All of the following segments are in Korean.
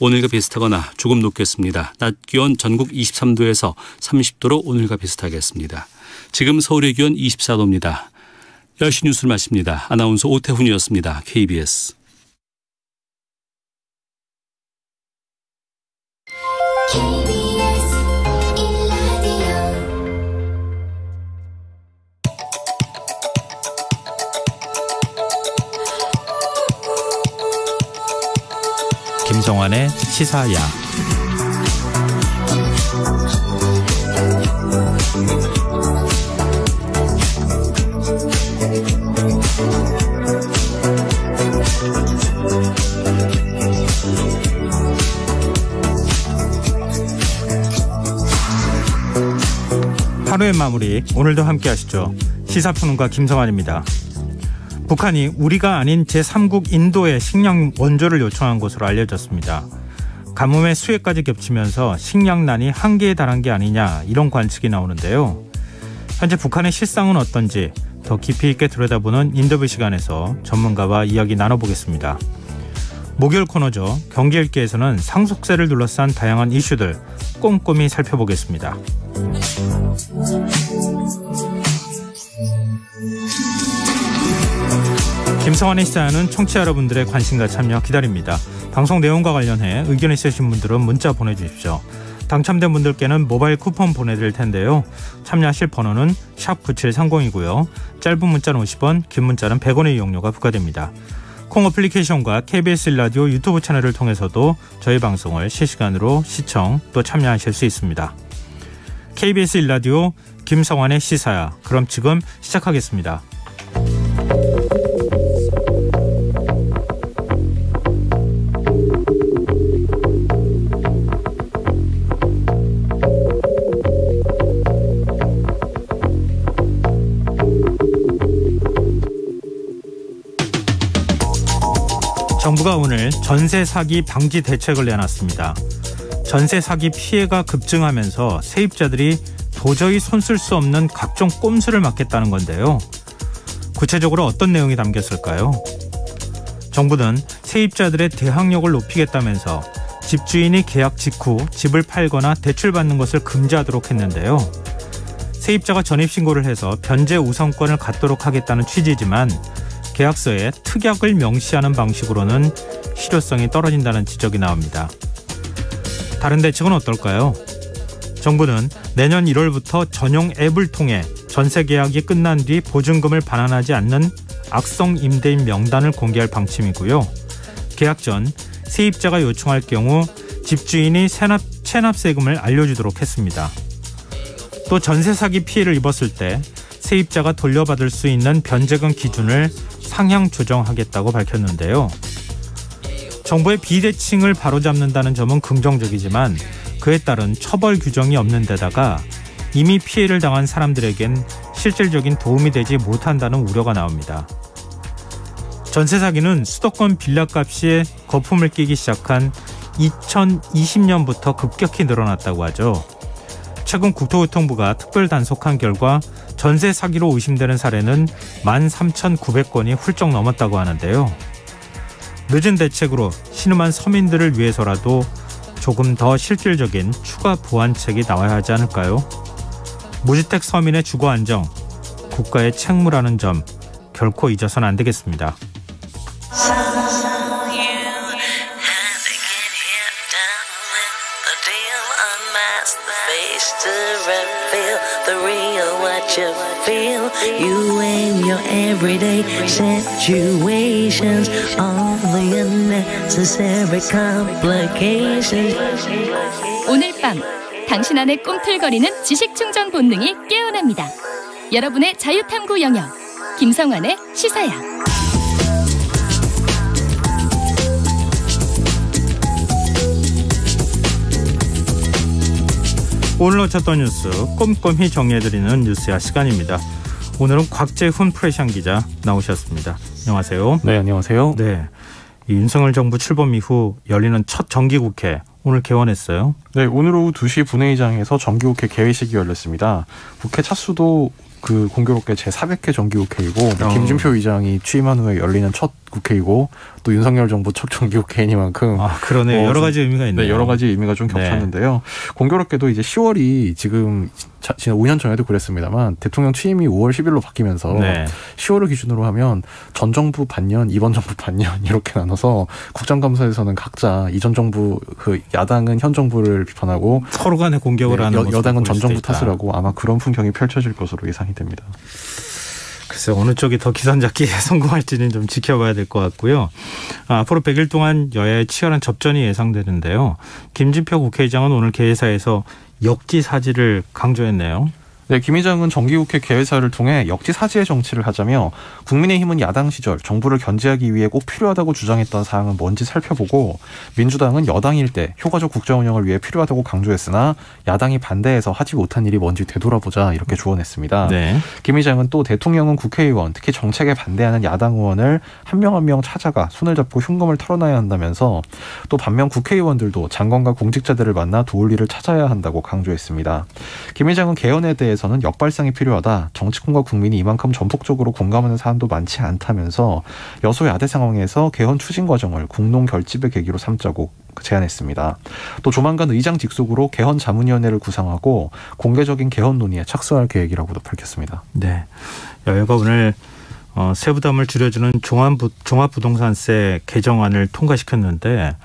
오늘과 비슷하거나 조금 높겠습니다. 낮 기온 전국 23도에서 30도로 오늘과 비슷하겠습니다. 지금 서울의 기온 24도입니다. 10시 뉴스를 마칩니다. 아나운서 오태훈이었습니다. KBS. 김성환의 시사야. 하루의 마무리, 오늘도 함께 하시죠. 시사평론가 김성환입니다. 북한이 우리가 아닌 제3국 인도에 식량 원조를 요청한 것으로 알려졌습니다. 가뭄의 수해까지 겹치면서 식량난이 한계에 달한 게 아니냐, 이런 관측이 나오는데요. 현재 북한의 실상은 어떤지 더 깊이 있게 들여다보는 인터뷰 시간에서 전문가와 이야기 나눠보겠습니다. 목요일 코너죠. 경제 읽기에서는 상속세를 둘러싼 다양한 이슈들 꼼꼼히 살펴보겠습니다. 김성환의 시사는 청취자 여러분들의 관심과 참여 기다립니다. 방송 내용과 관련해 의견 있으신 분들은 문자 보내주십시오. 당첨된 분들께는 모바일 쿠폰 보내드릴 텐데요. 참여하실 번호는 샵9730이고요. 짧은 문자는 50원, 긴 문자는 100원의 이용료가 부과됩니다. 콩 어플리케이션과 KBS 라디오 유튜브 채널을 통해서도 저희 방송을 실시간으로 시청 또 참여하실 수 있습니다. KBS 라디오 김성환의 시사야. 그럼 지금 시작하겠습니다. 정부가 오늘 전세 사기 방지 대책을 내놨습니다. 전세 사기 피해가 급증하면서 세입자들이 도저히 손쓸 수 없는 각종 꼼수를 막겠다는 건데요. 구체적으로 어떤 내용이 담겼을까요? 정부는 세입자들의 대항력을 높이겠다면서 집주인이 계약 직후 집을 팔거나 대출받는 것을 금지하도록 했는데요. 세입자가 전입신고를 해서 변제 우선권을 갖도록 하겠다는 취지지만 계약서에 특약을 명시하는 방식으로는 실효성이 떨어진다는 지적이 나옵니다. 다른 대책은 어떨까요? 정부는 내년 1월부터 전용 앱을 통해 전세 계약이 끝난 뒤 보증금을 반환하지 않는 악성 임대인 명단을 공개할 방침이고요. 계약 전 세입자가 요청할 경우 집주인이 체납세금을 알려주도록 했습니다. 또 전세 사기 피해를 입었을 때 세입자가 돌려받을 수 있는 변제금 기준을 상향 조정하겠다고 밝혔는데요. 정부의 비대칭을 바로잡는다는 점은 긍정적이지만 그에 따른 처벌 규정이 없는 데다가 이미 피해를 당한 사람들에겐 실질적인 도움이 되지 못한다는 우려가 나옵니다. 전세 사기는 수도권 빌라값이 거품을 끼기 시작한 2020년부터 급격히 늘어났다고 하죠. 최근 국토교통부가 특별 단속한 결과 전세 사기로 의심되는 사례는 13,900건이 훌쩍 넘었다고 하는데요. 늦은 대책으로 신음한 서민들을 위해서라도 조금 더 실질적인 추가 보완책이 나와야 하지 않을까요? 무주택 서민의 주거 안정, 국가의 책무라는 점 결코 잊어서는 안 되겠습니다. The real what you feel, you and your everyday situations, all the unnecessary complications. 오늘 밤 당신 안에 꿈틀거리는 지식 충전 본능이 깨어납니다. 여러분의 자유탐구 영역 김성환의 시사야. 오늘 놓쳤던 뉴스 꼼꼼히 정리해드리는 뉴스야 시간입니다. 오늘은 곽재훈 프레시안 기자 나오셨습니다. 안녕하세요. 네, 안녕하세요. 네, 이 윤석열 정부 출범 이후 열리는 첫 정기국회 오늘 개원했어요. 네, 오늘 오후 2시 본회의장에서 정기국회 개회식이 열렸습니다. 국회 차수도 그 공교롭게 제 400회 정기국회이고 김진표 의장이 취임한 후에 열리는 첫 국회이고 또 윤석열 정부 첫 정기국회이니만큼 그러네요. 여러 가지 의미가 있네요. 네, 여러 가지 의미가 좀 겹쳤는데요. 공교롭게도 이제 10월이 지금 지난 5년 전에도 그랬습니다만 대통령 취임이 5월 10일로 바뀌면서 10월을 기준으로 하면 전 정부 반년, 이번 정부 반년 이렇게 나눠서 국정감사에서는 각자 이전 정부 그 야당은 현 정부를 비판하고 서로 간에 공격을 하는 여당은 전 정부 탓을 하고 아마 그런 풍경이 펼쳐질 것으로 예상이 됩니다. 글쎄 어느 쪽이 더 기선 잡기에 성공할지는 좀 지켜봐야 될 것 같고요. 앞으로 100일 동안 여야의 치열한 접전이 예상되는데요. 김진표 국회의장은 오늘 개회사에서 역지사지를 강조했네요. 네, 김 의장은 정기국회 개회사를 통해 역지사지의 정치를 하자며 국민의힘은 야당 시절 정부를 견제하기 위해 꼭 필요하다고 주장했던 사항은 뭔지 살펴보고 민주당은 여당일 때 효과적 국정 운영을 위해 필요하다고 강조했으나 야당이 반대해서 하지 못한 일이 뭔지 되돌아보자 이렇게 조언했습니다. 네. 김 의장은 또 대통령은 국회의원 특히 정책에 반대하는 야당 의원을 한 명 한 명 찾아가 손을 잡고 흉금을 털어놔야 한다면서 또 반면 국회의원들도 장관과 공직자들을 만나 도울 일을 찾아야 한다고 강조했습니다. 김 의장은 개헌에 대해 서는 역발상이 필요하다. 정치권과 국민이 이만큼 전폭적으로 공감하는 사안도 많지 않다면서 여소야대 상황에서 개헌 추진 과정을 국론 결집의 계기로 삼자고 제안했습니다. 또 조만간 의장 직속으로 개헌 자문위원회를 구성하고 공개적인 개헌 논의에 착수할 계획이라고도 밝혔습니다. 네, 여야가 오늘 세부담을 줄여주는 종합부동산세 개정안을 통과시켰는데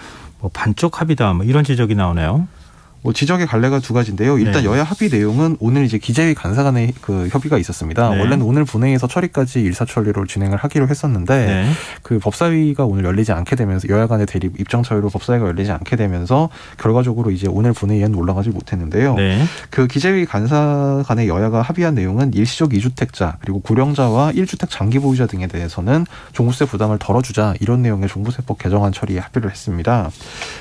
반쪽 합의다 이런 지적이 나오네요. 지적의 갈래가 두 가지인데요. 일단 여야 합의 내용은 오늘 이제 기재위 간사 간의 그 협의가 있었습니다. 원래는 오늘 본회의에서 처리까지 일사천리로 진행을 하기로 했었는데 그 법사위가 오늘 열리지 않게 되면서 여야 간의 대립 입장 차이로 법사위가 열리지 않게 되면서 결과적으로 이제 오늘 본회의에는 올라가지 못했는데요. 그 기재위 간사 간의 여야가 합의한 내용은 일시적 2주택자 그리고 고령자와 1주택 장기 보유자 등에 대해서는 종부세 부담을 덜어주자 이런 내용의 종부세법 개정안 처리에 합의를 했습니다.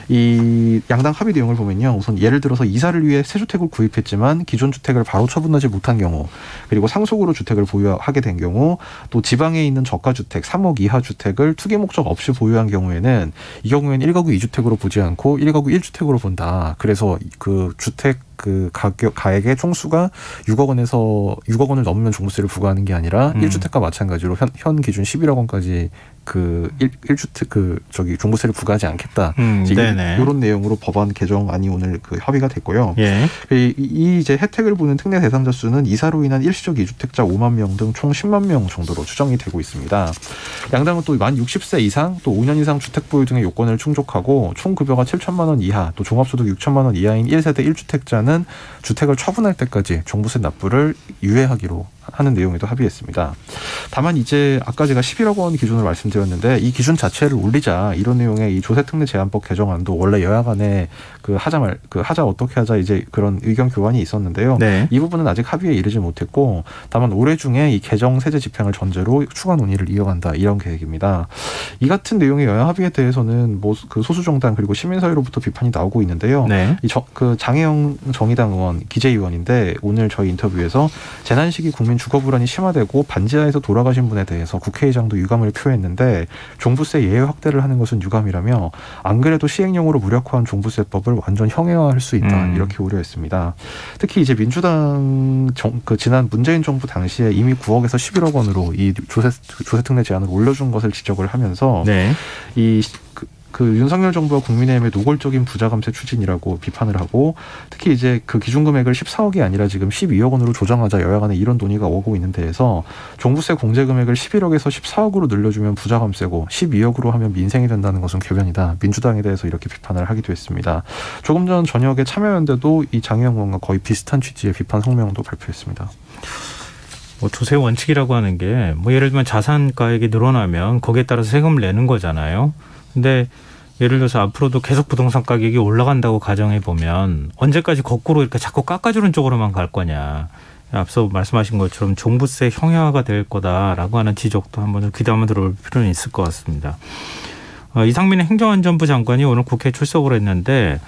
이 양당 합의 내용을 보면요. 우선 예를 들어서 이사를 위해 새 주택을 구입했지만 기존 주택을 바로 처분하지 못한 경우 그리고 상속으로 주택을 보유하게 된 경우 또 지방에 있는 저가주택 3억 이하 주택을 투기 목적 없이 보유한 경우에는 이 경우에는 1가구 2주택으로 보지 않고 1가구 1주택으로 본다. 그래서 그 주택 그 가액의 총수가 6억 원을 넘으면 종부세를 부과하는 게 아니라 1주택과 마찬가지로 현 기준 11억 원까지 그 1주택 종부세를 부과하지 않겠다. 이런 내용으로 법안 개정안이 오늘 그 협의가 됐고요. 이 이제 혜택을 보는 특례 대상자 수는 이사로 인한 일시적 2주택자 5만 명 등 총 10만 명 정도로 추정이 되고 있습니다. 양당은 또 만 60세 이상 또 5년 이상 주택 보유 등의 요건을 충족하고 총 급여가 7천만 원 이하 또 종합소득 6천만 원 이하인 1세대 1주택자는 주택을 처분할 때까지 종부세 납부를 유예하기로 하는 내용에도 합의했습니다. 다만 이제 아까 제가 11억 원 기준으로 말씀드렸는데 이 기준 자체를 올리자 이런 내용의 이 조세특례 제한법 개정안도 원래 여야 간에 하자 어떻게 하자 이제 그런 의견 교환이 있었는데요. 이 부분은 아직 합의에 이르지 못했고 다만 올해 중에 이 개정 세제 집행을 전제로 추가 논의를 이어간다 이런 계획입니다. 이 같은 내용의 여야 합의에 대해서는 그 소수정당 그리고 시민사회로부터 비판이 나오고 있는데요. 그 장혜영 정의당 의원 기재위원인데 오늘 저희 인터뷰에서 재난 시기 국민 주거 불안이 심화되고 반지하에서 돌아가신 분에 대해서 국회의장도 유감을 표했는데 종부세 예외 확대를 하는 것은 유감이라며 안 그래도 시행령으로 무력화한 종부세법을 완전 형해화할 수 있다 이렇게 우려했습니다. 특히 이제 민주당 지난 문재인 정부 당시에 이미 9억에서 11억 원으로 이 조세특례 제한을 올려준 것을 지적을 하면서 그 윤석열 정부와 국민의힘의 노골적인 부자 감세 추진이라고 비판을 하고 특히 이제 그 기준 금액을 14억이 아니라 지금 12억 원으로 조정하자 여야 간에 이런 논의가 오고 있는 데에서 종부세 공제 금액을 11억에서 14억으로 늘려주면 부자 감세고 12억으로 하면 민생이 된다는 것은 궤변이다. 민주당에 대해서 이렇게 비판을 하기도 했습니다. 조금 전 저녁에 참여연대도 이 장혜영 의원과 거의 비슷한 취지의 비판 성명도 발표했습니다. 조세 원칙이라고 하는 게 예를 들면 자산가액이 늘어나면 거기에 따라서 세금을 내는 거잖아요. 근데 예를 들어서 앞으로도 계속 부동산 가격이 올라간다고 가정해 보면 언제까지 거꾸로 이렇게 자꾸 깎아주는 쪽으로만 갈 거냐. 앞서 말씀하신 것처럼 종부세 형해화가 될 거다라고 하는 지적도 한번 귀담아 들어볼 필요는 있을 것 같습니다. 이상민 행정안전부 장관이 오늘 국회에 출석을 했는데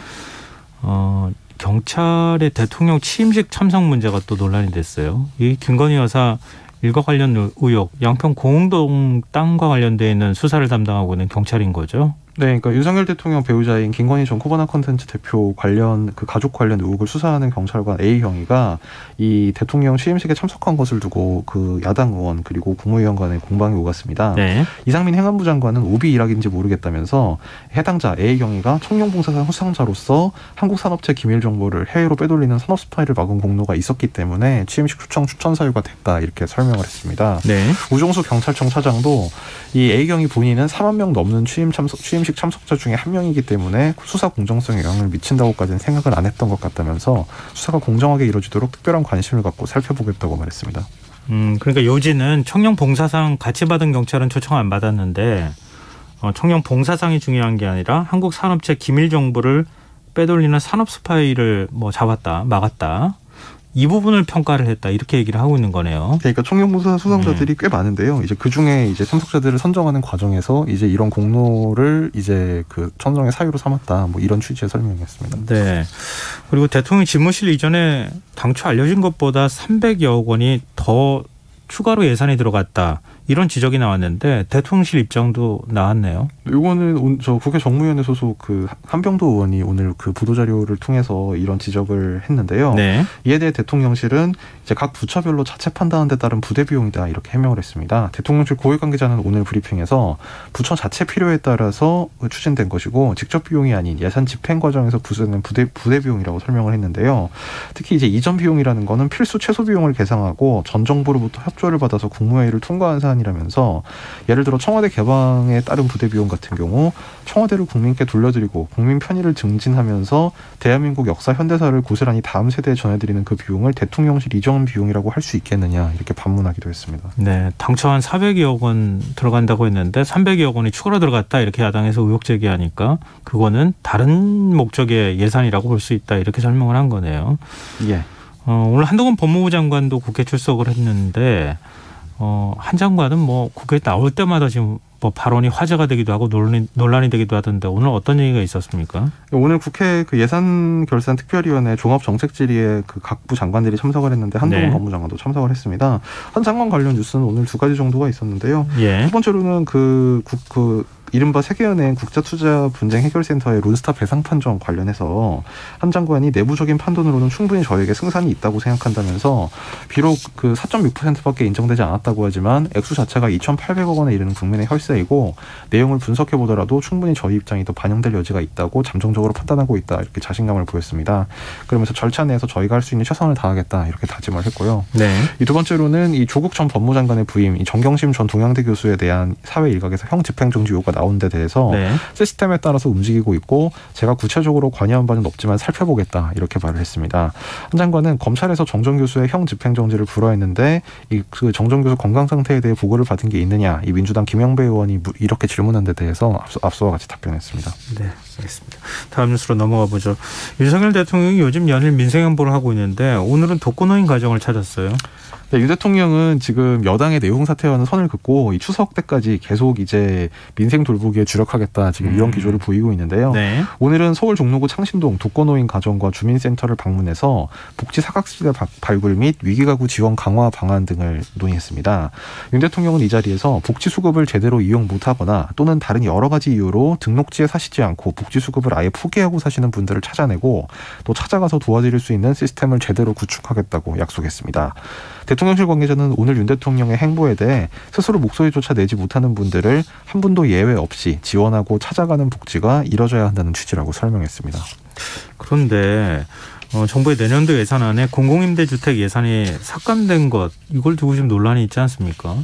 경찰의 대통령 취임식 참석 문제가 또 논란이 됐어요. 이 김건희 여사 일가 관련 의혹, 양평 공흥동 땅과 관련되어 있는 수사를 담당하고 있는 경찰인 거죠? 네, 그러니까 윤석열 대통령 배우자인 김건희 전 코바나 컨텐츠 대표 관련 그 가족 관련 의혹을 수사하는 경찰관 A 형이가 이 대통령 취임식에 참석한 것을 두고 그 야당 의원 그리고 국무위원 간의 공방이 오갔습니다. 네. 이상민 행안부 장관은 오비 일학인지 모르겠다면서 해당자 A 형이가 청룡봉사상 후상자로서 한국 산업체 기밀 정보를 해외로 빼돌리는 산업 스파이를 막은 공로가 있었기 때문에 취임식 추천 사유가 됐다 이렇게 설명을 했습니다. 네. 우종수 경찰청 차장도 이 A 형이 본인은 4만 명 넘는 취임식 참석자 중에 한 명이기 때문에 수사 공정성에 영향을 미친다고까지는 생각을 안 했던 것 같다면서 수사가 공정하게 이루어지도록 특별한 관심을 갖고 살펴보겠다고 말했습니다. 그러니까 요지는 청룡 봉사상 같이 받은 경찰은 초청 안 받았는데 청룡 봉사상이 중요한 게 아니라 한국 산업체 기밀 정보를 빼돌리는 산업 스파이를 뭐 잡았다, 막았다. 이 부분을 평가를 했다 이렇게 얘기를 하고 있는 거네요. 그러니까 청룡봉사 수상자들이 꽤 많은데요. 이제 그 중에 이제 참석자들을 선정하는 과정에서 이제 이런 공로를 이제 그 선정의 사유로 삼았다. 뭐 이런 취지의 설명이었습니다. 네. 그리고 대통령 집무실 이전에 당초 알려진 것보다 300여억 원이 더 추가로 예산이 들어갔다. 이런 지적이 나왔는데 대통령실 입장도 나왔네요. 이거는 저 국회 정무위원회 소속 그 한병도 의원이 오늘 그 보도자료를 통해서 이런 지적을 했는데요. 네. 이에 대해 대통령실은 이제 각 부처별로 자체 판단한 데 따른 부대 비용이다 이렇게 해명을 했습니다. 대통령실 고위 관계자는 오늘 브리핑에서 부처 자체 필요에 따라서 추진된 것이고 직접 비용이 아닌 예산 집행 과정에서 부수는 부대 비용이라고 설명을 했는데요. 특히 이제 이전 비용이라는 거는 필수 최소 비용을 계상하고 전 정부로부터 협조를 받아서 국무회의를 통과한 사안이라면서 예를 들어 청와대 개방에 따른 부대 비용 같은 경우 청와대를 국민께 돌려드리고 국민 편의를 증진하면서 대한민국 역사 현대사를 고스란히 다음 세대에 전해드리는 그 비용을 대통령실 이전 비용이라고 할 수 있겠느냐 이렇게 반문하기도 했습니다. 네, 당초 한 400여억 원 들어간다고 했는데 300여억 원이 추가로 들어갔다 이렇게 야당에서 의혹 제기하니까 그거는 다른 목적의 예산이라고 볼 수 있다 이렇게 설명을 한 거네요. 예. 오늘 한동훈 법무부 장관도 국회 출석을 했는데 한 장관은 뭐 국회에 나올 때마다 지금 뭐 발언이 화제가 되기도 하고 논란이 되기도 하던데 오늘 어떤 얘기가 있었습니까? 오늘 국회 그 예산결산특별위원회 종합정책질의에 그 각부 장관들이 참석을 했는데 한동훈 법무장관도 참석을 했습니다. 한 장관 관련 뉴스는 오늘 두 가지 정도가 있었는데요. 예. 첫 번째로는 이른바 세계은행 국제투자 분쟁 해결센터의 론스타 배상 판정 관련해서 한 장관이 내부적인 판단으로는 충분히 저에게 승산이 있다고 생각한다면서 비록 그 4.6%밖에 인정되지 않았다고 하지만 액수 자체가 2,800억 원에 이르는 국민의 혈세이고 내용을 분석해 보더라도 충분히 저희 입장이 더 반영될 여지가 있다고 잠정적으로 판단하고 있다 이렇게 자신감을 보였습니다. 그러면서 절차 내에서 저희가 할 수 있는 최선을 다하겠다 이렇게 다짐을 했고요. 네. 이 두 번째로는 이 조국 전 법무장관의 부임, 이 정경심 전 동양대 교수에 대한 사회 일각에서 형 집행정지 요구가 나온 데 대해서 시스템에 따라서 움직이고 있고 제가 구체적으로 관여한 바는 없지만 살펴보겠다 이렇게 말을 했습니다. 한 장관은 검찰에서 정정 교수의 형 집행정지를 불허했는데 그 정정 교수 건강 상태에 대해 보고를 받은 게 있느냐 이 민주당 김영배 의원이 이렇게 질문한 데 대해서 앞서와 같이 답변했습니다. 네, 알겠습니다. 다음 뉴스로 넘어가 보죠. 윤석열 대통령이 요즘 연일 민생연보를 하고 있는데 오늘은 독거노인 가정을 찾았어요. 네, 윤 대통령은 지금 여당의 내용 사퇴와는 선을 긋고 이 추석 때까지 계속 이제 민생 돌보기에 주력하겠다 지금 이런 기조를 보이고 있는데요. 네. 오늘은 서울 종로구 창신동 독거노인 가정과 주민센터를 방문해서 복지 사각지대 발굴 및 위기가구 지원 강화 방안 등을 논의했습니다. 윤 대통령은 이 자리에서 복지 수급을 제대로 이용 못하거나 또는 다른 여러 가지 이유로 등록지에 사시지 않고 복지 수급을 아예 포기하고 사시는 분들을 찾아내고 또 찾아가서 도와드릴 수 있는 시스템을 제대로 구축하겠다고 약속했습니다. 대통령실 관계자는 오늘 윤 대통령의 행보에 대해 스스로 목소리조차 내지 못하는 분들을 한 분도 예외 없이 지원하고 찾아가는 복지가 이뤄져야 한다는 취지라고 설명했습니다. 그런데 정부의 내년도 예산안에 공공임대주택 예산이 삭감된 것 이걸 두고 지금 논란이 있지 않습니까?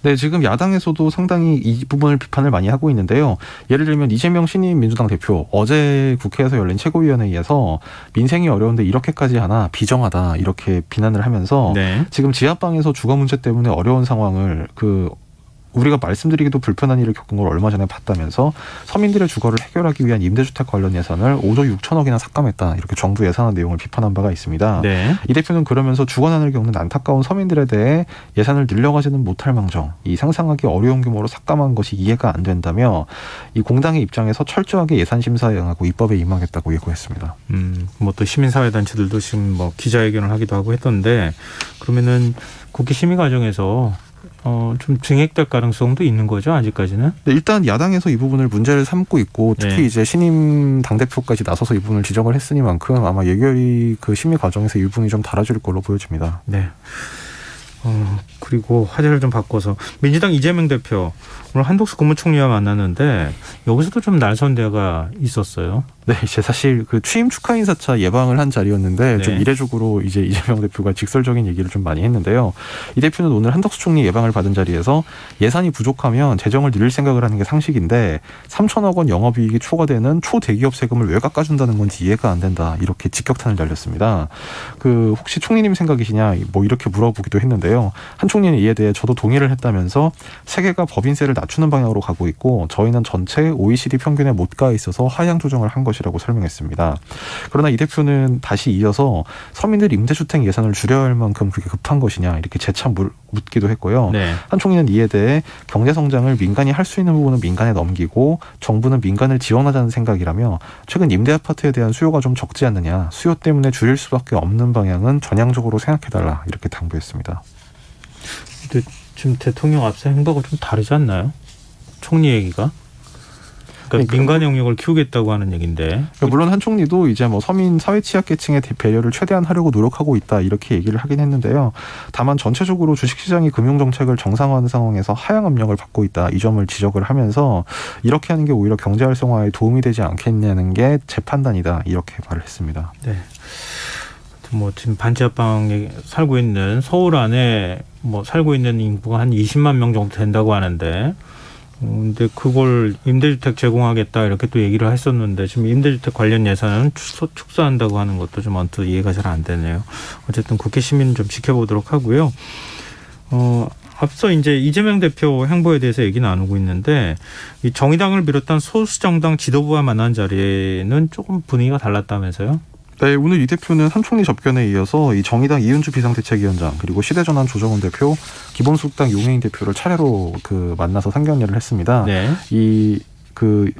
네, 지금 야당에서도 상당히 이 부분을 비판을 많이 하고 있는데요. 예를 들면 이재명 신임 민주당 대표 어제 국회에서 열린 최고위원회에서 민생이 어려운데 이렇게까지 하나 비정하다 이렇게 비난을 하면서 지금 지하방에서 주거 문제 때문에 어려운 상황을 우리가 말씀드리기도 불편한 일을 겪은 걸 얼마 전에 봤다면서 서민들의 주거를 해결하기 위한 임대주택 관련 예산을 5조 6천억이나 삭감했다 이렇게 정부 예산안 내용을 비판한 바가 있습니다. 네. 이 대표는 그러면서 주거난을 겪는 안타까운 서민들에 대해 예산을 늘려가지는 못할 망정 이 상상하기 어려운 규모로 삭감한 것이 이해가 안 된다며 이 공당의 입장에서 철저하게 예산 심사에 응하고 입법에 임하겠다고 예고했습니다. 뭐 또 시민사회단체들도 지금 뭐 기자회견을 하기도 하고 했던데 그러면은 국회 심의 과정에서 좀 증액될 가능성도 있는 거죠, 아직까지는? 네, 일단 야당에서 이 부분을 문제를 삼고 있고 특히 네. 이제 신임 당대표까지 나서서 이 부분을 지적을 했으니만큼 아마 예결위 그 심의 과정에서 일부분이 좀 달라질 걸로 보여집니다. 네. 그리고 화제를 좀 바꿔서 민주당 이재명 대표 오늘 한덕수 국무총리와 만났는데 여기서도 좀 날선 데가 있었어요. 네, 이제 사실 그 취임 축하 인사차 예방을 한 자리였는데 네. 좀 이례적으로 이제 이재명 대표가 직설적인 얘기를 좀 많이 했는데요. 이 대표는 오늘 한덕수 총리 예방을 받은 자리에서 예산이 부족하면 재정을 늘릴 생각을 하는 게 상식인데 3천억 원 영업이익이 초과되는 초대기업 세금을 왜 깎아준다는 건지 이해가 안 된다. 이렇게 직격탄을 날렸습니다. 그 혹시 총리님 생각이시냐 뭐 이렇게 물어보기도 했는데요. 한 총리는 이에 대해 저도 동의를 했다면서 세계가 법인세를 낮추는 방향으로 가고 있고 저희는 전체 OECD 평균에 못 가 있어서 하향 조정을 한 것이라고 설명했습니다. 그러나 이 대표는 다시 이어서 서민들 임대주택 예산을 줄여야 할 만큼 그게 급한 것이냐 이렇게 재차 묻기도 했고요. 네. 한 총리는 이에 대해 경제성장을 민간이 할 수 있는 부분은 민간에 넘기고 정부는 민간을 지원하자는 생각이라며 최근 임대아파트에 대한 수요가 좀 적지 않느냐 수요 때문에 줄일 수밖에 없는 방향은 전향적으로 생각해달라 이렇게 당부했습니다. 근데 지금 대통령 앞서 행보가 좀 다르지 않나요? 총리 얘기가? 그러니까 민간 영역을 키우겠다고 하는 얘기인데. 물론 한 총리도 이제 뭐 서민 사회 취약계층의 배려를 최대한 하려고 노력하고 있다 이렇게 얘기를 하긴 했는데요. 다만 전체적으로 주식시장이 금융정책을 정상화하는 상황에서 하향 압력을 받고 있다 이 점을 지적을 하면서 이렇게 하는 게 오히려 경제 활성화에 도움이 되지 않겠냐는 게 제 판단이다 이렇게 말을 했습니다. 네. 뭐 지금 반지하방에 살고 있는 서울 안에 뭐 살고 있는 인구가 한 20만 명 정도 된다고 하는데. 근데 그걸 임대주택 제공하겠다 이렇게 또 얘기를 했었는데 지금 임대주택 관련 예산은 축소한다고 하는 것도 좀 언뜻 이해가 잘 안 되네요. 어쨌든 국회 시민은 좀 지켜보도록 하고요. 앞서 이제 이재명 대표 행보에 대해서 얘기 나누고 있는데 이 정의당을 비롯한 소수 정당 지도부와 만난 자리에는 조금 분위기가 달랐다면서요? 네, 오늘 이 대표는 한 총리 접견에 이어서 이 정의당 이은주 비상대책위원장 그리고 시대전환 조정훈 대표, 기본소득당 용해인 대표를 차례로 만나서 상견례를 했습니다. 네.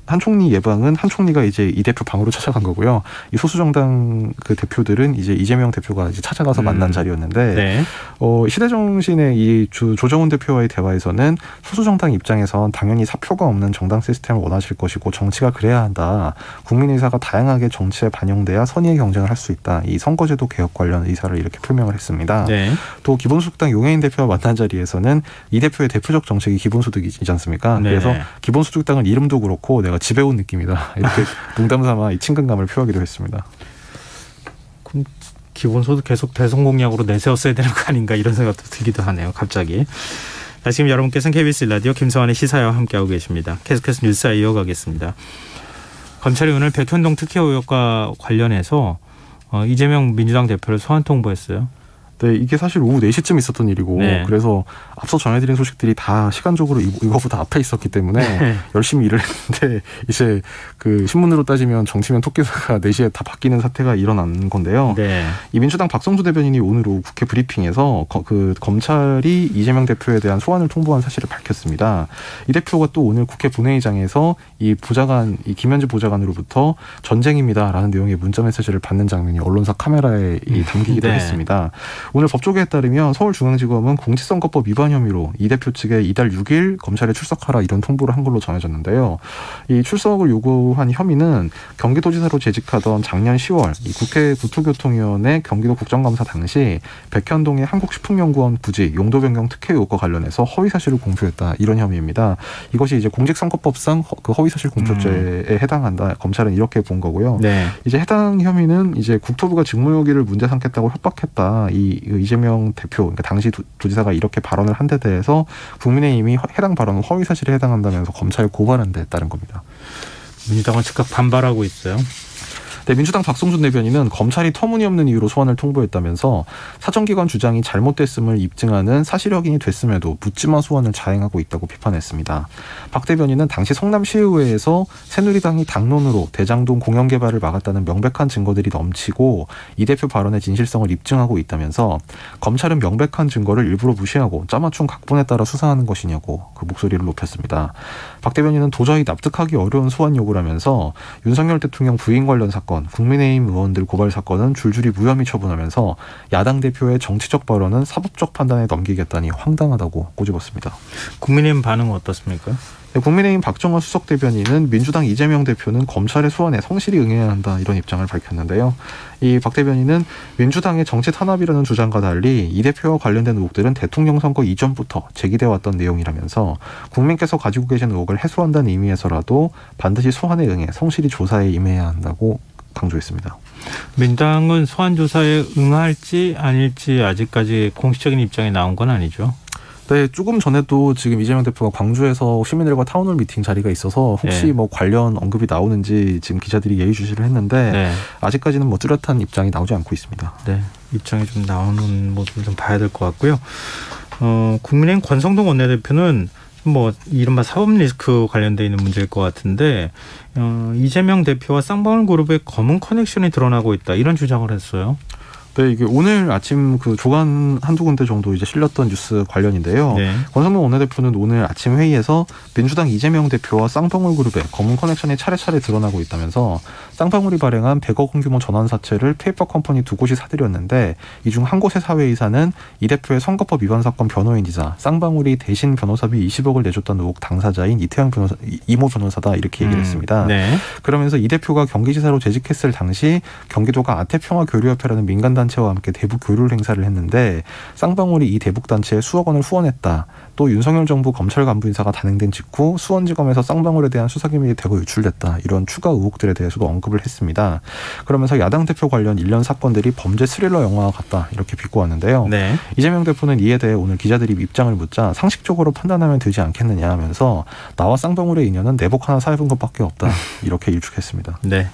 한 총리 예방은 한 총리가 이제 이 대표 방으로 찾아간 거고요. 이 소수정당 그 대표들은 이제 이재명 대표가 이제 찾아가서 만난 자리였는데, 네. 시대정신의 이 조정훈 대표와의 대화에서는 소수정당 입장에선 당연히 사표가 없는 정당 시스템을 원하실 것이고 정치가 그래야 한다. 국민 의사가 다양하게 정치에 반영돼야 선의의 경쟁을 할 수 있다. 이 선거제도 개혁 관련 의사를 이렇게 표명을 했습니다. 네. 또 기본소득당 용해인 대표와 만난 자리에서는 이 대표의 대표적 정책이 기본소득이지 않습니까? 네. 그래서 기본소득당은 이름도 그렇고 내가 집에 온 느낌이다. 이렇게 농담삼아 이 친근감을 표하기도 했습니다. 그럼 기본소득 계속 대선 공약으로 내세웠어야 되는 거 아닌가 이런 생각도 들기도 하네요. 갑자기. 자, 지금 여러분께서는 KBS 라디오 김성환의 시사와 함께하고 계십니다. 계속해서 뉴스와 이어가겠습니다. 검찰이 오늘 백현동 특혜 의혹과 관련해서 이재명 민주당 대표를 소환 통보했어요. 네, 이게 사실 오후 4시쯤 있었던 일이고 네. 그래서 앞서 전해드린 소식들이 다 시간적으로 이거보다 앞에 있었기 때문에 네. 열심히 일을 했는데 이제 그 신문으로 따지면 정치면 토끼사가 4시에 다 바뀌는 사태가 일어난 건데요. 네. 이 민주당 박성주 대변인이 오늘 오후 국회 브리핑에서 검찰이 이재명 대표에 대한 소환을 통보한 사실을 밝혔습니다. 이 대표가 또 오늘 국회 본회의장에서 이 김현지 보좌관으로부터 전쟁입니다라는 내용의 문자 메시지를 받는 장면이 언론사 카메라에 담기기도 네. 했습니다. 오늘 법조계에 따르면 서울중앙지검은 공직선거법 위반 혐의로 이 대표 측에 이달 6일 검찰에 출석하라 이런 통보를 한 걸로 전해졌는데요. 이 출석을 요구한 혐의는 경기도지사로 재직하던 작년 10월 이 국회 국토교통위원회 경기도 국정감사 당시 백현동의 한국식품연구원 부지 용도 변경 특혜 의혹과 관련해서 허위사실을 공표했다 이런 혐의입니다. 이것이 이제 공직선거법상 그 허위사실 공표죄에 해당한다. 검찰은 이렇게 본 거고요. 네. 이제 해당 혐의는 이제 국토부가 직무유기를 문제 삼겠다고 협박했다. 이재명 대표, 그러니까 당시 도지사가 이렇게 발언을 한 데 대해서 국민의힘이 해당 발언은 허위사실에 해당한다면서 검찰에 고발한 데 따른 겁니다. 민주당은 즉각 반발하고 있어요. 네, 민주당 박성준 대변인은 검찰이 터무니없는 이유로 소환을 통보했다면서 사정기관 주장이 잘못됐음을 입증하는 사실 확인이 됐음에도 묻지마 소환을 자행하고 있다고 비판했습니다. 박 대변인은 당시 성남시의회에서 새누리당이 당론으로 대장동 공영개발을 막았다는 명백한 증거들이 넘치고 이 대표 발언의 진실성을 입증하고 있다면서 검찰은 명백한 증거를 일부러 무시하고 짜맞춘 각본에 따라 수사하는 것이냐고 그 목소리를 높였습니다. 박 대변인은 도저히 납득하기 어려운 소환 요구라면서 윤석열 대통령 부인 관련 사건 사건, 국민의힘 의원들 고발 사건은 줄줄이 무혐의 처분하면서 야당 대표의 정치적 발언은 사법적 판단에 넘기겠다니 황당하다고 꼬집었습니다. 국민의힘 반응은 어떻습니까? 국민의힘 박정원 수석 대변인은 민주당 이재명 대표는 검찰의 소환에 성실히 응해야 한다 이런 입장을 밝혔는데요. 이 박 대변인은 민주당의 정치 탄압이라는 주장과 달리 이 대표와 관련된 의혹들은 대통령 선거 이전부터 제기돼 왔던 내용이라면서 국민께서 가지고 계신 의혹을 해소한다는 의미에서라도 반드시 소환에 응해 성실히 조사에 임해야 한다고 강조했습니다. 민주당은 소환 조사에 응할지 아닐지 아직까지 공식적인 입장이 나온 건 아니죠? 네, 조금 전에도 지금 이재명 대표가 광주에서 시민들과 타운홀 미팅 자리가 있어서 혹시 네. 뭐 관련 언급이 나오는지 지금 기자들이 예의주시를 했는데 네. 아직까지는 뭐 뚜렷한 입장이 나오지 않고 있습니다. 네, 입장이 좀 나오는 모습을 좀 봐야 될 것 같고요. 국민의힘 권성동 원내대표는 뭐 이른바 사법 리스크 관련돼 있는 문제일 것 같은데 이재명 대표와 쌍방울 그룹의 검은 커넥션이 드러나고 있다 이런 주장을 했어요. 네, 이게 오늘 아침 그 조간 한두 군데 정도 이제 실렸던 뉴스 관련인데요. 네. 권성동 원내대표는 오늘 아침 회의에서 민주당 이재명 대표와 쌍방울 그룹의 검은 커넥션이 차례차례 드러나고 있다면서 쌍방울이 발행한 100억 원 규모 전환사채를 페이퍼 컴퍼니 두 곳이 사들였는데 이 중 한 곳의 사회이사는 이 대표의 선거법 위반 사건 변호인이자 쌍방울이 대신 변호사비 20억을 내줬던 의혹 당사자인 이태영 변호사, 이모 변호사다 이렇게 얘기를 했습니다. 네. 그러면서 이 대표가 경기지사로 재직했을 당시 경기도가 아태평화교류협회라는 민간단체와 함께 대북 교류를 행사를 했는데 쌍방울이 이 대북단체에 수억 원을 후원했다. 또 윤석열 정부 검찰 간부 인사가 단행된 직후 수원지검에서 쌍방울에 대한 수사기밀이 대거 유출됐다. 이런 추가 의혹들에 대해서도 언급을 했습니다. 그러면서 야당 대표 관련 일련 사건들이 범죄 스릴러 영화와 같다. 이렇게 비꼬았는데요. 네. 이재명 대표는 이에 대해 오늘 기자들이 입장을 묻자 상식적으로 판단하면 되지 않겠느냐 하면서 나와 쌍방울의 인연은 내복 하나 사입은 것밖에 없다. 이렇게 일축했습니다. 네.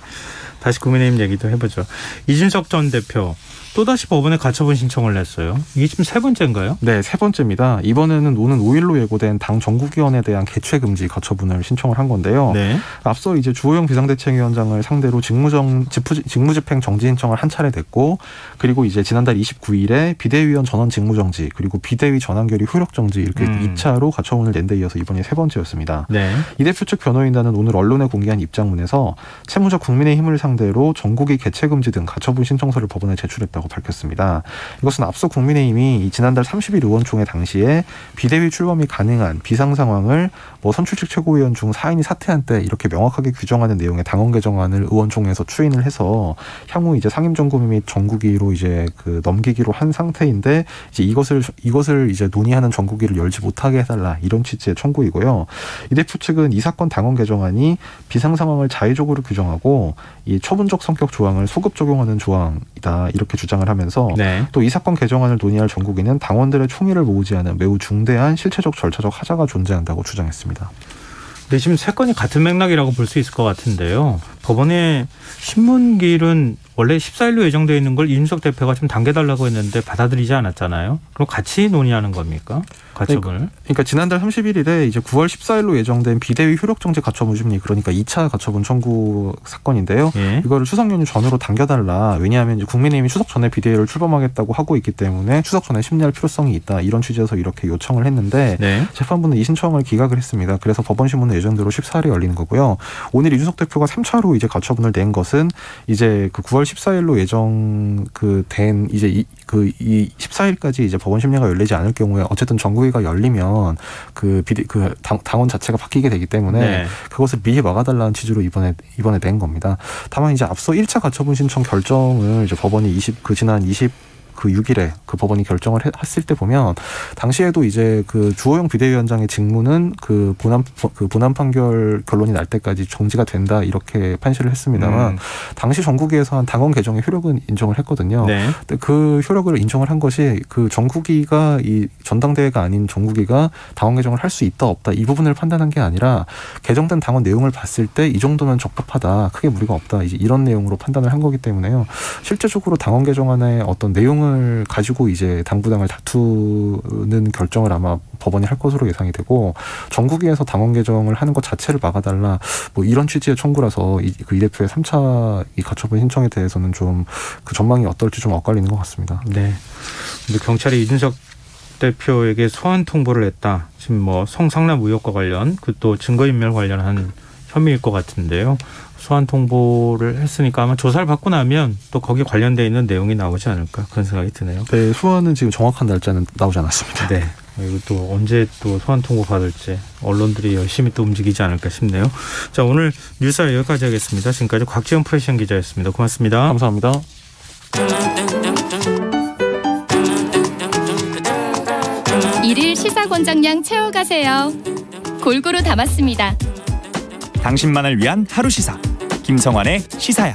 다시 국민의힘 얘기도 해보죠. 이준석 전 대표 또다시 법원에 가처분 신청을 냈어요. 이게 지금 세 번째인가요? 네, 세 번째입니다. 이번에는 오는 5일로 예고된 당 정국위원에 대한 개최 금지 가처분을 신청을 한 건데요. 네. 앞서 이제 주호영 비상대책위원장을 상대로 직무집행 정지 신청을 한 차례 냈고, 그리고 이제 지난달 29일에 비대위원 전원 직무정지, 그리고 비대위 전환결의 효력정지 이렇게 2차로 가처분을 낸 데 이어서 이번이 세 번째였습니다. 네. 이 대표 측 변호인단은 오늘 언론에 공개한 입장문에서 채무자 국민의힘을 상대로 전국위 개최 금지 등 가처분 신청서를 법원에 제출했다고 밝혔습니다. 이것은 앞서 국민의힘이 지난달 30일 의원총회 당시에 비대위 출범이 가능한 비상 상황을 뭐 선출직 최고위원 중 4인이 사퇴한 때 이렇게 명확하게 규정하는 내용의 당원 개정안을 의원총회에서 추인을 해서 향후 이제 상임정국위 및 전국위로 이제 그 넘기기로 한 상태인데 이제 이것을 이제 논의하는 전국위를 열지 못하게 해달라 이런 취지의 청구이고요. 이 대표 측은 이 사건 당원 개정안이 비상 상황을 자의적으로 규정하고 이 처분적 성격 조항을 소급 적용하는 조항이다 이렇게 주장을 하면서 네. 또 이 사건 개정안을 논의할 전국위는 당원들의 총의를 모으지 않은 매우 중대한 실체적 절차적 하자가 존재한다고 주장했습니다. 네, 지금 세 건이 같은 맥락이라고 볼 수 있을 것 같은데요. 법원의 신문기일은 원래 14일로 예정되어 있는 걸 이준석 대표가 좀 당겨달라고 했는데 받아들이지 않았잖아요. 그럼 같이 논의하는 겁니까? 가처분을? 그러니까 지난달 31일에 이제 9월 14일로 예정된 비대위 효력정지 가처분 심리, 그러니까 2차 가처분 청구 사건인데요. 예. 이거를 추석 연휴 전으로 당겨달라. 왜냐하면 이제 국민의힘이 추석 전에 비대위를 출범하겠다고 하고 있기 때문에 추석 전에 심리할 필요성이 있다. 이런 취지에서 이렇게 요청을 했는데 네. 재판부는 이 신청을 기각을 했습니다. 그래서 법원심문은 예정대로 14일에 열리는 거고요. 오늘 이준석 대표가 3차로 이제 가처분을 낸 것은 이제 그 9월 14일로 예정 된 이제 이 14일까지 이제 법원 심리가 열리지 않을 경우에 어쨌든 정국위가 열리면 당원 자체가 바뀌게 되기 때문에 네. 그것을 미리 막아달라는 취지로 이번에 낸 겁니다. 다만 이제 앞서 1차 가처분 신청 결정을 이제 법원이 지난 6일에 그 법원이 결정을 했을 때 보면 당시에도 이제 그 주호영 비대위원장의 직무는 그 본안 판결 결론이 날 때까지 정지가 된다 이렇게 판시를 했습니다만 당시 전국위에서 한 당원 개정의 효력은 인정을 했거든요. 네. 그 효력을 인정을 한 것이 그 전국위가 이 전당대회가 아닌 전국위가 당원 개정을 할 수 있다 없다 이 부분을 판단한 게 아니라 개정된 당원 내용을 봤을 때 이 정도면 적합하다 크게 무리가 없다 이제 이런 내용으로 판단을 한 거기 때문에요. 실제적으로 당원 개정안의 어떤 내용을 가지고 이제 당부당을 다투는 결정을 아마 법원이 할 것으로 예상이 되고 전국위에서 당원 개정을 하는 것 자체를 막아달라 뭐 이런 취지의 청구라서 이 대표의 3차 이 가처분 신청에 대해서는 좀 그 전망이 어떨지 좀 엇갈리는 것 같습니다. 네. 근데 경찰이 이준석 대표에게 소환 통보를 했다. 지금 뭐 성상납 의혹과 관련 그 또 증거인멸 관련한 혐의일 것 같은데요. 소환 통보를 했으니까 아마 조사를 받고 나면 또 거기에 관련돼 있는 내용이 나오지 않을까 그런 생각이 드네요. 네, 소환은 지금 정확한 날짜는 나오지 않았습니다. 네, 이거 또 언제 또 소환 통보 받을지 언론들이 열심히 또 움직이지 않을까 싶네요. 자, 오늘 뉴스와 여기까지 하겠습니다. 지금까지 곽지원 프레시안 기자였습니다. 고맙습니다. 감사합니다. 일일 시사 권장량 채워가세요. 골고루 담았습니다. 당신만을 위한 하루 시사 김성환의 시사야.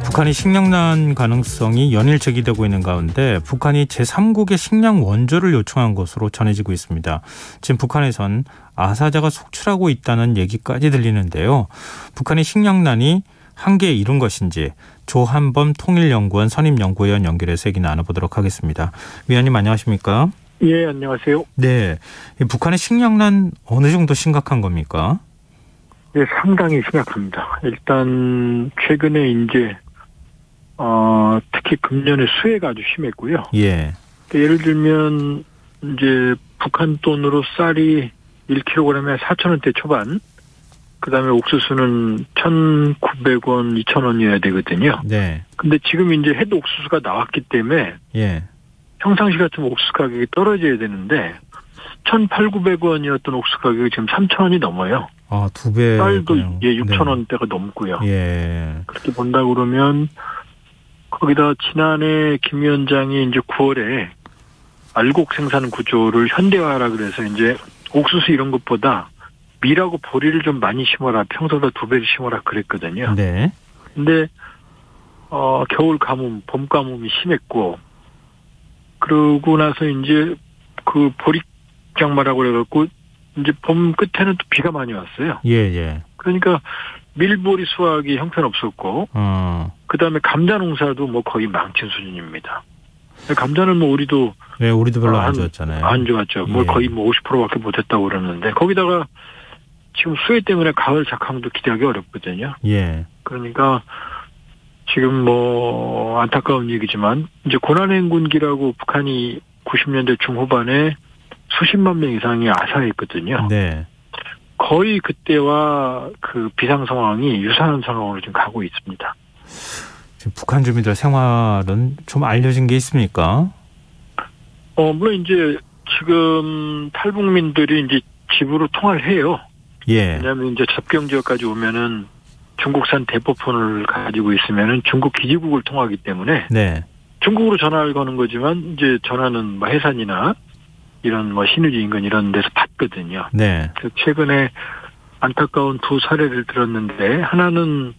북한이 식량난 가능성이 연일 제기되고 있는 가운데 북한이 제3국의 식량 원조를 요청한 것으로 전해지고 있습니다. 지금 북한에선 아사자가 속출하고 있다는 얘기까지 들리는데요. 북한의 식량난이 한계에 이른 것인지 조한범 통일연구원 선임연구위원 연결해서 얘기 나눠보도록 하겠습니다. 위원님 안녕하십니까? 예, 안녕하세요. 네, 북한의 식량난 어느 정도 심각한 겁니까? 네, 상당히 심각합니다. 일단 최근에 이제 특히 금년에 수해가 아주 심했고요. 예. 예를 들면 이제 북한 돈으로 쌀이 1kg에 4,000원대 초반, 그다음에 옥수수는 1,900원, 2,000원이어야 되거든요. 네. 근데 지금 이제 해도 옥수수가 나왔기 때문에 예. 평상시 같으면 옥수수 가격이 떨어져야 되는데 1,800~900원이었던 옥수수 가격이 지금 3,000원이 넘어요. 아, 2배. 쌀도 6,000원대가 넘고요. 예. 그렇게 본다 그러면 거기다 지난해 김 위원장이 이제 9월에 알곡 생산 구조를 현대화하라 그래서 이제 옥수수 이런 것보다 밀하고 보리를 좀 많이 심어라, 평소보다 2배를 심어라 그랬거든요. 네. 근데 겨울 가뭄, 봄 가뭄이 심했고, 그러고 나서 이제 그 보리장마라고 그래갖고 이제 봄 끝에는 또 비가 많이 왔어요. 예. 그러니까 밀보리 수확이 형편없었고, 그다음에 감자 농사도 뭐 거의 망친 수준입니다. 감자는 뭐 우리도 별로 안 좋았잖아요. 안 좋았죠. 뭐 거의 뭐 50%밖에 못했다고 그러는데, 거기다가 지금 수해 때문에 가을 작황도 기대하기 어렵거든요. 예. 그러니까 지금 뭐 안타까운 얘기지만 이제 고난행군기라고 북한이 90년대 중후반에 수십만 명 이상이 아사했거든요. 네. 거의 그때와 그 비상 상황이 유사한 상황으로 지금 가고 있습니다. 지금 북한 주민들 생활은 좀 알려진 게 있습니까? 물론 이제 지금 탈북민들이 이제 집으로 통화를 해요. 예. 왜냐하면 이제 접경 지역까지 오면은 중국산 대포폰을 가지고 있으면은 중국 기지국을 통하기 때문에 네. 중국으로 전화를 거는 거지만 이제 전화는 뭐 해산이나 이런 뭐 신의주 인근 이런 데서 받거든요. 네. 최근에 안타까운 두 사례를 들었는데, 하나는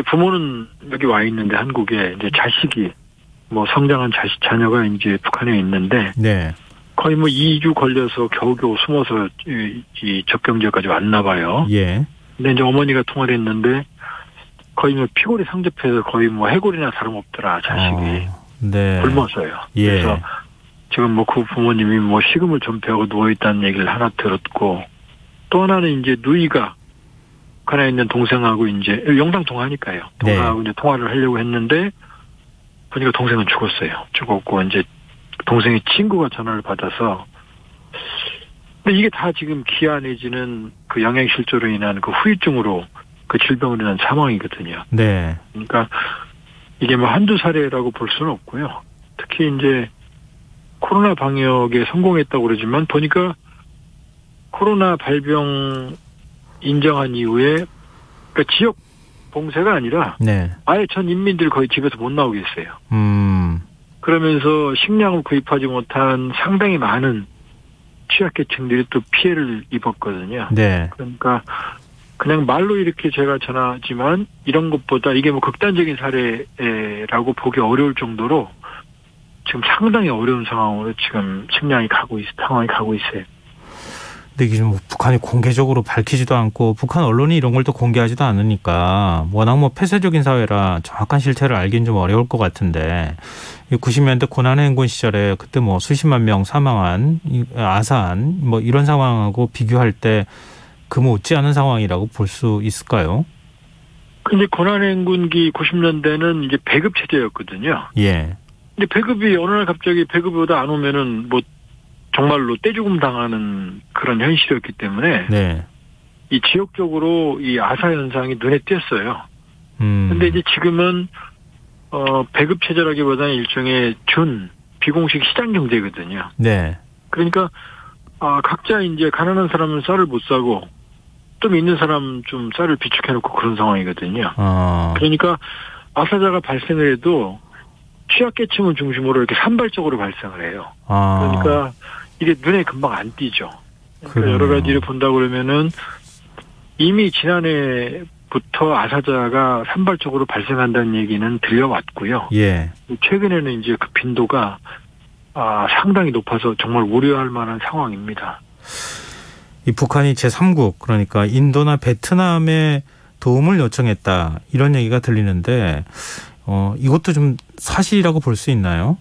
부모는 여기 와 있는데 한국에 이제 자식이 뭐 성장한 자녀가 이제 북한에 있는데, 네. 거의 뭐 2주 걸려서 겨우겨우 숨어서 이 접경 지역까지 왔나 봐요. 예. 근데 이제 어머니가 통화를 했는데 거의 뭐 피골이 상접해서 거의 뭐 해골이나 다름없더라, 자식이. 네. 굶어서요. 예. 그래서 지금 뭐 그 부모님이 뭐 식음을 전폐하고 누워있다는 얘기를 하나 들었고, 또 하나는 이제 누이가 북한에 있는 동생하고 이제 영상 통화하니까요. 동생하고 이제 통화를 하려고 했는데 보니까 동생은 죽었어요. 죽었고 이제 동생의 친구가 전화를 받아서, 근데 이게 다 지금 기아 내지는 그 영양실조로 인한 그 후유증으로 그 질병으로 인한 사망이거든요. 네. 그러니까 이게 뭐 한두 사례라고 볼 수는 없고요. 특히 이제 코로나 방역에 성공했다고 그러지만 보니까 코로나 발병 인정한 이후에 그러니까 지역 봉쇄가 아니라 네. 아예 전 인민들 거의 집에서 못 나오게 했어요. 그러면서 식량을 구입하지 못한 상당히 많은 취약계층들이 또 피해를 입었거든요. 네. 그러니까 그냥 말로 이렇게 제가 전하지만 이런 것보다 이게 뭐 극단적인 사례라고 보기 어려울 정도로 지금 상당히 어려운 상황으로 지금 상황이 가고 있어요. 근데 이게 뭐 북한이 공개적으로 밝히지도 않고 북한 언론이 이런 걸 또 공개하지도 않으니까 워낙 뭐 폐쇄적인 사회라 정확한 실태를 알기는 좀 어려울 것 같은데, 90년대 고난행군 시절에 그때 뭐 수십만 명 사망한 아산 뭐 이런 상황하고 비교할 때 그 못지 않은 상황이라고 볼 수 있을까요? 근데 고난행군기 90년대는 이제 배급 체제였거든요. 예. 근데 배급이 어느 날 갑자기 배급이 오다 안 오면은 뭐 정말로 떼죽음 당하는 그런 현실이었기 때문에 네. 이 지역적으로 이 아사 현상이 눈에 띄었어요. 근데 이제 지금은 배급 체제라기보다는 일종의 비공식 시장 경제거든요. 네. 그러니까 각자 이제 가난한 사람은 쌀을 못 사고 좀 있는 사람 좀 쌀을 비축해놓고 그런 상황이거든요. 그러니까 아사자가 발생을 해도 취약계층을 중심으로 이렇게 산발적으로 발생을 해요. 그러니까 이게 눈에 금방 안 띄죠. 그러니까 여러 가지를 본다 그러면은 이미 지난해부터 아사자가 산발적으로 발생한다는 얘기는 들려왔고요. 예. 최근에는 이제 그 빈도가 상당히 높아서 정말 우려할 만한 상황입니다. 이 북한이 제3국 그러니까 인도나 베트남에 도움을 요청했다 이런 얘기가 들리는데 이것도 좀 사실이라고 볼 수 있나요?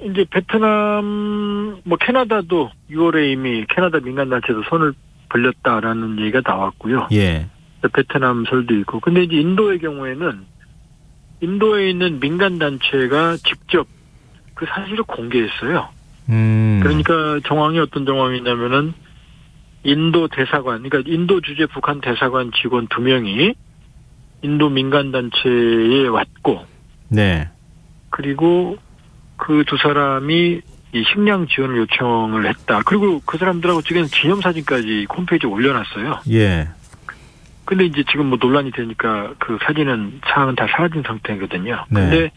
이제 베트남 캐나다도 6월에 이미 캐나다 민간단체도 손을 벌렸다라는 얘기가 나왔고요. 예. 베트남 설도 있고. 근데 이제 인도의 경우에는 인도에 있는 민간단체가 직접 그 사실을 공개했어요. 그러니까 정황이 어떤 정황이냐면은 인도 대사관, 그러니까 인도 주재 북한 대사관 직원 2명이 인도 민간단체에 왔고, 네. 그리고 그 두 사람이 이 식량 지원을 요청을 했다. 그리고 그 사람들하고 찍은 기념사진까지 홈페이지에 올려놨어요. 예. 근데 이제 지금 논란이 되니까 그 사진은 다 사라진 상태거든요. 네. 근데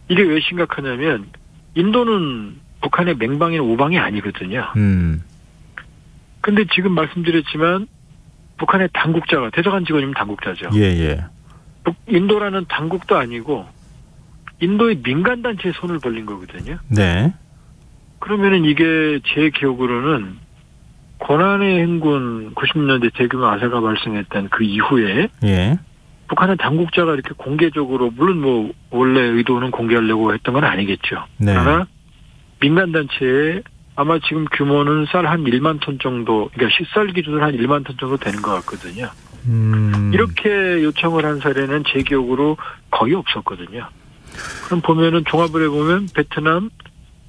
이게 왜 심각하냐면 인도는 북한의 맹방인 우방이 아니거든요. 근데 지금 말씀드렸지만 북한의 당국자가 대사관 직원이면 당국자죠. 예. 인도라는 당국도 아니고 인도의 민간단체에 손을 벌린 거거든요. 네. 그러면은 이게 제 기억으로는 고난의 행군 90년대 대규모 아사가 발생했던 그 이후에 예. 북한의 당국자가 이렇게 공개적으로 물론 원래 의도는 공개하려고 했던 건 아니겠죠. 네. 그러나 민간단체에 아마 지금 규모는 쌀 한 1만 톤 정도, 그러니까 쌀 기준으로 한 1만 톤 정도 되는 것 같거든요. 이렇게 요청을 한 사례는 제 기억으로 거의 없었거든요. 그럼 보면은 종합을 해보면 베트남,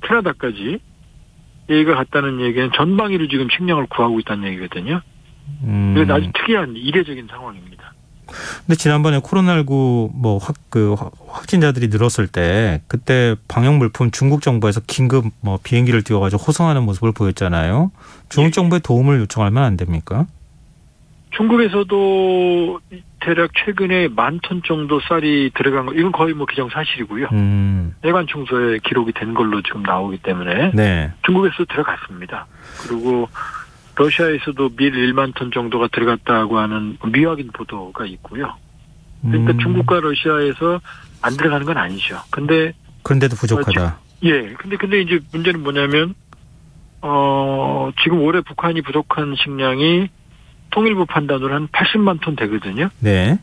캐나다까지 얘기가 같다는 얘기는 전방위로 지금 식량을 구하고 있다는 얘기거든요. 이건 아주 특이한 이례적인 상황입니다. 근데 지난번에 코로나19 확진자들이 늘었을 때 그때 방역 물품 중국 정부에서 긴급 비행기를 띄워가지고 호송하는 모습을 보였잖아요. 중국 정부의 도움을 요청하면 안 됩니까? 중국에서도 대략 최근에 10,000톤 정도 쌀이 들어간 거, 이건 거의 기정사실이고요. 해관청소에 기록이 된 걸로 지금 나오기 때문에 네. 중국에서 들어갔습니다. 그리고 러시아에서도 밀 1만 톤 정도가 들어갔다고 하는 미확인 보도가 있고요. 그러니까 중국과 러시아에서 안 들어가는 건 아니죠. 그런데도 부족하다. 예. 근데 이제 문제는 뭐냐면 지금 올해 북한이 부족한 식량이 통일부 판단으로 한 80만 톤 되거든요. 네.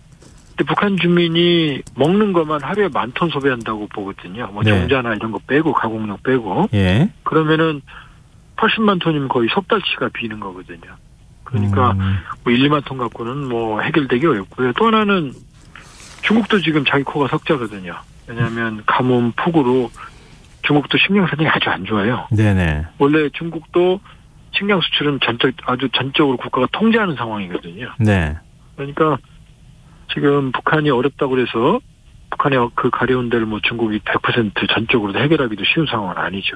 근데 북한 주민이 먹는 것만 하루에 10,000톤 소비한다고 보거든요. 네. 종자나 이런 거 빼고 가공용 빼고. 예. 그러면은 80만 톤이면 거의 석 달치가 비는 거거든요. 그러니까 1, 2만 톤 갖고는 해결되기 어렵고요. 또 하나는 중국도 지금 자기 코가 석자거든요. 왜냐하면 가뭄, 폭우로 중국도 식량 사정이 아주 안 좋아요. 네네. 원래 중국도 식량 수출은 아주 전적으로 국가가 통제하는 상황이거든요. 네. 그러니까 지금 북한이 어렵다고 그래서 북한의 그 가려운 데를 중국이 100% 전적으로 해결하기도 쉬운 상황은 아니죠.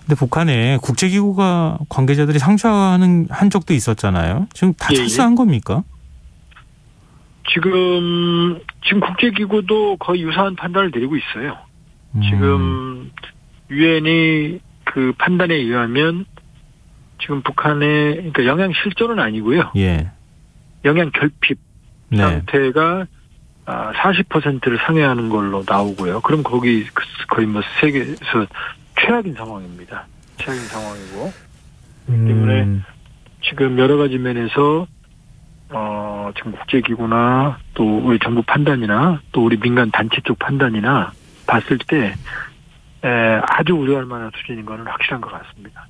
근데 북한에 국제기구가 관계자들이 상주하는 한 적도 있었잖아요. 지금 다 철수한 겁니까? 지금 국제기구도 거의 유사한 판단을 내리고 있어요. 지금 유엔이 그 판단에 의하면 지금 북한의 그러니까 영양 실존은 아니고요. 예. 영양 결핍 상태가 40%를 상회하는 걸로 나오고요. 그럼 거기 거의 세계에서 최악인 상황입니다. 최악인 상황이고. 때문에 지금 여러 가지 면에서 지금 국제기구나 또 우리 정부 판단이나 또 우리 민간 단체 쪽 판단이나 봤을 때 아주 우려할 만한 수준인 거는 확실한 것 같습니다.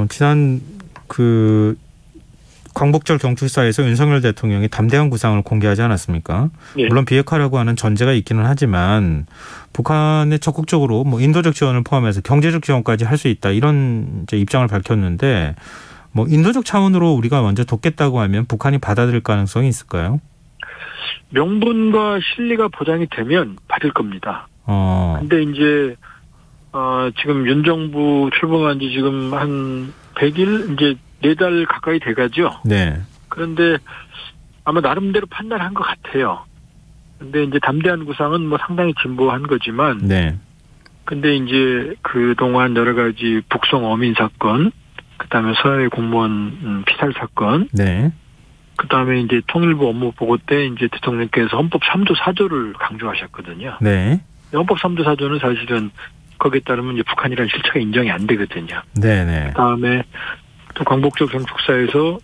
지난 광복절 경축사에서 윤석열 대통령이 담대한 구상을 공개하지 않았습니까? 예. 물론 비핵화라고 하는 전제가 있기는 하지만 북한에 적극적으로 뭐 인도적 지원을 포함해서 경제적 지원까지 할 수 있다 이런 이제 입장을 밝혔는데 뭐 인도적 차원으로 우리가 먼저 돕겠다고 하면 북한이 받아들일 가능성이 있을까요? 명분과 실리가 보장이 되면 받을 겁니다. 근데 이제 지금 윤 정부 출범한 지 지금 한 100일 이제 4달 가까이 돼가죠. 네. 그런데 아마 나름대로 판단한 것 같아요. 근데 이제 담대한 구상은 뭐 상당히 진보한 거지만. 네. 근데 이제 그동안 여러 가지 북송 어민 사건, 그 다음에 서해 공무원 피살 사건. 네. 그 다음에 이제 통일부 업무 보고 때 이제 대통령께서 헌법 3조 4조를 강조하셨거든요. 네. 헌법 3조 4조는 사실은 거기에 따르면 이제 북한이라는 실체가 인정이 안 되거든요. 네네. 그 다음에 또 광복절 경축사에서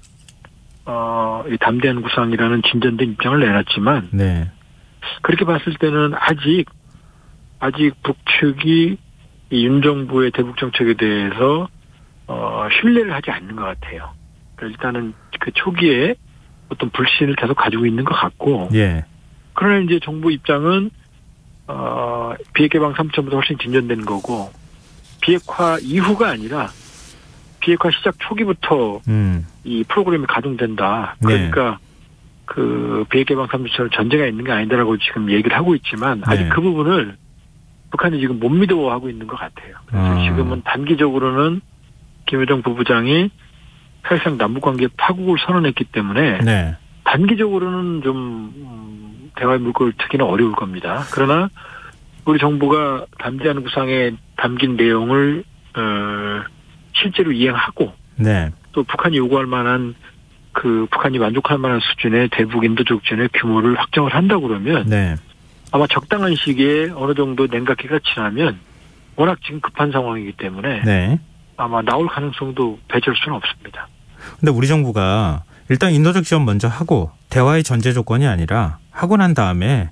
이 담대한 구상이라는 진전된 입장을 내놨지만, 네. 그렇게 봤을 때는 아직 북측이 이 윤 정부의 대북 정책에 대해서 신뢰를 하지 않는 것 같아요. 그러니까 일단은 그 초기에 어떤 불신을 계속 가지고 있는 것 같고, 예. 그러나 이제 정부 입장은 비핵개방 3차보다 훨씬 진전된 거고, 비핵화 이후가 아니라 비핵화 시작 초기부터 이 프로그램이 가동된다. 그러니까 네. 그 비핵개방 3차처럼 전제가 있는 게 아니다라고 지금 얘기를 하고 있지만 아직 네. 그 부분을 북한이 지금 못 믿어하고 있는 것 같아요. 그래서 지금은 단기적으로는 김여정 부부장이 사실상 남북관계 파국을 선언했기 때문에 네. 단기적으로는 좀 대화의 물꼬를 트기는 어려울 겁니다. 그러나 우리 정부가 담대한 구상에 담긴 내용을 실제로 이행하고 네. 또 북한이 요구할 만한 북한이 만족할 만한 수준의 대북 인도적 지원의 규모를 확정을 한다고 그러면 네. 아마 적당한 시기에 어느 정도 냉각기가 지나면 워낙 지금 급한 상황이기 때문에 네. 아마 나올 가능성도 배제할 수는 없습니다. 근데 우리 정부가 일단 인도적 지원 먼저 하고 대화의 전제 조건이 아니라 하고 난 다음에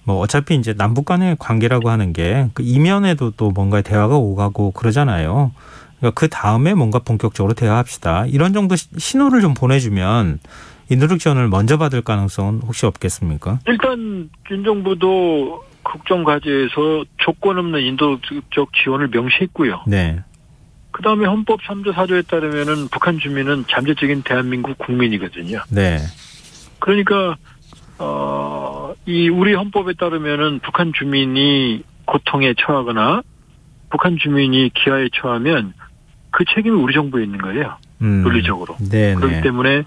뭐 어차피 이제 남북 간의 관계라고 하는 게 그 이면에도 또 뭔가 대화가 오가고 그러잖아요. 그러니까 그 다음에 뭔가 본격적으로 대화합시다. 이런 정도 신호를 좀 보내주면 인도적 지원을 먼저 받을 가능성은 혹시 없겠습니까? 일단 윤 정부도 국정과제에서 조건 없는 인도적 지원을 명시했고요. 네. 그다음에 헌법 3조 4조에 따르면은 북한 주민은 잠재적인 대한민국 국민이거든요. 네. 그러니까 이 우리 헌법에 따르면은 북한 주민이 고통에 처하거나 북한 주민이 기아에 처하면 그 책임이 우리 정부에 있는 거예요. 논리적으로. 네네. 그렇기 때문에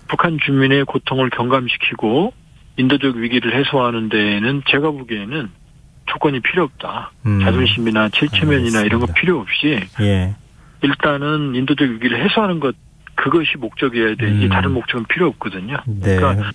북한 주민의 고통을 경감시키고 인도적 위기를 해소하는 데에는 제가 보기에는 조건이 필요 없다. 자존심이나 체면이나 이런 거 필요 없이 예. 일단은 인도적 위기를 해소하는 것 그것이 목적이어야 되지 다른 목적은 필요 없거든요. 네. 그러니까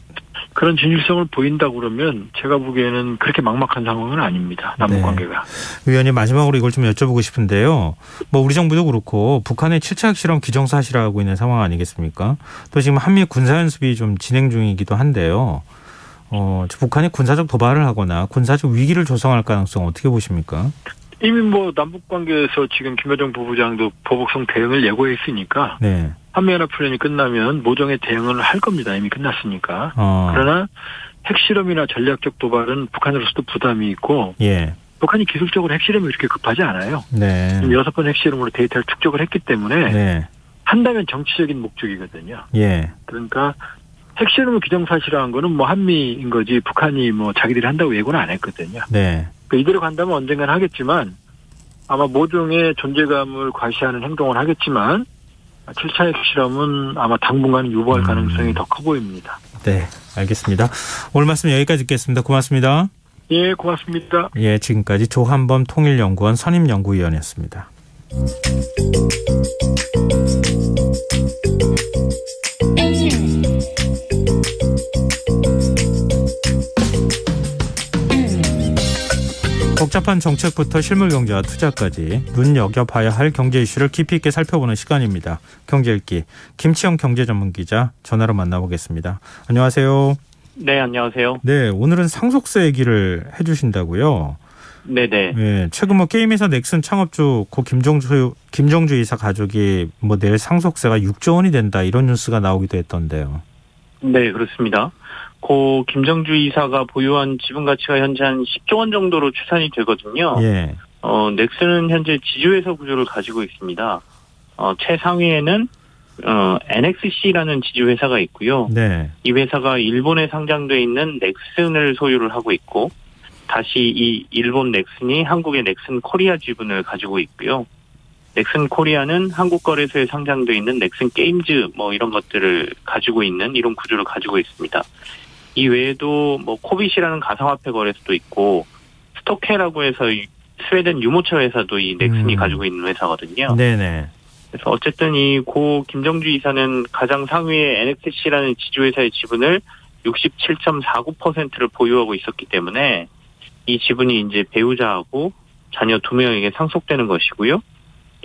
그런 진실성을 보인다고 그러면 제가 보기에는 그렇게 막막한 상황은 아닙니다. 남북관계가. 네. 의원님 마지막으로 이걸 좀 여쭤보고 싶은데요. 뭐 우리 정부도 그렇고 북한의 7차 핵실험 기정사실화하고 있는 상황 아니겠습니까? 또 지금 한미 군사연습이 좀 진행 중이기도 한데요. 북한이 군사적 도발을 하거나 군사적 위기를 조성할 가능성 어떻게 보십니까? 이미 뭐 남북관계에서 지금 김여정 부부장도 보복성 대응을 예고했으니까 네. 한미연합훈련이 끝나면 모종의 대응을 할 겁니다. 이미 끝났으니까. 그러나 핵실험이나 전략적 도발은 북한으로서도 부담이 있고 예. 북한이 기술적으로 핵실험이 그렇게 급하지 않아요. 네. 지금 6번 핵실험으로 데이터를 축적을 했기 때문에 네. 한다면 정치적인 목적이거든요. 예. 그러니까 핵실험을 기정사실화한 거는 뭐 한미인 거지 북한이 뭐 자기들이 한다고 예고는 안 했거든요. 네. 그러니까 이대로 간다면 언젠간 하겠지만 아마 모종의 존재감을 과시하는 행동을 하겠지만 7차 핵실험은 아마 당분간 유보할 가능성이 더 커 보입니다. 네, 알겠습니다. 오늘 말씀 여기까지 듣겠습니다. 고맙습니다. 예, 고맙습니다. 예, 지금까지 조한범 통일연구원 선임연구위원이었습니다. 복잡한 정책부터 실물 경제와 투자까지 눈여겨봐야 할 경제 이슈를 깊이 있게 살펴보는 시간입니다. 경제 읽기 김치영 경제전문기자 전화로 만나보겠습니다. 안녕하세요. 네, 안녕하세요. 네, 오늘은 상속세 얘기를 해주신다고요. 네네. 예, 최근 뭐 게임회사 넥슨 창업주 고 김정주 이사 가족이 뭐 내일 상속세가 6조 원이 된다 이런 뉴스가 나오기도 했던데요. 네, 그렇습니다. 고 김정주 이사가 보유한 지분 가치가 현재 한 10조 원 정도로 추산이 되거든요. 예. 넥슨은 현재 지주회사 구조를 가지고 있습니다. 최상위에는 NXC라는 지주회사가 있고요. 네. 이 회사가 일본에 상장돼 있는 넥슨을 소유를 하고 있고, 다시 이 일본 넥슨이 한국의 넥슨 코리아 지분을 가지고 있고요. 넥슨 코리아는 한국 거래소에 상장돼 있는 넥슨 게임즈 뭐 이런 것들을 가지고 있는 이런 구조를 가지고 있습니다. 이 외에도 뭐 코빗이라는 가상화폐 거래소도 있고, 스토케라고 해서 스웨덴 유모차 회사도 이 넥슨이 가지고 있는 회사거든요. 네네. 그래서 어쨌든 이 고 김정주 이사는 가장 상위의 NXC라는 지주회사의 지분을 67.49%를 보유하고 있었기 때문에 이 지분이 이제 배우자하고 자녀 2명에게 상속되는 것이고요.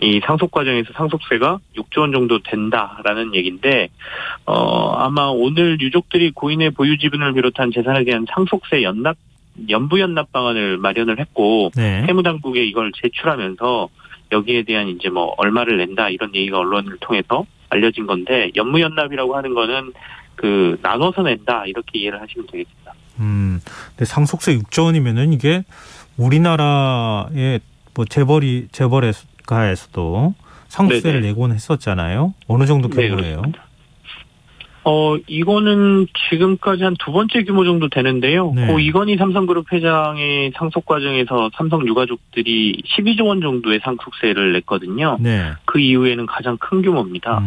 이 상속 과정에서 상속세가 6조 원 정도 된다라는 얘기인데, 아마 오늘 유족들이 고인의 보유 지분을 비롯한 재산에 대한 상속세 연부 연납 방안을 마련을 했고, 네. 세무당국에 이걸 제출하면서 여기에 대한 이제 뭐 얼마를 낸다 이런 얘기가 언론을 통해서 알려진 건데, 연무 연납이라고 하는 거는 그 나눠서 낸다 이렇게 이해를 하시면 되겠습니다. 근데 상속세 6조 원이면은 이게 우리나라의 뭐 재벌가에서도 상속세를 네네. 내곤 했었잖아요. 어느 정도 네, 규모예요? 그렇습니다. 이거는 지금까지 한 2번째 규모 정도 되는데요. 네. 고 이건희 삼성그룹 회장의 상속 과정에서 삼성 유가족들이 12조 원 정도의 상속세를 냈거든요. 네. 그 이후에는 가장 큰 규모입니다.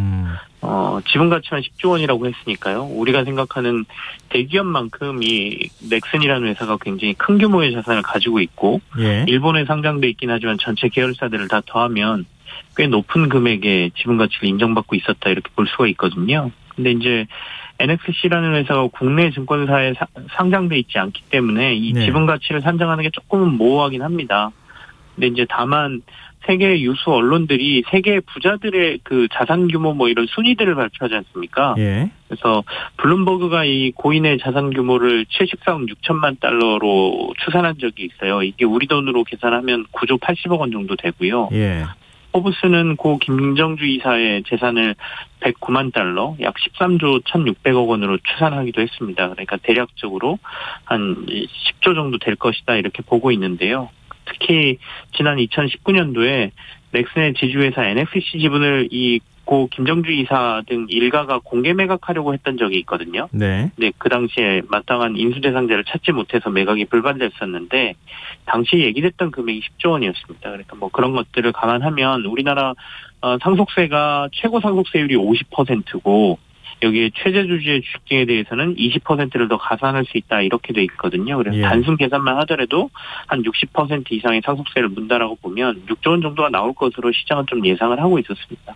지분 가치만 10조 원이라고 했으니까요. 우리가 생각하는 대기업만큼 이 넥슨이라는 회사가 굉장히 큰 규모의 자산을 가지고 있고, 예. 일본에 상장돼 있긴 하지만 전체 계열사들을 다 더하면 꽤 높은 금액의 지분 가치를 인정받고 있었다 이렇게 볼 수가 있거든요. 근데 이제 NXC라는 회사가 국내 증권사에 상장돼 있지 않기 때문에 이 네. 지분 가치를 산정하는 게 조금은 모호하긴 합니다. 근데 이제 다만 세계 유수 언론들이 세계 부자들의 그 자산 규모 뭐 이런 순위들을 발표하지 않습니까? 예. 그래서 블룸버그가 이 고인의 자산 규모를 73억 6천만 달러로 추산한 적이 있어요. 이게 우리 돈으로 계산하면 9조 80억 원 정도 되고요. 예. 포브스는 고 김정주 이사의 재산을 109만 달러, 약 13조 1,600억 원으로 추산하기도 했습니다. 그러니까 대략적으로 한 10조 정도 될 것이다 이렇게 보고 있는데요. 특히 지난 2019년도에 넥슨의 지주회사 NXC 지분을 이 고 김정주 이사 등 일가가 공개 매각하려고 했던 적이 있거든요. 네. 근데 그 당시에 마땅한 인수 대상자를 찾지 못해서 매각이 불발됐었는데 당시 얘기됐던 금액이 10조 원이었습니다. 그러니까 뭐 그런 것들을 감안하면 우리나라 상속세가 최고 상속세율이 50%고 여기에 최저주주의 주식 등에 대해서는 20%를 더 가산할 수 있다 이렇게 돼 있거든요. 그래서 예. 단순 계산만 하더라도 한 60% 이상의 상속세를 문다라고 보면 6조 원 정도가 나올 것으로 시장은 좀 예상을 하고 있었습니다.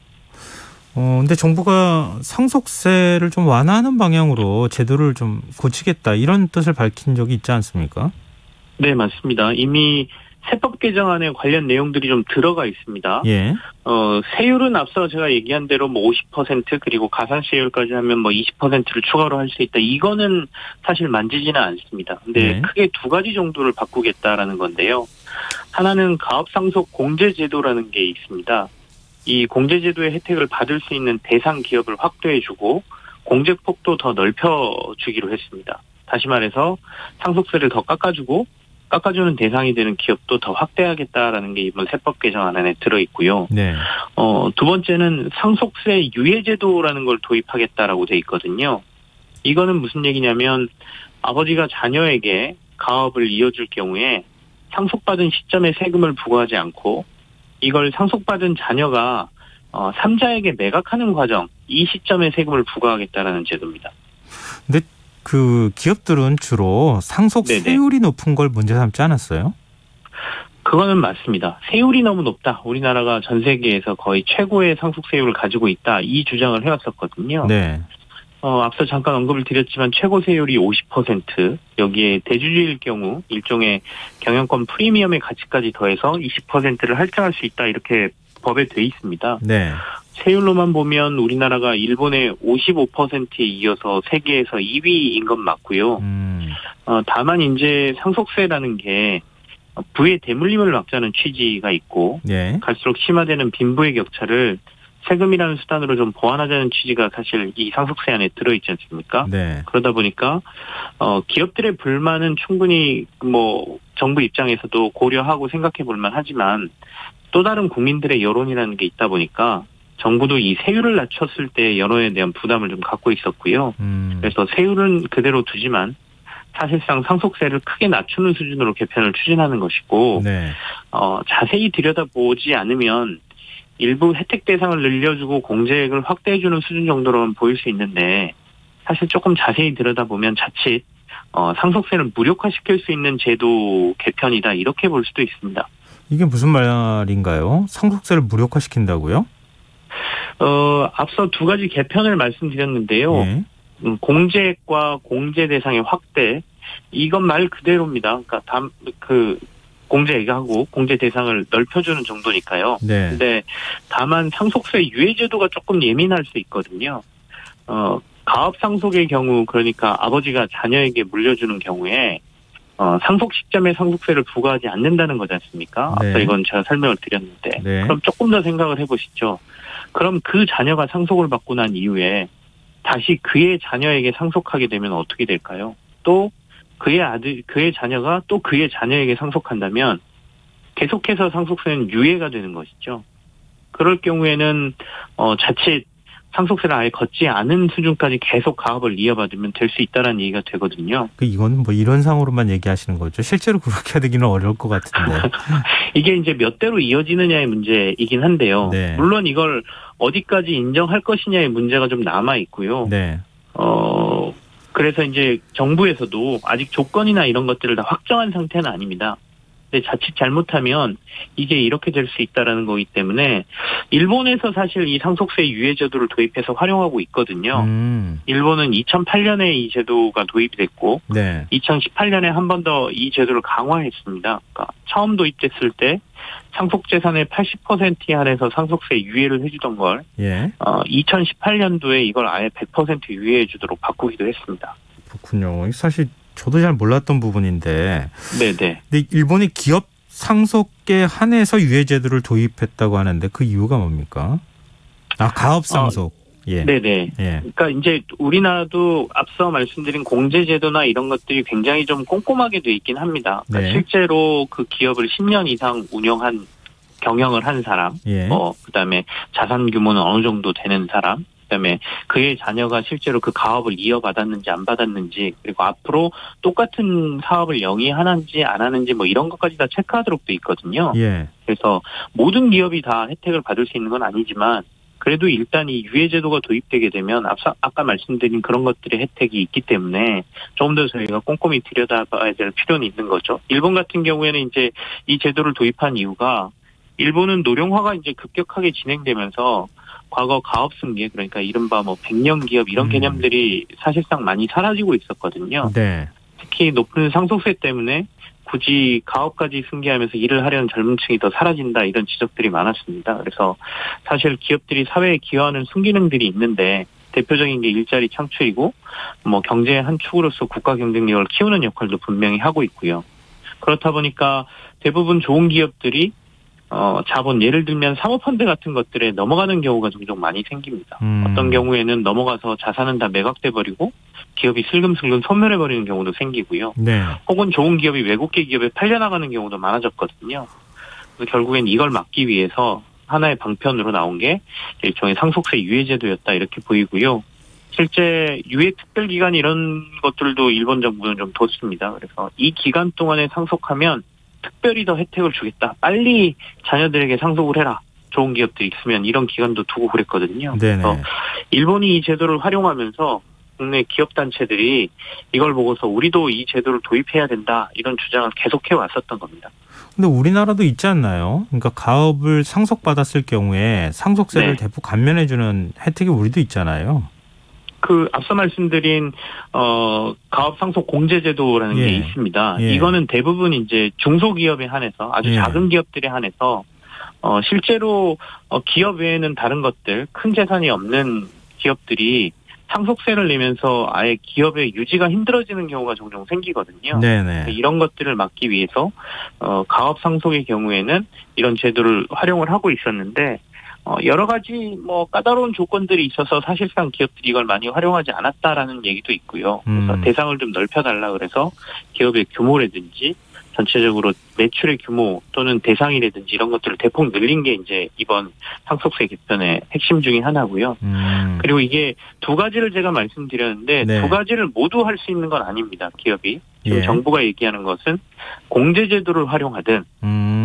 근데 정부가 상속세를 좀 완화하는 방향으로 제도를 좀 고치겠다 이런 뜻을 밝힌 적이 있지 않습니까? 네, 맞습니다. 이미 세법 개정안에 관련 내용들이 좀 들어가 있습니다. 예. 세율은 앞서 제가 얘기한 대로 뭐 50% 그리고 가산세율까지 하면 뭐 20%를 추가로 할 수 있다. 이거는 사실 만지지는 않습니다. 근데 네. 크게 두 가지 정도를 바꾸겠다라는 건데요. 하나는 가업상속 공제제도라는 게 있습니다. 이 공제제도의 혜택을 받을 수 있는 대상 기업을 확대해주고 공제폭도 더 넓혀주기로 했습니다. 다시 말해서 상속세를 더 깎아주는 대상이 되는 기업도 더 확대하겠다라는 게 이번 세법 개정안 안에 들어있고요. 네. 두 번째는 상속세 유예제도라는 걸 도입하겠다라고 돼 있거든요. 이거는 무슨 얘기냐면 아버지가 자녀에게 가업을 이어줄 경우에 상속받은 시점에 세금을 부과하지 않고 이걸 상속받은 자녀가 3자에게 매각하는 과정, 이 시점에 세금을 부과하겠다라는 제도입니다. 근데 그 기업들은 주로 상속세율이 높은 걸 문제 삼지 않았어요? 그거는 맞습니다. 세율이 너무 높다. 우리나라가 전 세계에서 거의 최고의 상속세율을 가지고 있다. 이 주장을 해왔었거든요. 네. 앞서 잠깐 언급을 드렸지만 최고 세율이 50%, 여기에 대주주일 경우 일종의 경영권 프리미엄의 가치까지 더해서 20%를 할증할 수 있다. 이렇게 법에 돼 있습니다. 네. 세율로만 보면 우리나라가 일본의 55%에 이어서 세계에서 2위인 건 맞고요. 다만 이제 상속세라는 게 부의 대물림을 막자는 취지가 있고 예. 갈수록 심화되는 빈부의 격차를 세금이라는 수단으로 좀 보완하자는 취지가 사실 이 상속세안에 들어있지 않습니까? 네. 그러다 보니까 기업들의 불만은 충분히 뭐 정부 입장에서도 고려하고 생각해 볼 만하지만 또 다른 국민들의 여론이라는 게 있다 보니까 정부도 이 세율을 낮췄을 때 여론에 대한 부담을 좀 갖고 있었고요. 그래서 세율은 그대로 두지만 사실상 상속세를 크게 낮추는 수준으로 개편을 추진하는 것이고 네. 자세히 들여다보지 않으면 일부 혜택 대상을 늘려주고 공제액을 확대해주는 수준 정도로는 보일 수 있는데 사실 조금 자세히 들여다보면 자칫 상속세를 무력화시킬 수 있는 제도 개편이다 이렇게 볼 수도 있습니다. 이게 무슨 말인가요? 상속세를 무력화시킨다고요? 앞서 두 가지 개편을 말씀드렸는데요. 예. 공제액과 공제 대상의 확대 이건 말 그대로입니다. 그러니까 공제액하고 공제 대상을 넓혀주는 정도니까요. 네. 근데 다만 상속세 유예 제도가 조금 예민할 수 있거든요. 가업 상속의 경우 그러니까 아버지가 자녀에게 물려주는 경우에 상속 시점에 상속세를 부과하지 않는다는 거지 않습니까? 네. 앞서 이건 제가 설명을 드렸는데 네. 그럼 조금 더 생각을 해보시죠. 그럼 그 자녀가 상속을 받고 난 이후에 다시 그의 자녀에게 상속하게 되면 어떻게 될까요? 또 그의 자녀가 또 그의 자녀에게 상속한다면 계속해서 상속세는 유예가 되는 것이죠. 그럴 경우에는 자칫 상속세를 아예 걷지 않은 수준까지 계속 가업을 이어받으면 될 수 있다는 얘기가 되거든요. 이건 뭐 이론상으로만 얘기하시는 거죠. 실제로 그렇게 되기는 어려울 것 같은데. 이게 이제 몇 대로 이어지느냐의 문제이긴 한데요. 네. 물론 이걸 어디까지 인정할 것이냐의 문제가 좀 남아 있고요. 네. 그래서 이제 정부에서도 아직 조건이나 이런 것들을 다 확정한 상태는 아닙니다. 근데 자칫 잘못하면 이게 이렇게 될 수 있다라는 거기 때문에 일본에서 사실 이 상속세 유예 제도를 도입해서 활용하고 있거든요. 일본은 2008년에 이 제도가 도입이 됐고 네. 2018년에 한 번 더 이 제도를 강화했습니다. 그러니까 처음 도입됐을 때 상속재산의 80%에 한해서 상속세 유예를 해주던 걸 예. 2018년도에 이걸 아예 100% 유예해 주도록 바꾸기도 했습니다. 그렇군요. 사실 저도 잘 몰랐던 부분인데. 네네. 근데 일본이 기업 상속에 한해서 유예 제도를 도입했다고 하는데 그 이유가 뭡니까? 가업 상속. 예. 네네. 예. 그러니까 이제 우리나라도 앞서 말씀드린 공제 제도나 이런 것들이 굉장히 좀 꼼꼼하게 돼 있긴 합니다. 그러니까 네. 실제로 그 기업을 10년 이상 경영을 한 사람, 예. 그다음에 자산 규모는 어느 정도 되는 사람, 그다음에 그의 자녀가 실제로 그 가업을 이어받았는지 안 받았는지, 그리고 앞으로 똑같은 사업을 영위하는지 안 하는지 뭐 이런 것까지 다 체크하도록 돼 있거든요. 예. 그래서 모든 기업이 다 혜택을 받을 수 있는 건 아니지만 그래도 일단 이 유예 제도가 도입되게 되면 아까 말씀드린 그런 것들의 혜택이 있기 때문에 조금 더 저희가 꼼꼼히 들여다봐야 될 필요는 있는 거죠. 일본 같은 경우에는 이제 이 제도를 도입한 이유가 일본은 노령화가 이제 급격하게 진행되면서 과거 가업 승계, 그러니까 이른바 뭐 100년 기업 이런 개념들이 사실상 많이 사라지고 있었거든요. 네. 특히 높은 상속세 때문에 굳이 가업까지 승계하면서 일을 하려는 젊은 층이 더 사라진다 이런 지적들이 많았습니다. 그래서 사실 기업들이 사회에 기여하는 순기능들이 있는데 대표적인 게 일자리 창출이고 뭐 경제의 한 축으로서 국가 경쟁력을 키우는 역할도 분명히 하고 있고요. 그렇다 보니까 대부분 좋은 기업들이 자본 예를 들면 사모펀드 같은 것들에 넘어가는 경우가 종종 많이 생깁니다. 어떤 경우에는 넘어가서 자산은 다 매각돼 버리고 기업이 슬금슬금 소멸해 버리는 경우도 생기고요. 네. 혹은 좋은 기업이 외국계 기업에 팔려나가는 경우도 많아졌거든요. 그래서 결국엔 이걸 막기 위해서 하나의 방편으로 나온 게 일종의 상속세 유예 제도였다 이렇게 보이고요. 실제 유예 특별 기간 이런 것들도 일본 정부는 좀 뒀습니다. 그래서 이 기간 동안에 상속하면 특별히 더 혜택을 주겠다. 빨리 자녀들에게 상속을 해라. 좋은 기업들이 있으면 이런 기간도 두고 그랬거든요. 네네. 그래서 일본이 이 제도를 활용하면서 국내 기업단체들이 이걸 보고서 우리도 이 제도를 도입해야 된다. 이런 주장을 계속해 왔었던 겁니다. 근데 우리나라도 있지 않나요? 그러니까 가업을 상속받았을 경우에 상속세를 네. 대폭 감면해주는 혜택이 우리도 있잖아요. 앞서 말씀드린 가업 상속 공제 제도라는 예. 게 있습니다. 예. 이거는 대부분 이제 중소기업에 한해서 아주 예. 작은 기업들에 한해서 실제로 기업 외에는 다른 것들 큰 재산이 없는 기업들이 상속세를 내면서 아예 기업의 유지가 힘들어지는 경우가 종종 생기거든요. 네네. 이런 것들을 막기 위해서 가업 상속의 경우에는 이런 제도를 활용을 하고 있었는데 여러 가지 뭐 까다로운 조건들이 있어서 사실상 기업들이 이걸 많이 활용하지 않았다라는 얘기도 있고요. 그래서 대상을 좀 넓혀달라 그래서 기업의 규모라든지 전체적으로 매출의 규모 또는 대상이라든지 이런 것들을 대폭 늘린 게 이제 이번 상속세 개편의 핵심 중에 하나고요. 그리고 이게 두 가지를 제가 말씀드렸는데 네. 두 가지를 모두 할 수 있는 건 아닙니다. 기업이. 지금 예. 정부가 얘기하는 것은 공제제도를 활용하든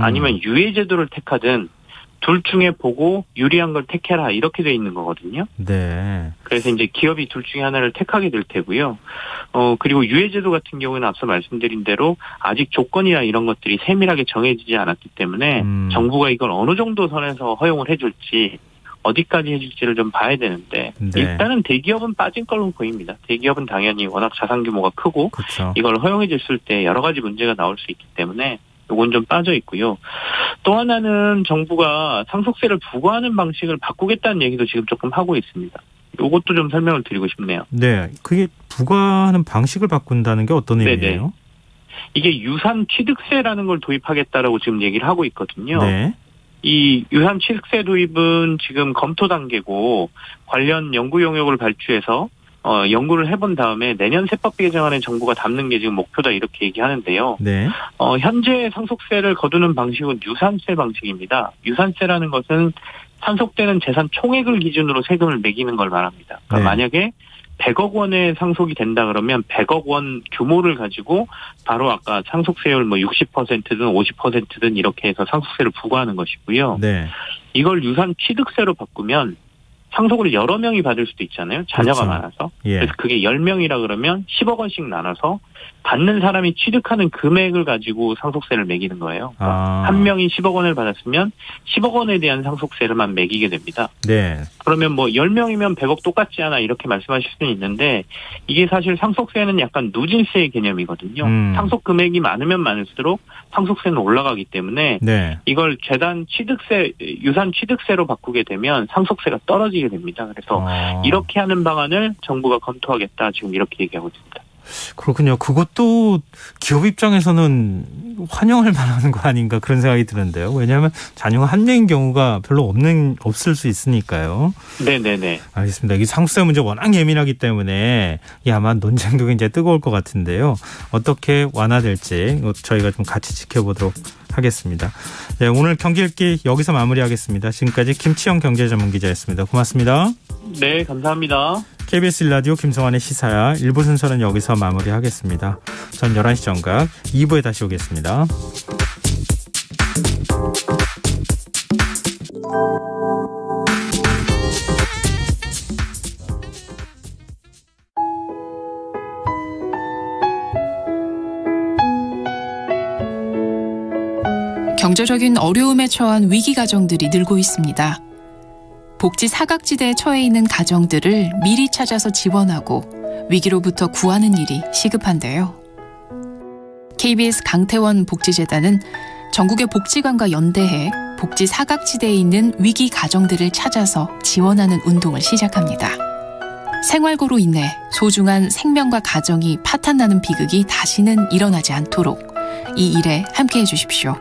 아니면 유예제도를 택하든 둘 중에 보고 유리한 걸 택해라 이렇게 돼 있는 거거든요. 네. 그래서 이제 기업이 둘 중에 하나를 택하게 될 테고요. 그리고 유예제도 같은 경우는 앞서 말씀드린 대로 아직 조건이나 이런 것들이 세밀하게 정해지지 않았기 때문에 정부가 이걸 어느 정도 선에서 허용을 해줄지 어디까지 해줄지를 좀 봐야 되는데 네. 일단은 대기업은 빠진 걸로 보입니다. 대기업은 당연히 워낙 자산 규모가 크고 그쵸. 이걸 허용해 줬을 때 여러 가지 문제가 나올 수 있기 때문에 요건 좀 빠져 있고요. 또 하나는 정부가 상속세를 부과하는 방식을 바꾸겠다는 얘기도 지금 조금 하고 있습니다. 요것도 좀 설명을 드리고 싶네요. 네, 그게 부과하는 방식을 바꾼다는 게 어떤 의미예요? 네네. 이게 유산 취득세라는 걸 도입하겠다라고 지금 얘기를 하고 있거든요. 네. 이 유산 취득세 도입은 지금 검토 단계고 관련 연구 용역을 발주해서 연구를 해본 다음에 내년 세법 개정안에 정부가 담는 게 지금 목표다 이렇게 얘기하는데요. 네. 현재 상속세를 거두는 방식은 유산세 방식입니다. 유산세라는 것은 상속되는 재산 총액을 기준으로 세금을 매기는 걸 말합니다. 그러니까 네. 만약에 100억 원의 상속이 된다 그러면 100억 원 규모를 가지고 바로 아까 상속세율 뭐 60%든 50%든 이렇게 해서 상속세를 부과하는 것이고요. 네. 이걸 유산 취득세로 바꾸면 상속을 여러 명이 받을 수도 있잖아요. 자녀가 그렇죠. 많아서. 예. 그래서 그게 10명이라 그러면 10억 원씩 나눠서 받는 사람이 취득하는 금액을 가지고 상속세를 매기는 거예요. 한 명이 10억 원을 받았으면 10억 원에 대한 상속세를만 매기게 됩니다. 네. 그러면 뭐 10명이면 100억 똑같지 않아 이렇게 말씀하실 수는 있는데 이게 사실 상속세는 약간 누진세의 개념이거든요. 상속 금액이 많으면 많을수록 상속세는 올라가기 때문에 네. 이걸 재단 취득세, 유산 취득세로 바꾸게 되면 상속세가 떨어지게 됩니다. 그래서 이렇게 하는 방안을 정부가 검토하겠다 지금 이렇게 얘기하고 있습니다. 그렇군요. 그것도 기업 입장에서는 환영할 만한 거 아닌가 그런 생각이 드는데요. 왜냐하면 자녀가 한 명인 경우가 별로 없을 수 있으니까요. 네네네. 알겠습니다. 이 상속세 문제 워낙 예민하기 때문에 아마 논쟁도 굉장히 뜨거울 것 같은데요. 어떻게 완화될지 저희가 좀 같이 지켜보도록 하겠습니다. 네, 오늘 경제 읽기 여기서 마무리하겠습니다. 지금까지 김치영 경제전문기자였습니다. 고맙습니다. 네, 감사합니다. KBS 1라디오 김성환의 시사야 1부 순서는 여기서 마무리하겠습니다. 전 11시 정각 2부에 다시 오겠습니다. 경제적인 어려움에 처한 위기 가정들이 늘고 있습니다. 복지 사각지대에 처해 있는 가정들을 미리 찾아서 지원하고 위기로부터 구하는 일이 시급한데요. KBS 강태원 복지재단은 전국의 복지관과 연대해 복지 사각지대에 있는 위기 가정들을 찾아서 지원하는 운동을 시작합니다. 생활고로 인해 소중한 생명과 가정이 파탄나는 비극이 다시는 일어나지 않도록 이 일에 함께해 주십시오.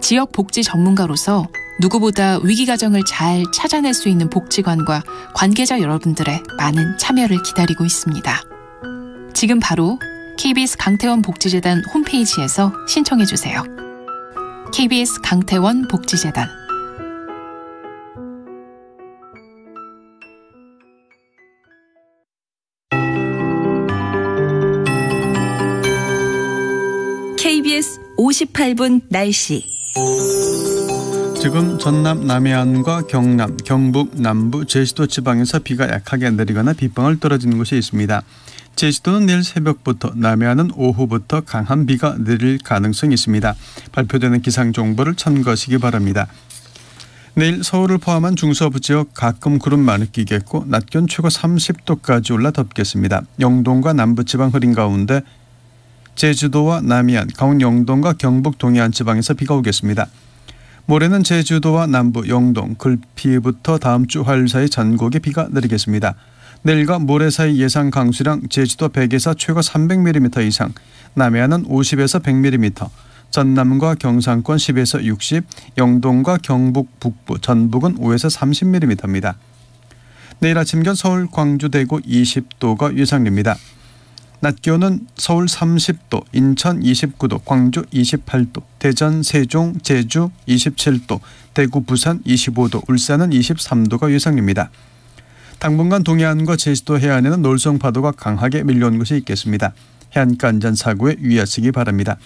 지역 복지 전문가로서 누구보다 위기 가정을 잘 찾아낼 수 있는 복지관과 관계자 여러분들의 많은 참여를 기다리고 있습니다. 지금 바로 KBS 강태원 복지재단 홈페이지에서 신청해 주세요. KBS 강태원 복지재단. KBS 58분 날씨. 지금 전남 남해안과 경남, 경북, 남부, 제주도 지방에서 비가 약하게 내리거나 빗방울 떨어지는 곳이 있습니다. 제주도는 내일 새벽부터, 남해안은 오후부터 강한 비가 내릴 가능성이 있습니다. 발표되는 기상정보를 참고하시기 바랍니다. 내일 서울을 포함한 중서부 지역 가끔 구름 많이 끼겠고 낮 기온 최고 30도까지 올라 덥겠습니다. 영동과 남부지방 흐린 가운데 제주도와 남해안, 강원 영동과 경북 동해안 지방에서 비가 오겠습니다. 모레는 제주도와 남부, 영동, 글피부터 다음 주 화요일 사이 전국에 비가 내리겠습니다. 내일과 모레 사이 예상 강수량 제주도 100에서 최고 300mm 이상, 남해안은 50에서 100mm, 전남과 경상권 10에서 60, 영동과 경북 북부, 전북은 5에서 30mm입니다. 내일 아침 기온 서울, 광주, 대구 20도가 예상됩니다. 낮 기온은 서울 30도, 인천 29도, 광주 28도, 대전, 세종, 제주 27도, 대구, 부산 25도, 울산은 23도가 예상됩니다. 당분간 동해안과 제주도 해안에는 놀성 파도가 강하게 밀려오는 곳이 있겠습니다. 해안가 안전사고에 유의하시기 바랍니다.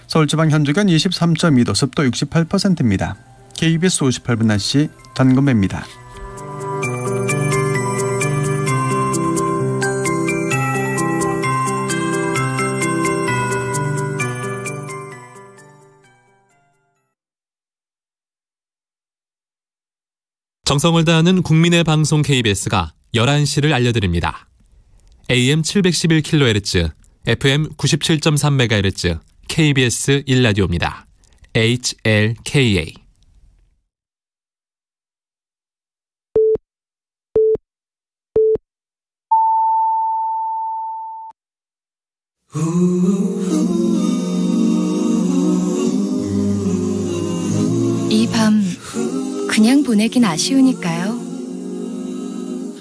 서울지방 현재기온 23.2도, 습도 68%입니다. KBS 58분 날씨 전건배입니다. 정성을 다하는 국민의 방송 KBS가 11시를 알려드립니다. AM 711kHz, FM 97.3MHz, KBS 1라디오입니다. HLKA. 이 밤 그냥 보내긴 아쉬우니까요.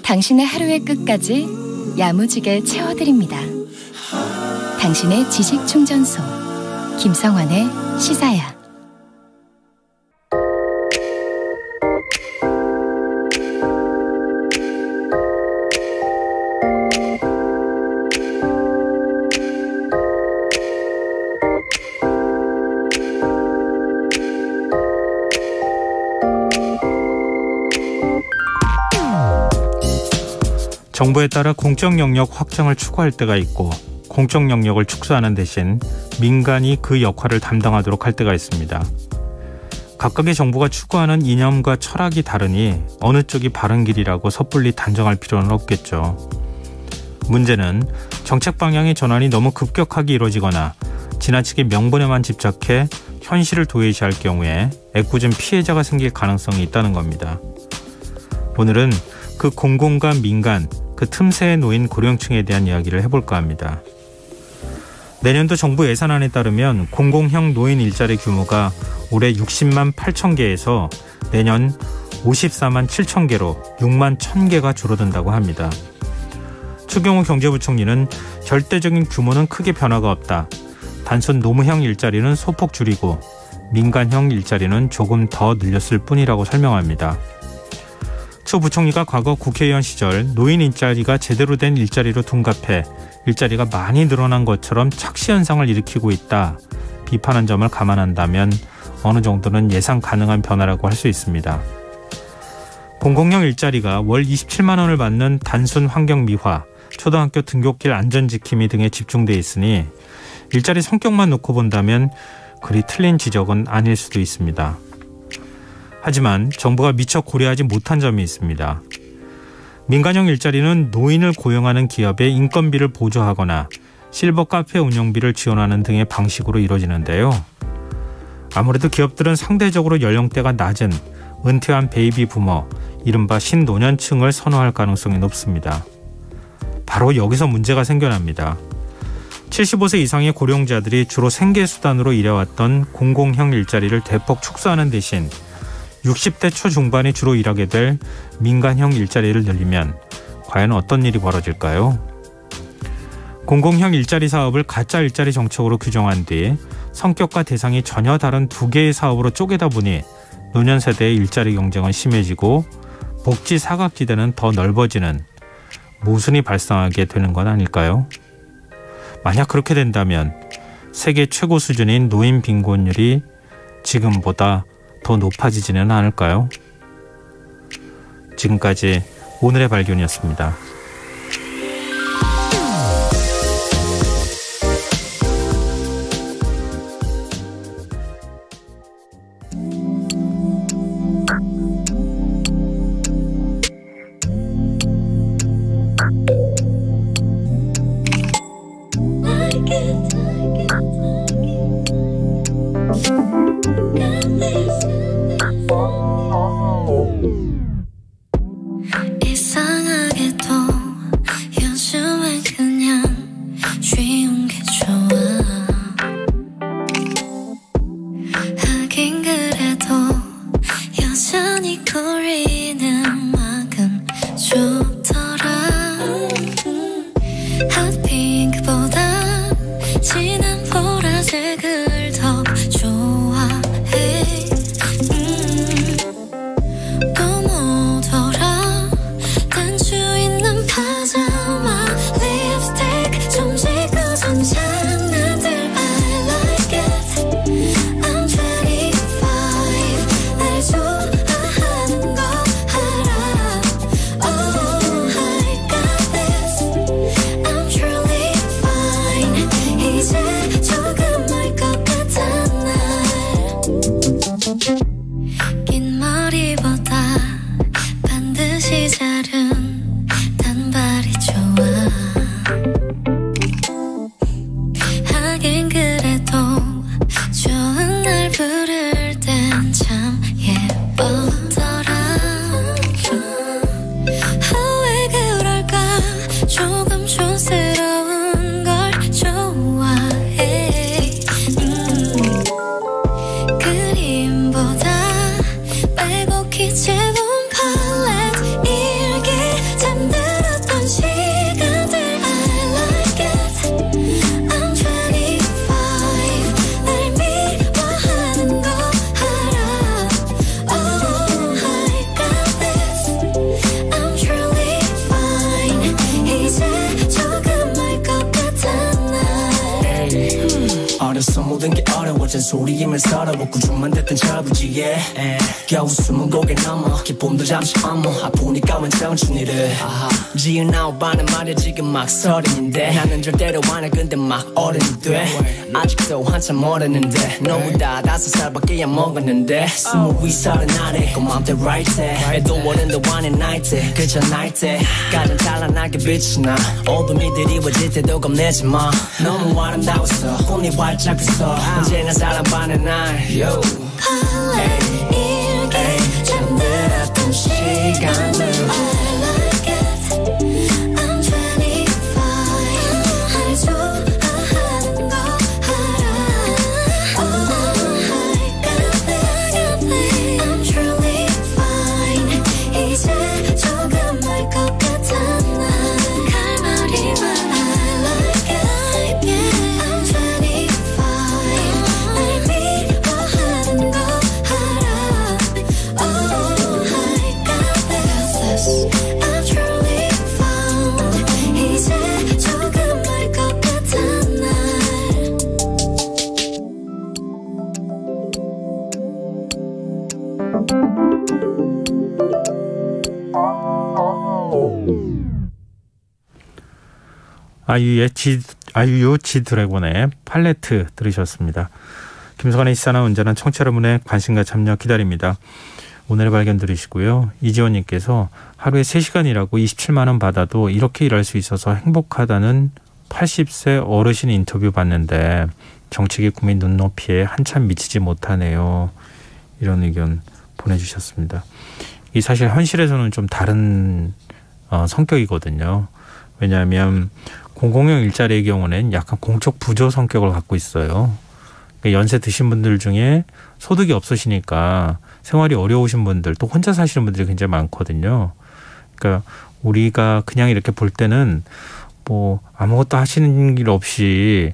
당신의 하루의 끝까지 야무지게 채워드립니다. 당신의 지식충전소 김성환의 시사야. 정부에 따라 공적 영역 확장을 추구할 때가 있고 공적 영역을 축소하는 대신 민간이 그 역할을 담당하도록 할 때가 있습니다. 각각의 정부가 추구하는 이념과 철학이 다르니 어느 쪽이 바른 길이라고 섣불리 단정할 필요는 없겠죠. 문제는 정책 방향의 전환이 너무 급격하게 이루어지거나 지나치게 명분에만 집착해 현실을 도외시할 경우에 애꿎은 피해자가 생길 가능성이 있다는 겁니다. 오늘은 그 공공과 민간, 그 틈새에 놓인 고령층에 대한 이야기를 해볼까 합니다. 내년도 정부 예산안에 따르면 공공형 노인 일자리 규모가 올해 60만 8천 개에서 내년 54만 7천 개로 6만 1천 개가 줄어든다고 합니다. 추경호 경제부총리는 절대적인 규모는 크게 변화가 없다. 단순 노무형 일자리는 소폭 줄이고 민간형 일자리는 조금 더 늘렸을 뿐이라고 설명합니다. 추 부총리가 과거 국회의원 시절 노인 일자리가 제대로 된 일자리로 둔갑해 일자리가 많이 늘어난 것처럼 착시 현상을 일으키고 있다. 비판한 점을 감안한다면 어느 정도는 예상 가능한 변화라고 할 수 있습니다. 공공형 일자리가 월 27만 원을 받는 단순 환경 미화, 초등학교 등굣길 안전지킴이 등에 집중돼 있으니 일자리 성격만 놓고 본다면 그리 틀린 지적은 아닐 수도 있습니다. 하지만 정부가 미처 고려하지 못한 점이 있습니다. 민간형 일자리는 노인을 고용하는 기업의 인건비를 보조하거나 실버 카페 운영비를 지원하는 등의 방식으로 이루어지는데요. 아무래도 기업들은 상대적으로 연령대가 낮은 은퇴한 베이비 부머, 이른바 신노년층을 선호할 가능성이 높습니다. 바로 여기서 문제가 생겨납니다. 75세 이상의 고령자들이 주로 생계수단으로 일해왔던 공공형 일자리를 대폭 축소하는 대신 60대 초중반이 주로 일하게 될 민간형 일자리를 늘리면 과연 어떤 일이 벌어질까요? 공공형 일자리 사업을 가짜 일자리 정책으로 규정한 뒤 성격과 대상이 전혀 다른 두 개의 사업으로 쪼개다 보니 노년 세대의 일자리 경쟁은 심해지고 복지 사각지대는 더 넓어지는 모순이 발생하게 되는 건 아닐까요? 만약 그렇게 된다면 세계 최고 수준인 노인 빈곤율이 지금보다 더 높아지지는 않을까요? 지금까지 오늘의 발견이었습니다. 이상하게도 버려서 모든 게 어려워진 소리임을 서러웠고 좀만 됐던 저부지에 겨우 20곡에 넘어 기쁨도 잠시 엄어 아프니까 웬 청춘이를 지은 아홉반은 말야 지금 막 서른인데 나는 절대로 안 해 근데 막 어른이 돼 아직도 한참 어렸는데 너보다 5살밖에 안 먹었는데 20위 서른 아래 고맘대 right 때 해도 어른도 아닌 나이 때 그저 나이 때 가장 찬란하게 빛이 나 어둠이 드리워질 때도 겁내지 마 너무 아름다웠어 꿈이 활짝 폈어 언제나 사랑받는 날 yo 이렇게 잠들었던 시간을 아이유 지드래곤의 팔레트 들으셨습니다. 김성환의 시사나 언제나 청취자 여러분의 관심과 참여 기다립니다. 오늘의 발견 들으시고요. 이지원님께서 하루에 3시간 일하고 27만 원 받아도 이렇게 일할 수 있어서 행복하다는 80세 어르신 인터뷰 봤는데 정책이 국민 눈높이에 한참 미치지 못하네요. 이런 의견 보내주셨습니다. 이 사실 현실에서는 좀 다른 성격이거든요. 왜냐하면 공공용 일자리의 경우는 약간 공적 부조 성격을 갖고 있어요. 그러니까 연세 드신 분들 중에 소득이 없으시니까 생활이 어려우신 분들 또 혼자 사시는 분들이 굉장히 많거든요. 그러니까 우리가 그냥 이렇게 볼 때는 뭐 아무것도 하시는 일 없이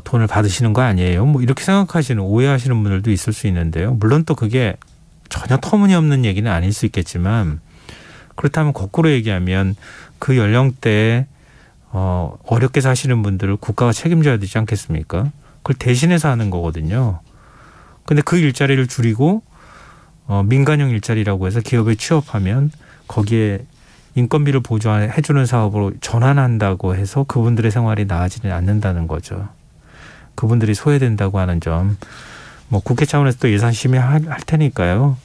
돈을 받으시는 거 아니에요. 뭐 이렇게 생각하시는 오해하시는 분들도 있을 수 있는데요. 물론 또 그게 전혀 터무니없는 얘기는 아닐 수 있겠지만 그렇다면 거꾸로 얘기하면 그 연령대에 어렵게 사시는 분들을 국가가 책임져야 되지 않겠습니까? 그걸 대신해서 하는 거거든요. 근데 그 일자리를 줄이고 민간형 일자리라고 해서 기업에 취업하면 거기에 인건비를 보조해주는 사업으로 전환한다고 해서 그분들의 생활이 나아지지 않는다는 거죠. 그분들이 소외된다고 하는 점, 뭐 국회 차원에서 또 예산 심의할 테니까요.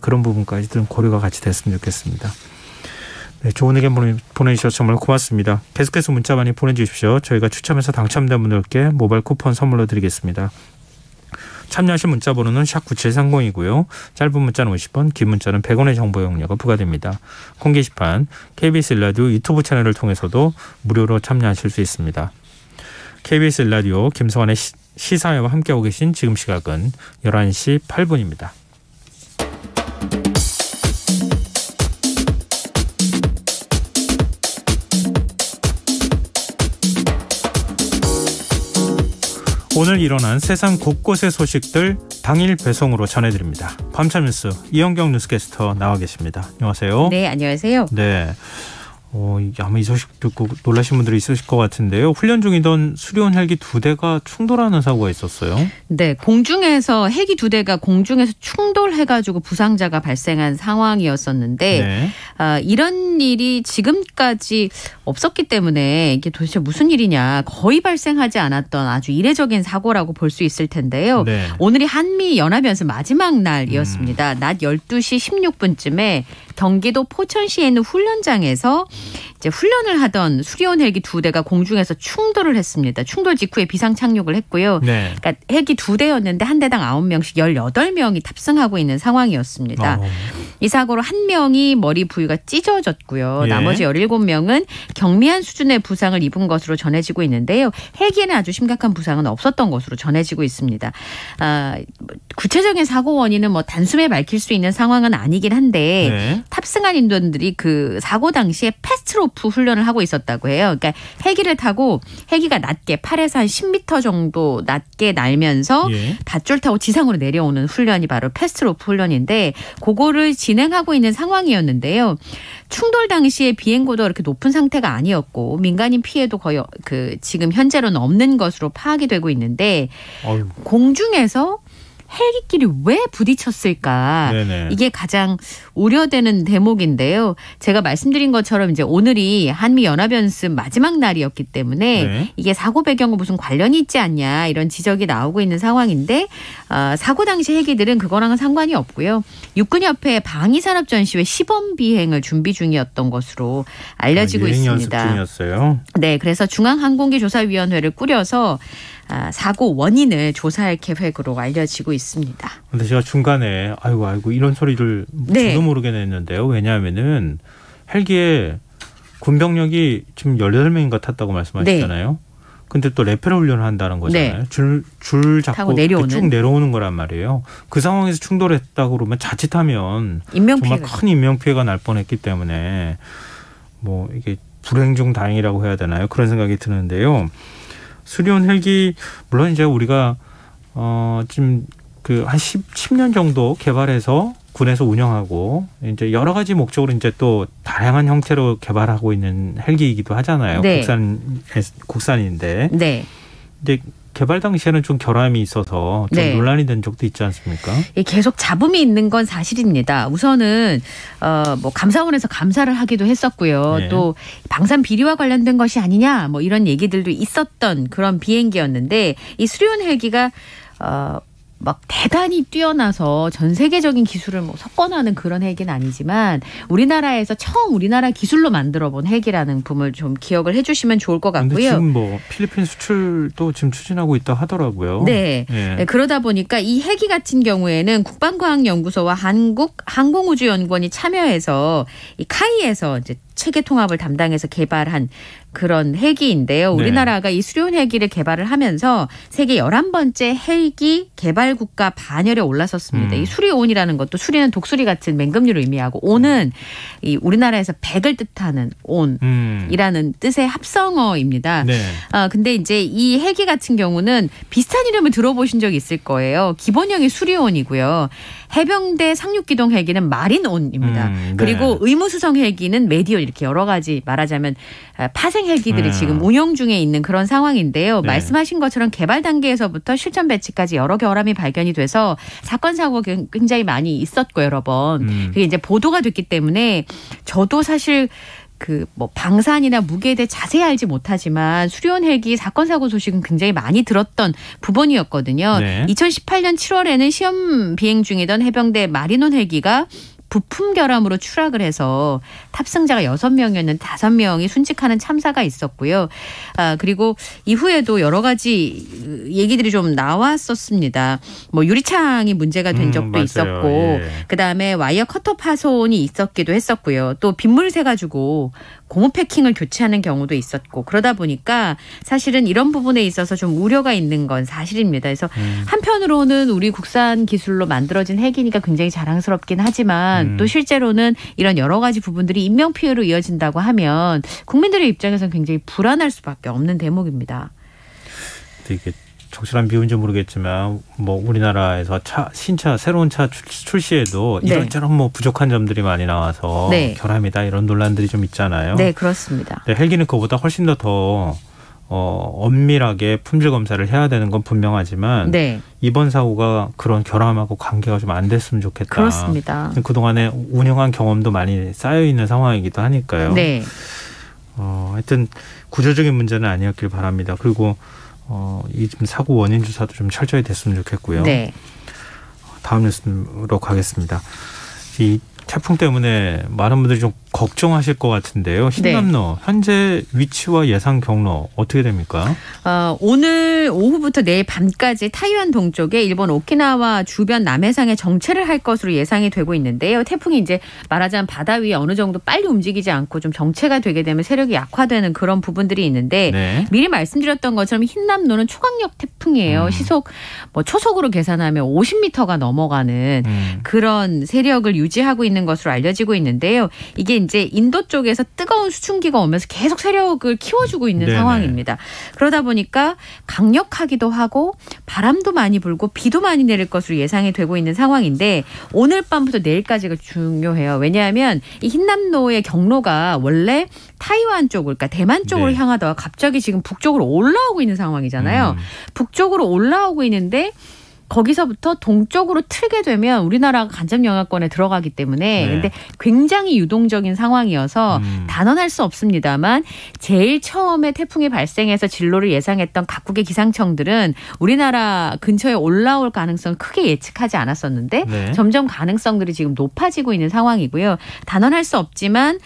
그런 부분까지 좀 고려가 같이 됐으면 좋겠습니다. 네, 좋은 의견 보내주셔서 정말 고맙습니다. 계속해서 문자 많이 보내주십시오. 저희가 추첨해서 당첨된 분들께 모바일 쿠폰 선물로 드리겠습니다. 참여하실 문자 번호는 샵9730이고요. 짧은 문자는 50원, 긴 문자는 100원의 정보 용료가 부과됩니다. 콩 게시판, KBS 라디오 유튜브 채널을 통해서도 무료로 참여하실 수 있습니다. KBS 라디오 김성환의 시사회와 함께하고 계신 지금 시각은 11시 8분입니다. 오늘 일어난 세상 곳곳의 소식들 당일 배송으로 전해드립니다. 밤참 뉴스 이영경 뉴스캐스터 나와 계십니다. 안녕하세요. 네, 안녕하세요. 네. 아마 이 소식 듣고 놀라신 분들이 있으실 것 같은데요. 훈련 중이던 수리온 헬기 2대가 충돌하는 사고가 있었어요. 네, 공중에서 헬기 2대가 공중에서 충돌해가지고 부상자가 발생한 상황이었었는데 네. 이런 일이 지금까지 없었기 때문에 이게 도대체 무슨 일이냐 거의 발생하지 않았던 아주 이례적인 사고라고 볼 수 있을 텐데요. 네. 오늘이 한미연합연습 마지막 날이었습니다. 낮 12시 16분쯤에 경기도 포천시에 있는 훈련장에서 이제 훈련을 하던 수리온 헬기 2대가 공중에서 충돌을 했습니다. 충돌 직후에 비상 착륙을 했고요. 네. 그러니까 헬기 2대였는데 한 대당 9명씩 18명이 탑승하고 있는 상황이었습니다. 이 사고로 한 명이 머리 부위가 찢어졌고요. 예. 나머지 17명은 경미한 수준의 부상을 입은 것으로 전해지고 있는데요. 헬기에는 아주 심각한 부상은 없었던 것으로 전해지고 있습니다. 구체적인 사고 원인은 뭐 단숨에 밝힐 수 있는 상황은 아니긴 한데 네. 탑승한 인원들이 그 사고 당시에 패스트로프 훈련을 하고 있었다고 해요. 그러니까 헬기를 타고 헬기가 낮게 8에서 한 10m 정도 낮게 날면서 예. 밧줄 타고 지상으로 내려오는 훈련이 바로 패스트로프 훈련인데 그거를 진행하고 있는 상황이었는데요. 충돌 당시에 비행고도가 그렇게 높은 상태가 아니었고 민간인 피해도 거의 지금 현재로는 없는 것으로 파악이 되고 있는데 공중에서 헬기끼리 왜 부딪혔을까? 네네. 이게 가장 우려되는 대목인데요. 제가 말씀드린 것처럼 이제 오늘이 한미 연합연습 마지막 날이었기 때문에 네. 이게 사고 배경과 무슨 관련이 있지 않냐 이런 지적이 나오고 있는 상황인데 사고 당시 헬기들은 그거랑은 상관이 없고요. 육군협회 방위산업전시회 시범 비행을 준비 중이었던 것으로 알려지고 있습니다. 연습 중이었어요? 네, 그래서 중앙항공기조사위원회를 꾸려서 사고 원인을 조사할 계획으로 알려지고 있습니다. 근데 제가 중간에 아이고 이런 소리를 네. 저도 모르게 냈는데요. 왜냐하면은 헬기에 군병력이 지금 18명인가 탔다고 말씀하셨잖아요. 네. 근데 또 레페럴 훈련을 한다는 거잖아요. 네. 줄 잡고 쭉 내려오는 거란 말이에요. 그 상황에서 충돌했다고 그러면 자칫하면 정말 큰 인명피해가 날 뻔했기 때문에 뭐 이게 불행 중 다행이라고 해야 되나요? 그런 생각이 드는데요. 수리온 헬기 물론 이제 우리가 지금 한 10년 정도 개발해서 군에서 운영하고 이제 여러 가지 목적으로 이제 또 다양한 형태로 개발하고 있는 헬기이기도 하잖아요. 네. 국산인데. 네. 이제 개발 당시에는 좀 결함이 있어서 좀 네. 논란이 된 적도 있지 않습니까? 계속 잡음이 있는 건 사실입니다. 우선은 뭐 감사원에서 감사를 하기도 했었고요. 네. 또 방산 비리와 관련된 것이 아니냐 뭐 이런 얘기들도 있었던 그런 비행기였는데 이 수리온 헬기가 막 대단히 뛰어나서 전 세계적인 기술을 뭐 석권하는 그런 헬기는 아니지만 우리나라에서 처음 우리나라 기술로 만들어본 헬기라는 부분을 좀 기억을 해주시면 좋을 것 같고요. 근데 지금 뭐 필리핀 수출도 지금 추진하고 있다 하더라고요. 네. 네. 네. 그러다 보니까 이 헬기 같은 경우에는 국방과학연구소와 한국항공우주연구원이 참여해서 이 카이에서 이제 체계 통합을 담당해서 개발한 그런 헬기인데요. 우리나라가 이 수리온 헬기를 개발을 하면서 세계 11번째 헬기 개발 국가 반열에 올라섰습니다. 이 수리온이라는 것도 수리는 독수리 같은 맹금류를 의미하고 온은 이 우리나라에서 백을 뜻하는 온이라는 뜻의 합성어입니다. 네. 근데 이제 이 헬기 같은 경우는 비슷한 이름을 들어보신 적이 있을 거예요. 기본형이 수리온이고요. 해병대 상륙기동 헬기는 마린온입니다. 네. 그리고 의무수송 헬기는 메디온 이렇게 여러 가지 말하자면 파생 헬기들이 지금 운영 중에 있는 그런 상황인데요. 네. 말씀하신 것처럼 개발 단계에서부터 실전 배치까지 여러 결함이 발견이 돼서 사건 사고가 굉장히 많이 있었고 여러 번 그게 이제 보도가 됐기 때문에 저도 사실 뭐 방산이나 무게에 대해 자세히 알지 못하지만 수리온 헬기 사건 사고 소식은 굉장히 많이 들었던 부분이었거든요. 네. 2018년 7월에는 시험 비행 중이던 해병대 마린온 헬기가 부품 결함으로 추락을 해서 탑승자가 6명이었는데 5명이 순직하는 참사가 있었고요. 그리고 이후에도 여러 가지 얘기들이 좀 나왔었습니다. 뭐 유리창이 문제가 된 적도 맞아요. 있었고 예. 그다음에 와이어 커터 파손이 있었기도 했었고요. 또 빗물 새가지고 고무 패킹을 교체하는 경우도 있었고 그러다 보니까 사실은 이런 부분에 있어서 좀 우려가 있는 건 사실입니다. 그래서 한편으로는 우리 국산 기술로 만들어진 헬기니까 굉장히 자랑스럽긴 하지만 또 실제로는 이런 여러 가지 부분들이 인명피해로 이어진다고 하면 국민들의 입장에서는 굉장히 불안할 수밖에 없는 대목입니다. 이게 적절한 비유인지 모르겠지만 뭐 우리나라에서 신차 새로운 차 출시에도 네. 이런저런 뭐 부족한 점들이 많이 나와서 네. 결함이다 이런 논란들이 좀 있잖아요. 네, 그렇습니다. 네, 헬기는 그보다 훨씬 더 엄밀하게 품질 검사를 해야 되는 건 분명하지만 네. 이번 사고가 그런 결함하고 관계가 좀 안 됐으면 좋겠다. 그렇습니다. 그동안에 운영한 경험도 많이 쌓여 있는 상황이기도 하니까요. 네. 하여튼 구조적인 문제는 아니었길 바랍니다. 그리고 이 사고 원인 조사도 좀 철저히 됐으면 좋겠고요. 네. 다음 뉴스로 가겠습니다. 이 태풍 때문에 많은 분들이 좀 걱정하실 것 같은데요. 흰남노 네. 현재 위치와 예상 경로 어떻게 됩니까? 오늘 오후부터 내일 밤까지 타이완 동쪽에 일본 오키나와 주변 남해상에 정체를 할 것으로 예상이 되고 있는데요. 태풍이 이제 말하자면 바다 위에 어느 정도 빨리 움직이지 않고 좀 정체가 되게 되면 세력이 약화되는 그런 부분들이 있는데 네. 미리 말씀드렸던 것처럼 흰남노는 초강력 태풍이에요. 시속 초속으로 계산하면 50m가 넘어가는 그런 세력을 유지하고 있는 있는 것으로 알려지고 있는데요. 이게 이제 인도 쪽에서 뜨거운 수증기가 오면서 계속 세력을 키워주고 있는 네네. 상황입니다. 그러다 보니까 강력하기도 하고 바람도 많이 불고 비도 많이 내릴 것으로 예상이 되고 있는 상황인데 오늘 밤부터 내일까지가 중요해요. 왜냐하면 이 흰남노의 경로가 원래 타이완 쪽을 그러니까 대만 쪽으로 네. 향하다가 갑자기 지금 북쪽으로 올라오고 있는 상황이잖아요. 북쪽으로 올라오고 있는데 거기서부터 동쪽으로 틀게 되면 우리나라가 간접 영향권에 들어가기 때문에 네. 근데 굉장히 유동적인 상황이어서 단언할 수 없습니다만 제일 처음에 태풍이 발생해서 진로를 예상했던 각국의 기상청들은 우리나라 근처에 올라올 가능성을 크게 예측하지 않았었는데 네. 점점 가능성들이 지금 높아지고 있는 상황이고요. 단언할 수 없지만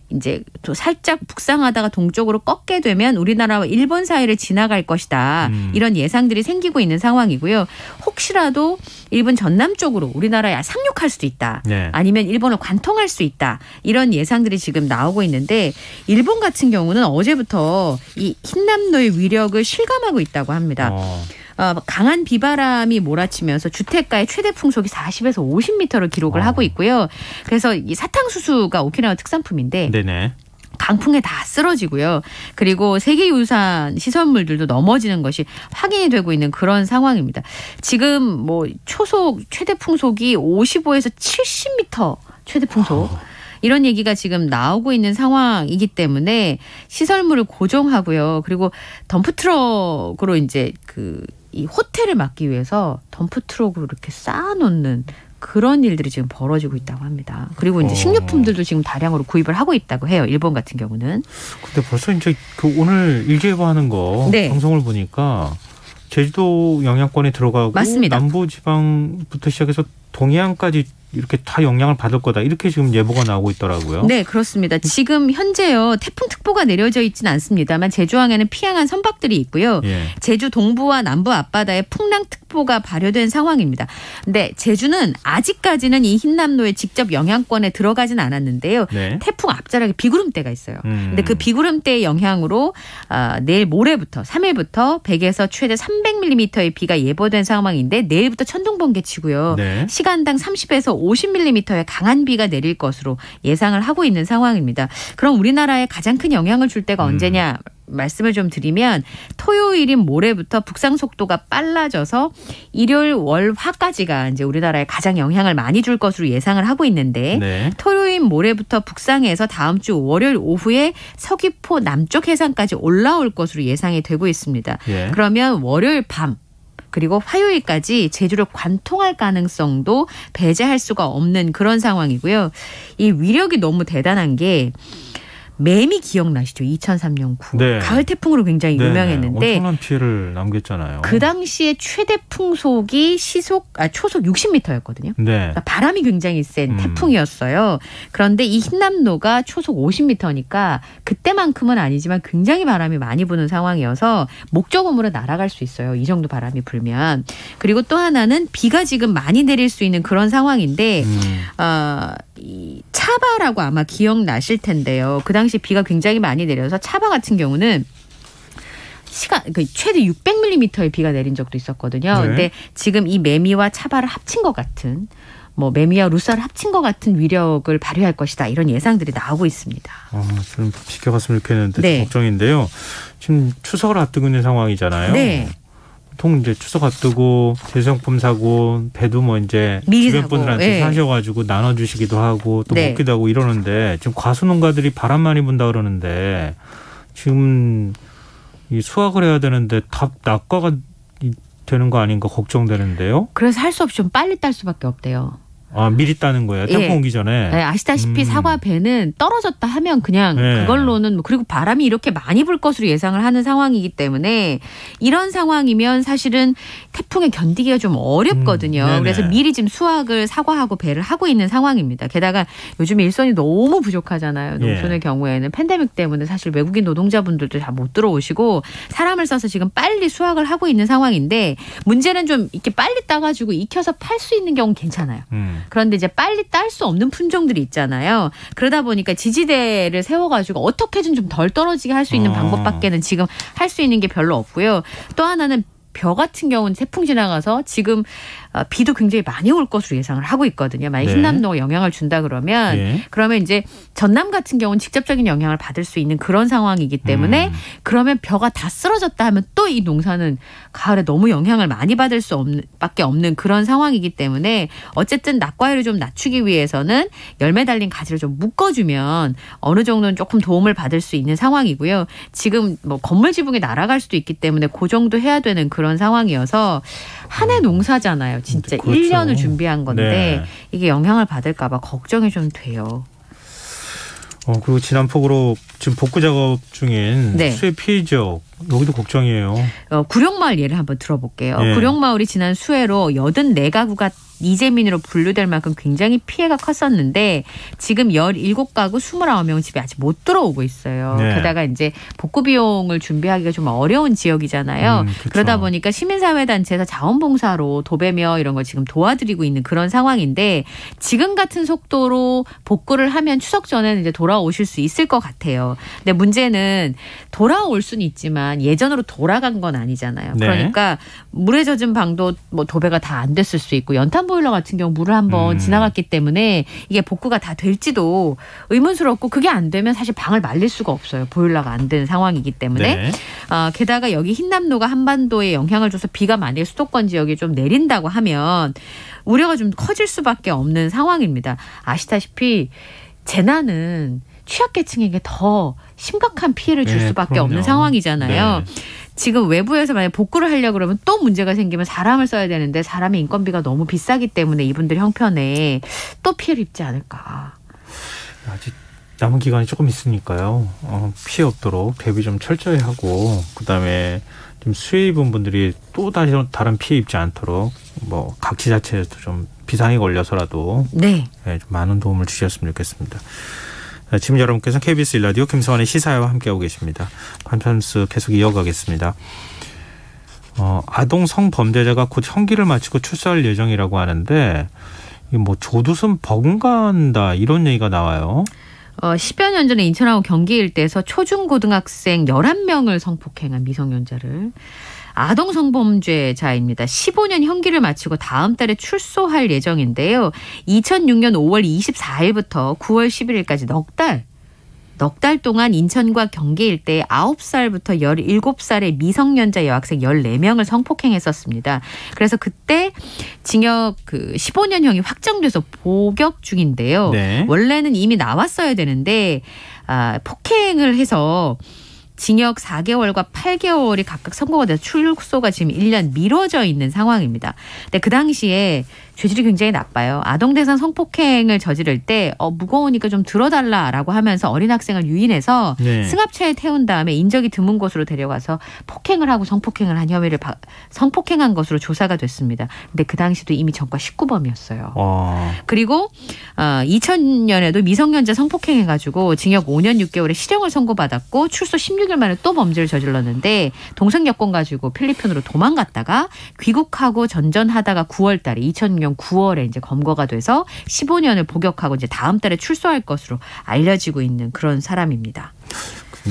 이제 또 살짝 북상하다가 동쪽으로 꺾게 되면 우리나라와 일본 사이를 지나갈 것이다. 이런 예상들이 생기고 있는 상황이고요. 혹시라도 일본 전남 쪽으로 우리나라에 상륙할 수도 있다. 네. 아니면 일본을 관통할 수 있다. 이런 예상들이 지금 나오고 있는데 일본 같은 경우는 어제부터 이 흰남노의 위력을 실감하고 있다고 합니다. 강한 비바람이 몰아치면서 주택가의 최대 풍속이 40에서 50m를 기록을 하고 있고요. 그래서 이 사탕수수가 오키나와 특산품인데 네네. 강풍에 다 쓰러지고요. 그리고 세계유산 시설물들도 넘어지는 것이 확인이 되고 있는 그런 상황입니다. 지금 뭐 초속 최대 풍속이 55에서 70m 최대 풍속. 이런 얘기가 지금 나오고 있는 상황이기 때문에 시설물을 고정하고요. 그리고 덤프트럭으로 이제 이 호텔을 막기 위해서 덤프트럭으로 이렇게 쌓아놓는 그런 일들이 지금 벌어지고 있다고 합니다. 그리고 이제 식료품들도 지금 다량으로 구입을 하고 있다고 해요. 일본 같은 경우는. 근데 벌써 이제 오늘 일기예보하는 거 네. 방송을 보니까 제주도 영향권에 들어가고 맞습니다. 남부지방부터 시작해서 동해안까지 이렇게 다 영향을 받을 거다. 이렇게 지금 예보가 나오고 있더라고요. 네, 그렇습니다. 지금 현재요. 태풍특보가 내려져 있지는 않습니다만 제주항에는 피항한 선박들이 있고요. 예. 제주 동부와 남부 앞바다에 풍랑특보가 발효된 상황입니다. 근데 제주는 아직까지는 이 흰남노의 직접 영향권에 들어가진 않았는데요. 네. 태풍 앞자락에 비구름대가 있어요. 근데 그 비구름대의 영향으로 내일 모레부터 3일부터 100에서 최대 300mm의 비가 예보된 상황인데 내일부터 천둥 번개 치고요. 네. 시간당 30에서 50mm의 강한 비가 내릴 것으로 예상을 하고 있는 상황입니다. 그럼 우리나라에 가장 큰 영향을 줄 때가 언제냐 말씀을 좀 드리면 토요일인 모레부터 북상 속도가 빨라져서 일요일 월화까지가 이제 우리나라에 가장 영향을 많이 줄 것으로 예상을 하고 있는데 네. 토요일 모레부터 북상해서 다음 주 월요일 오후에 서귀포 남쪽 해상까지 올라올 것으로 예상이 되고 있습니다. 예. 그러면 월요일 밤 그리고 화요일까지 제주를 관통할 가능성도 배제할 수가 없는 그런 상황이고요. 이 위력이 너무 대단한 게 매미 기억나시죠? 2003년 9월. 네. 가을 태풍으로 굉장히 유명했는데 엄청난 피해를 남겼잖아요. 그 당시에 최대 풍속이 초속 60m였거든요. 네. 그러니까 바람이 굉장히 센 태풍이었어요. 그런데 이 흰남노가 초속 50m니까 그때만큼은 아니지만 굉장히 바람이 많이 부는 상황이어서 목적음으로 날아갈 수 있어요. 이 정도 바람이 불면. 그리고 또 하나는 비가 지금 많이 내릴 수 있는 그런 상황인데 이 차바라고 아마 기억나실 텐데요. 그 당시 비가 굉장히 많이 내려서 차바 같은 경우는 최대 600mm의 비가 내린 적도 있었거든요. 네. 근데 지금 이 매미와 차바를 합친 것 같은 매미와 루사를 합친 것 같은 위력을 발휘할 것이다. 이런 예상들이 나오고 있습니다. 좀 지켜봤으면 좋겠는데 네. 걱정인데요. 지금 추석을 앞두고 있는 상황이잖아요. 네. 보통 이제 추석 앞두고 대성품 사고 배도 이제 미리 주변 사고. 분들한테 네. 사셔가지고 나눠주시기도 하고 또 네. 먹기도 하고 이러는데 지금 과수농가들이 바람 많이 분다 그러는데 지금 이 수확을 해야 되는데 다 낙과가 되는 거 아닌가 걱정되는데요. 그래서 할 수 없이 좀 빨리 딸 수밖에 없대요. 미리 따는 거예요. 태풍 예. 오기 전에. 네, 아시다시피 사과 배는 떨어졌다 하면 그냥 네. 그걸로는 그리고 바람이 이렇게 많이 불 것으로 예상을 하는 상황이기 때문에 이런 상황이면 사실은 태풍에 견디기가 좀 어렵거든요. 그래서 미리 지금 수확을 사과하고 배를 하고 있는 상황입니다. 게다가 요즘 일손이 너무 부족하잖아요. 농촌의 경우에는 팬데믹 때문에 사실 외국인 노동자분들도 잘 못 들어오시고 사람을 써서 지금 빨리 수확을 하고 있는 상황인데 문제는 좀 이렇게 빨리 따가지고 익혀서 팔 수 있는 경우는 괜찮아요. 그런데 이제 빨리 딸 수 없는 품종들이 있잖아요. 그러다 보니까 지지대를 세워가지고 어떻게든 좀 덜 떨어지게 할 수 있는 방법밖에는 지금 할 수 있는 게 별로 없고요. 또 하나는 벼 같은 경우는 태풍 지나가서 지금 비도 굉장히 많이 올 것으로 예상을 하고 있거든요. 만약 흰남노가 영향을 준다 그러면 그러면 이제 전남 같은 경우는 직접적인 영향을 받을 수 있는 그런 상황이기 때문에 그러면 벼가 다 쓰러졌다 하면 또 이 농사는 가을에 너무 영향을 많이 받을 밖에 없는 그런 상황이기 때문에 어쨌든 낙과율을 좀 낮추기 위해서는 열매 달린 가지를 좀 묶어주면 어느 정도는 조금 도움을 받을 수 있는 상황이고요. 지금 뭐 건물 지붕이 날아갈 수도 있기 때문에 그 정도 해야 되는 그런 상황이어서 한 해 농사잖아요. 진짜 그렇죠. 1년을 준비한 건데 이게 영향을 받을까 봐 걱정이 좀 돼요. 그리고 지난 폭우로 지금 복구 작업 중인 수해 피해 지역 여기도 걱정이에요. 구룡마을 예를 한번 들어볼게요. 구룡마을이 지난 수해로 84가구가 이재민으로 분류될 만큼 굉장히 피해가 컸었는데 지금 17가구 29명 집에 아직 못 들어오고 있어요. 게다가 이제 복구 비용을 준비하기가 좀 어려운 지역이잖아요. 그러다 보니까 시민사회단체에서 자원봉사로 도배며 이런 걸 지금 도와드리고 있는 그런 상황인데 지금 같은 속도로 복구를 하면 추석 전에는 이제 돌아오실 수 있을 것 같아요. 근데 문제는 돌아올 수는 있지만 예전으로 돌아간 건 아니잖아요. 그러니까 물에 젖은 방도 뭐 도배가 다 안 됐을 수 있고 연탄 보일러 같은 경우 물을 한번 지나갔기 때문에 이게 복구가 다 될지도 의문스럽고 그게 안 되면 사실 방을 말릴 수가 없어요. 보일러가 안 된 상황이기 때문에. 게다가 여기 흰남노가 한반도에 영향을 줘서 비가 만약에 수도권 지역에 좀 내린다고 하면 우려가 좀 커질 수밖에 없는 상황입니다. 아시다시피 재난은 취약계층에게 더 심각한 피해를 줄 수밖에 없는 상황이잖아요. 지금 외부에서 만약 복구를 하려고 그러면 또 문제가 생기면 사람을 써야 되는데 사람의 인건비가 너무 비싸기 때문에 이분들 형편에 또 피해를 입지 않을까. 아직 남은 기간이 조금 있으니까요. 피해 없도록 대비 좀 철저히 하고 그다음에 좀 수해 입은 분들이 또 다른 피해 입지 않도록 뭐 각 지자체에서 좀 비상이 걸려서라도 좀 많은 도움을 주셨으면 좋겠습니다. 지금 여러분께서는 KBS 1라디오 김성환의 시사회와 함께하고 계십니다. 관편수 계속 이어가겠습니다. 아동 성범죄자가 곧 형기를 마치고 출소할 예정이라고 하는데 이게 뭐 조두순 버금간다 이런 얘기가 나와요. 10여 년 전에 인천하고 경기 일대에서 초중고등학생 11명을 성폭행한 미성년자를 아동 성범죄자입니다. 15년 형기를 마치고 다음 달에 출소할 예정인데요. 2006년 5월 24일부터 9월 11일까지 넉 달 동안 인천과 경기 일대에 9살부터 17살의 미성년자 여학생 14명을 성폭행했었습니다. 그래서 그때 징역 15년형이 확정돼서 복역 중인데요. 원래는 이미 나왔어야 되는데 폭행을 해서 징역 4개월과 8개월이 각각 선고가 돼서 출소가 지금 1년 미뤄져 있는 상황입니다. 근데 그 당시에 죄질이 굉장히 나빠요. 아동 대상 성폭행을 저지를 때 무거우니까 좀 들어달라라고 하면서 어린 학생을 유인해서 승합차에 태운 다음에 인적이 드문 곳으로 데려가서 폭행을 하고 성폭행을 한 혐의를 성폭행한 것으로 조사가 됐습니다. 근데 그 당시도 이미 전과 19범이었어요. 그리고 2000년에도 미성년자 성폭행해가지고 징역 5년 6개월의 실형을 선고받았고 출소 16일 만에 또 범죄를 저질렀는데 동성 여권 가지고 필리핀으로 도망갔다가 귀국하고 전전하다가 9월달에 2006년 9월에 이제 검거가 돼서 15년을 복역하고 이제 다음 달에 출소할 것으로 알려지고 있는 그런 사람입니다.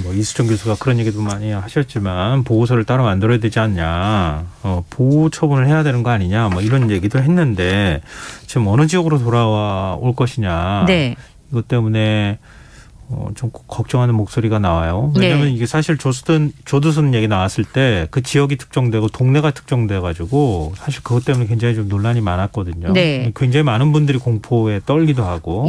뭐 이수정 교수가 그런 얘기도 많이 하셨지만 보고서를 따로 만들어야 되지 않냐, 보호 처분을 해야 되는 거 아니냐, 뭐 이런 얘기도 했는데 지금 어느 지역으로 돌아올 것이냐, 이것 때문에 좀 걱정하는 목소리가 나와요. 왜냐하면 이게 사실 조두순 얘기 나왔을 때 그 지역이 특정되고 동네가 특정돼가지고 사실 그것 때문에 굉장히 좀 논란이 많았거든요. 굉장히 많은 분들이 공포에 떨기도 하고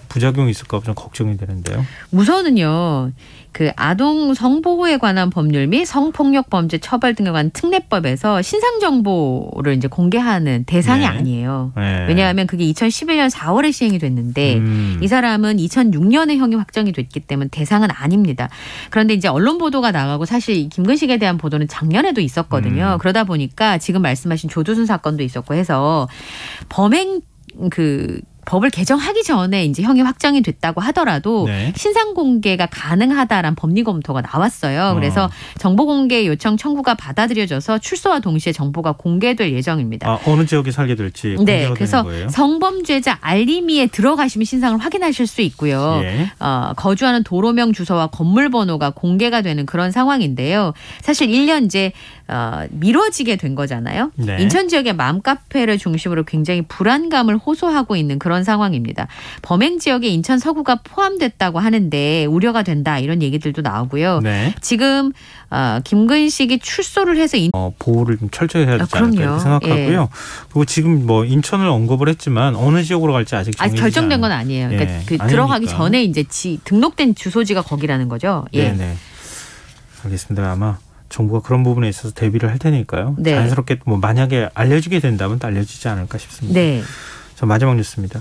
부작용이 있을까 좀 걱정이 되는데요. 우선은요. 그 아동 성보호에 관한 법률 및 성폭력 범죄 처벌 등에 관한 특례법에서 신상 정보를 이제 공개하는 대상이 아니에요. 왜냐하면 그게 2011년 4월에 시행이 됐는데 이 사람은 2006년에 형이 확정이 됐기 때문에 대상은 아닙니다. 그런데 이제 언론 보도가 나가고 사실 김근식에 대한 보도는 작년에도 있었거든요. 그러다 보니까 지금 말씀하신 조두순 사건도 있었고 해서 범행 법을 개정하기 전에 이제 형이 확정이 됐다고 하더라도 네. 신상 공개가 가능하다라는 법리 검토가 나왔어요. 그래서 정보 공개 요청 청구가 받아들여져서 출소와 동시에 정보가 공개될 예정입니다. 어느 지역에 살게 될지 공개가 네, 그래서 되는 거예요? 성범죄자 알림이에 들어가시면 신상을 확인하실 수 있고요. 예. 거주하는 도로명 주소와 건물 번호가 공개가 되는 그런 상황인데요. 사실 1년 이제 미뤄지게 된 거잖아요. 네. 인천 지역의 맘카페를 중심으로 굉장히 불안감을 호소하고 있는 그런 상황입니다. 범행 지역에 인천 서구가 포함됐다고 하는데 우려가 된다 이런 얘기들도 나오고요. 네. 지금 김근식이 출소를 해서 보호를 좀 철저히 해야 되지 않을까 그럼요. 이렇게 생각하고요. 예. 그리고 지금 뭐 인천을 언급을 했지만 어느 지역으로 갈지 아직 정해지지 결정된 건 아니에요. 그러니까 예. 그 들어가기 전에 이제 등록된 주소지가 거기라는 거죠. 예. 네네. 알겠습니다. 아마 정부가 그런 부분에 있어서 대비를 할 테니까요. 네. 자연스럽게 뭐 만약에 알려지게 된다면 또 알려지지 않을까 싶습니다. 네. 자, 마지막 뉴스입니다.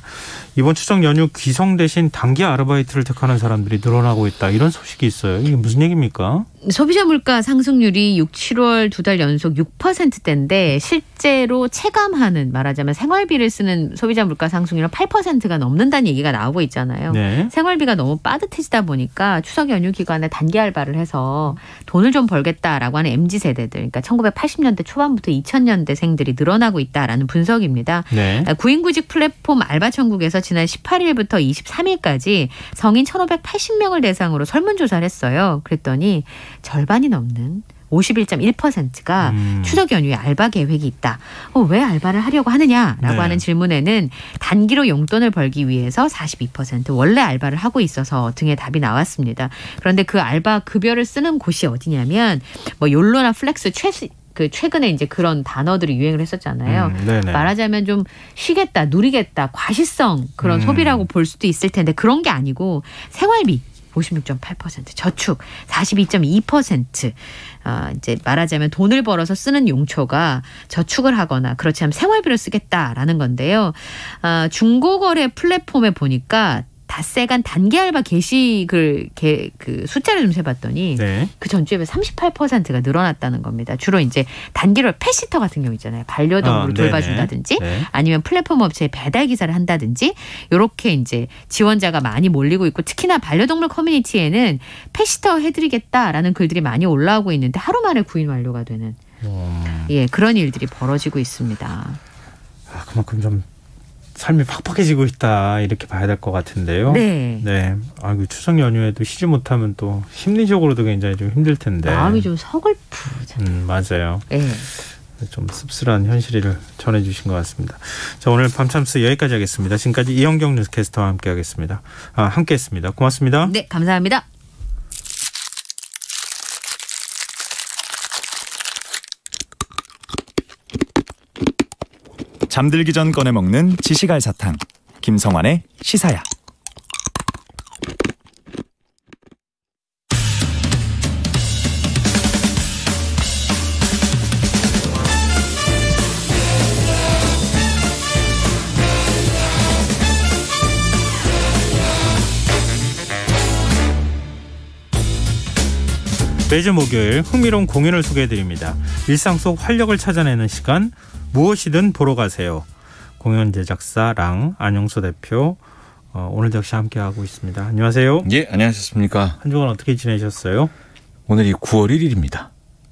이번 추석 연휴 귀성 대신 단기 아르바이트를 택하는 사람들이 늘어나고 있다. 이런 소식이 있어요. 이게 무슨 얘기입니까? 소비자 물가 상승률이 6, 7월 2달 연속 6%대인데 실제로 체감하는 말하자면 생활비를 쓰는 소비자 물가 상승률은 8%가 넘는다는 얘기가 나오고 있잖아요. 네. 생활비가 너무 빠듯해지다 보니까 추석 연휴 기간에 단기 알바를 해서 돈을 좀 벌겠다라고 하는 MZ세대들, 그러니까 1980년대 초반부터 2000년대생들이 늘어나고 있다라는 분석입니다. 네. 구인구직 플랫폼 알바천국에서 지난 18일부터 23일까지 성인 1,580명을 대상으로 설문조사를 했어요. 그랬더니 절반이 넘는 51.1%가 추석 연휴에 알바 계획이 있다. 왜 알바를 하려고 하느냐라고 네. 하는 질문에는 단기로 용돈을 벌기 위해서 42%, 원래 알바를 하고 있어서 등의 답이 나왔습니다. 그런데 그 알바 급여를 쓰는 곳이 어디냐면 뭐 욜로나 플렉스 최근에 이제 그런 단어들이 유행을 했었잖아요. 말하자면 좀 쉬겠다, 누리겠다, 과시성 그런 소비라고 볼 수도 있을 텐데 그런 게 아니고 생활비 56.8%, 저축 42.2%. 이제 말하자면 돈을 벌어서 쓰는 용처가 저축을 하거나 그렇지 않으면 생활비를 쓰겠다라는 건데요. 중고거래 플랫폼에 보니까 닷새간 단기 알바 게시글 그 숫자를 좀 세봤더니 네. 그 전주에 38%가 늘어났다는 겁니다. 주로 이제 단기로 펫시터 같은 경우 있잖아요. 반려동물을 돌봐준다든지 네. 아니면 플랫폼 업체에 배달 기사를 한다든지 이렇게 이제 지원자가 많이 몰리고 있고 특히나 반려동물 커뮤니티에는 펫시터 해드리겠다라는 글들이 많이 올라오고 있는데 하루 만에 구인 완료가 되는 그런 일들이 벌어지고 있습니다. 그만큼 좀 삶이 팍팍해지고 있다 이렇게 봐야 될 것 같은데요. 네. 네. 추석 연휴에도 쉬지 못하면 또 심리적으로도 굉장히 좀 힘들 텐데. 마음이 좀 서글프잖아요. 맞아요. 네. 좀 씁쓸한 현실을 전해주신 것 같습니다. 자, 오늘 밤참스 여기까지 하겠습니다. 지금까지 이현경 뉴스캐스터와 함께하겠습니다. 함께했습니다. 고맙습니다. 네, 감사합니다. 잠들기 전 꺼내 먹는 지식알사탕 김성환의 시사야. 매주 목요일 흥미로운 공연을 소개해드립니다. 일상 속 활력을 찾아내는 시간, 무엇이든 보러 가세요. 공연 제작사 랑 안영수 대표 오늘도 역시 함께하고 있습니다. 안녕하세요. 예, 안녕하셨습니까. 한 주간 어떻게 지내셨어요? 오늘이 9월 1일입니다.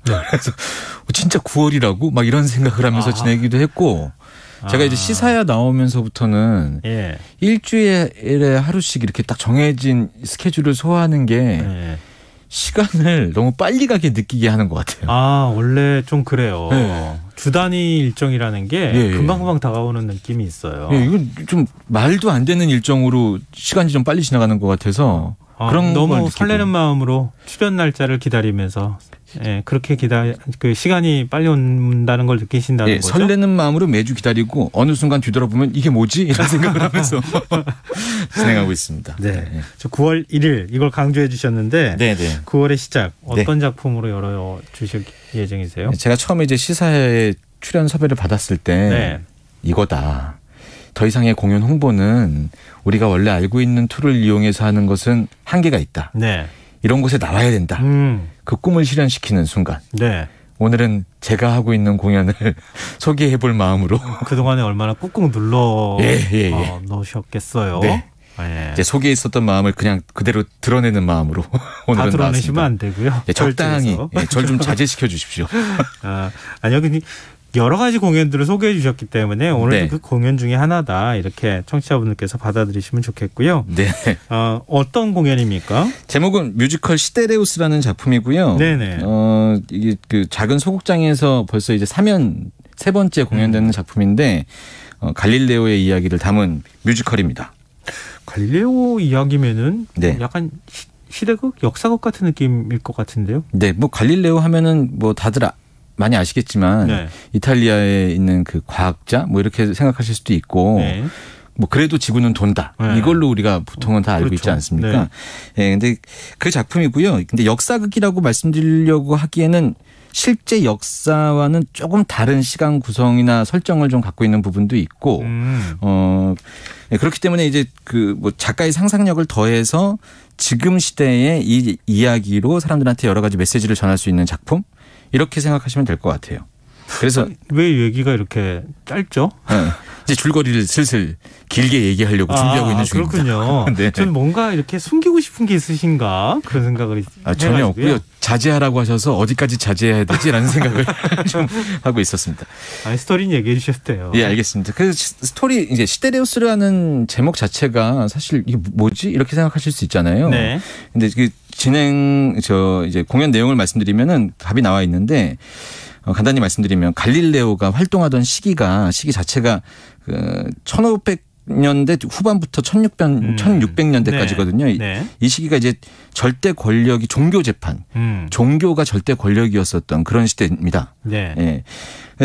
네. 그래서 진짜 9월이라고 막 이런 생각을 하면서 지내기도 했고 제가 이제 시사야 나오면서부터는 일주일에 하루씩 이렇게 딱 정해진 스케줄을 소화하는 게 시간을 너무 빨리 가게 느끼게 하는 것 같아요. 원래 좀 그래요. 네. 주 단위 일정이라는 게 금방금방 다가오는 느낌이 있어요. 이건 좀 말도 안 되는 일정으로 시간이 좀 빨리 지나가는 것 같아서 그런 너무 설레는 마음으로 출연 날짜를 기다리면서 그렇게 그 시간이 빨리 온다는 걸 느끼신다는 거죠? 설레는 마음으로 매주 기다리고 어느 순간 뒤돌아보면 이게 뭐지? 이런 생각을 하면서 진행하고 있습니다. 네. 저 9월 1일 이걸 강조해 주셨는데 9월의 시작 어떤 작품으로 열어주실 예정이세요? 제가 처음에 이제 시사에 출연 섭외를 받았을 때 이거다. 더 이상의 공연 홍보는 우리가 원래 알고 있는 툴을 이용해서 하는 것은 한계가 있다. 이런 곳에 나와야 된다. 그 꿈을 실현시키는 순간. 오늘은 제가 하고 있는 공연을 소개해볼 마음으로 그동안에 얼마나 꾹꾹 눌러 넣으셨겠어요. 네. 이제 속에 있었던 마음을 그냥 그대로 드러내는 마음으로 오늘은 다 드러내시면 나왔습니다. 안 되고요. 적당히 절 좀 자제시켜 주십시오. 아니요. 여러 가지 공연들을 소개해 주셨기 때문에 오늘도 네. 그 공연 중에 하나다 이렇게 청취자분들께서 받아들이시면 좋겠고요. 네. 어떤 공연입니까? 제목은 뮤지컬 시데레우스라는 작품이고요. 네네. 이게 그 작은 소극장에서 벌써 이제 3세 번째 공연되는 작품인데 갈릴레오의 이야기를 담은 뮤지컬입니다. 갈릴레오 이야기면은 네. 약간 시대극, 역사극 같은 느낌일 것 같은데요. 네, 뭐 갈릴레오 하면은 뭐 다들 많이 아시겠지만 네. 이탈리아에 있는 그 과학자 뭐 이렇게 생각하실 수도 있고 네. 뭐 그래도 지구는 돈다 네. 이걸로 우리가 보통은 다 알고 그렇죠. 있지 않습니까? 네. 네, 근데 그 작품이고요. 근데 역사극이라고 말씀드리려고 하기에는 실제 역사와는 조금 다른 시간 구성이나 설정을 좀 갖고 있는 부분도 있고, 네, 그렇기 때문에 이제 그 뭐 작가의 상상력을 더해서 지금 시대의 이 이야기로 사람들한테 여러 가지 메시지를 전할 수 있는 작품 이렇게 생각하시면 될 것 같아요. 그래서 왜 얘기가 이렇게 짧죠? 네, 이제 줄거리를 슬슬 길게 얘기하려고 준비하고 있는 중입니다. 그렇군요. 네. 저는 뭔가 이렇게 숨기고 싶은 게 있으신가 그런 생각을 전혀 없고요. 자제하라고 하셔서 어디까지 자제해야 되지라는 생각을 좀 하고 있었습니다. 스토리는 얘기해 주셨대요. 예, 알겠습니다. 그 스토리 이제 시데레우스라는 제목 자체가 사실 이게 뭐지 이렇게 생각하실 수 있잖아요. 네. 근데 그 이제 공연 내용을 말씀드리면은 답이 나와 있는데. 간단히 말씀드리면 갈릴레오가 활동하던 시기 자체가 그 1500년대 후반부터 1600년대까지거든요. 네. 이 시기가 이제 절대 권력이 종교 재판, 종교가 절대 권력이었었던 그런 시대입니다. 네. 예.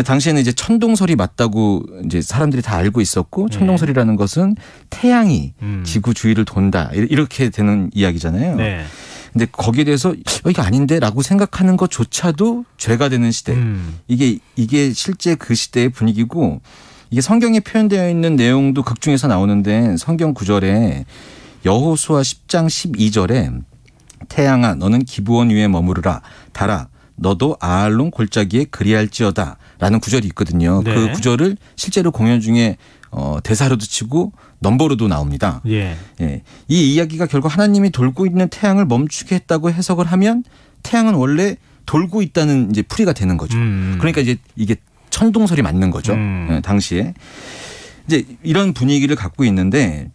당시에는 이제 천동설이 맞다고 이제 사람들이 다 알고 있었고 천동설이라는 것은 태양이 지구 주위를 돈다 이렇게 되는 이야기잖아요. 네. 근데 거기에 대해서 이게 아닌데라고 생각하는 것조차도 죄가 되는 시대. 이게 실제 그 시대의 분위기고 이게 성경에 표현되어 있는 내용도 극 중에서 나오는데 성경 구절에 여호수아 10장 12절에 태양아 너는 기브온 위에 머무르라 달아 너도 아알론 골짜기에 그리할지어다 라는 구절이 있거든요. 네. 그 구절을 실제로 공연 중에 대사로도 치고 넘버로도 나옵니다. 예. 예. 이 이야기가 결국 하나님이 돌고 있는 태양을 멈추게 했다고 해석을 하면 태양은 원래 돌고 있다는 이제 풀이가 되는 거죠. 그러니까 이제 이게 천동설이 맞는 거죠. 예, 당시에. 이제 이런 분위기를 갖고 있는데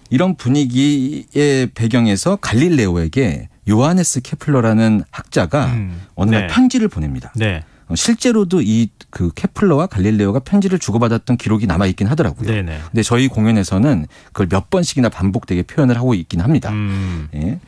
이런 분위기의 배경에서 갈릴레오에게 요하네스 케플러라는 학자가 어느 날 편지를 보냅니다. 네. 실제로도 이 그 케플러와 갈릴레오가 편지를 주고받았던 기록이 남아 있긴 하더라고요. 네네. 근데 저희 공연에서는 그걸 몇 번씩이나 반복되게 표현을 하고 있긴 합니다. 예.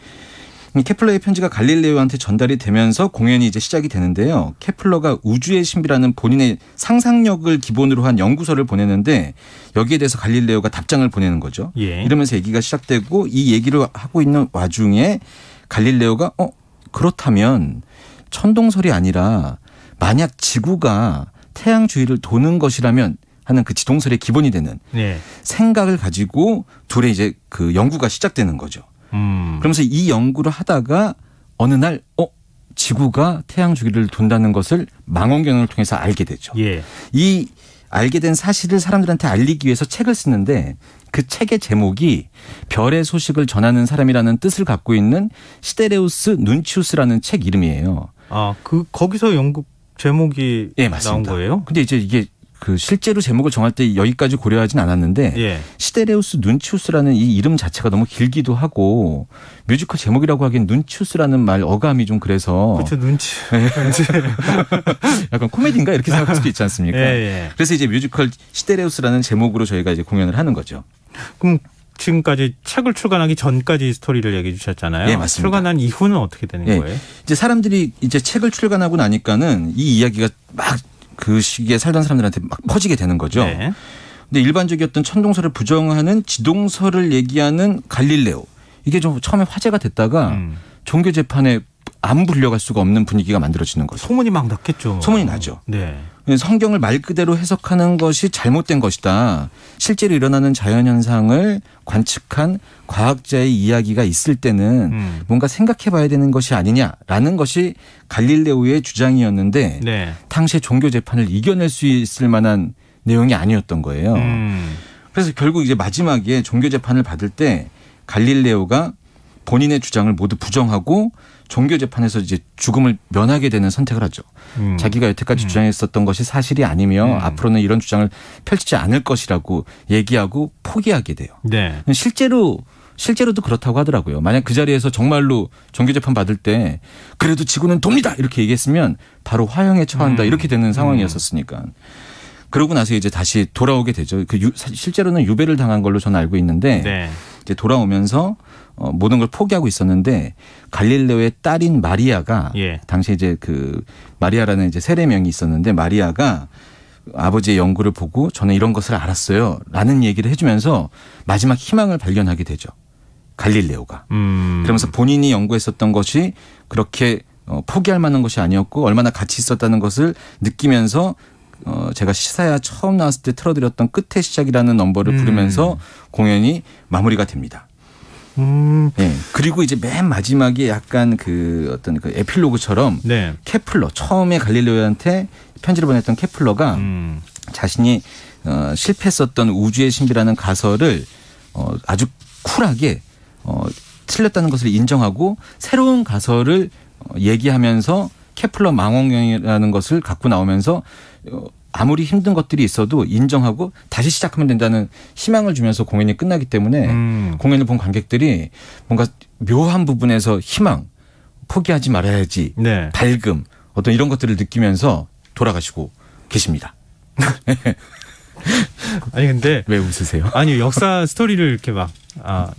이 케플러의 편지가 갈릴레오한테 전달이 되면서 공연이 이제 시작이 되는데요. 케플러가 우주의 신비라는 본인의 상상력을 기본으로 한 연구서를 보내는데 여기에 대해서 갈릴레오가 답장을 보내는 거죠. 예. 이러면서 얘기가 시작되고 이 얘기를 하고 있는 와중에 갈릴레오가 그렇다면 천동설이 아니라 만약 지구가 태양 주위를 도는 것이라면 하는 그 지동설의 기본이 되는 생각을 가지고 둘의 이제 그 연구가 시작되는 거죠. 그러면서 이 연구를 하다가 어느 날 지구가 태양 주위를 돈다는 것을 망원경을 통해서 알게 되죠. 예. 이 알게 된 사실을 사람들한테 알리기 위해서 책을 쓰는데 그 책의 제목이 별의 소식을 전하는 사람이라는 뜻을 갖고 있는 시데레우스 눈치우스라는 책 이름이에요. 거기서 연극 제목이 나온 거예요? 근데 이제 이게 그 실제로 제목을 정할 때 여기까지 고려하진 않았는데 시데레우스 눈치우스라는 이 이름 자체가 너무 길기도 하고 뮤지컬 제목이라고 하기엔 눈치우스라는 말 어감이 좀 그래서 그렇죠. 눈치. 약간 코미디인가 이렇게 생각할 수도 있지 않습니까? 그래서 이제 뮤지컬 시데레우스라는 제목으로 저희가 이제 공연을 하는 거죠. 그럼 지금까지 책을 출간하기 전까지 스토리를 얘기해 주셨잖아요. 네, 맞습니다. 출간한 이후는 어떻게 되는 거예요? 이제 사람들이 이제 책을 출간하고 나니까는 이 이야기가 막 그 시기에 살던 사람들한테 막 퍼지게 되는 거죠. 근데 일반적이었던 천동설을 부정하는 지동설을 얘기하는 갈릴레오. 이게 좀 처음에 화제가 됐다가 종교 재판에 안 불려갈 수가 없는 분위기가 만들어지는 거죠. 소문이 막 났겠죠. 소문이 나죠. 네. 성경을 말 그대로 해석하는 것이 잘못된 것이다. 실제로 일어나는 자연현상을 관측한 과학자의 이야기가 있을 때는 뭔가 생각해 봐야 되는 것이 아니냐라는 것이 갈릴레오의 주장이었는데 네. 당시의 종교 재판을 이겨낼 수 있을 만한 내용이 아니었던 거예요. 그래서 결국 이제 마지막에 종교 재판을 받을 때 갈릴레오가 본인의 주장을 모두 부정하고 종교 재판에서 이제 죽음을 면하게 되는 선택을 하죠. 자기가 여태까지 주장했었던 것이 사실이 아니며 앞으로는 이런 주장을 펼치지 않을 것이라고 얘기하고 포기하게 돼요. 네. 실제로도 그렇다고 하더라고요. 만약 그 자리에서 정말로 종교 재판 받을 때 그래도 지구는 돕니다 이렇게 얘기했으면 바로 화형에 처한다 이렇게 되는 상황이었었으니까. 그러고 나서 이제 다시 돌아오게 되죠. 실제로는 유배를 당한 걸로 저는 알고 있는데 네. 이제 돌아오면서 모든 걸 포기하고 있었는데 갈릴레오의 딸인 마리아가 당시에 이제 그 마리아라는 이제 세례명이 있었는데 마리아가 아버지의 연구를 보고 저는 이런 것을 알았어요 라는 얘기를 해주면서 마지막 희망을 발견하게 되죠. 갈릴레오가. 그러면서 본인이 연구했었던 것이 그렇게 포기할 만한 것이 아니었고 얼마나 가치 있었다는 것을 느끼면서 제가 시사야 처음 나왔을 때 틀어드렸던 끝의 시작이라는 넘버를 부르면서 공연이 마무리가 됩니다. 네. 그리고 이제 맨 마지막에 약간 그 어떤 그 에필로그처럼 네. 케플러 처음에 갈릴레오한테 편지를 보냈던 케플러가 자신이 실패했었던 우주의 신비라는 가설을 아주 쿨하게 틀렸다는 것을 인정하고 새로운 가설을 얘기하면서 케플러 망원경이라는 것을 갖고 나오면서 아무리 힘든 것들이 있어도 인정하고 다시 시작하면 된다는 희망을 주면서 공연이 끝나기 때문에 공연을 본 관객들이 뭔가 묘한 부분에서 희망, 포기하지 말아야지, 네. 밝음, 어떤 이런 것들을 느끼면서 돌아가시고 계십니다. 아니 근데 왜 웃으세요? 아니 역사 스토리를 이렇게 막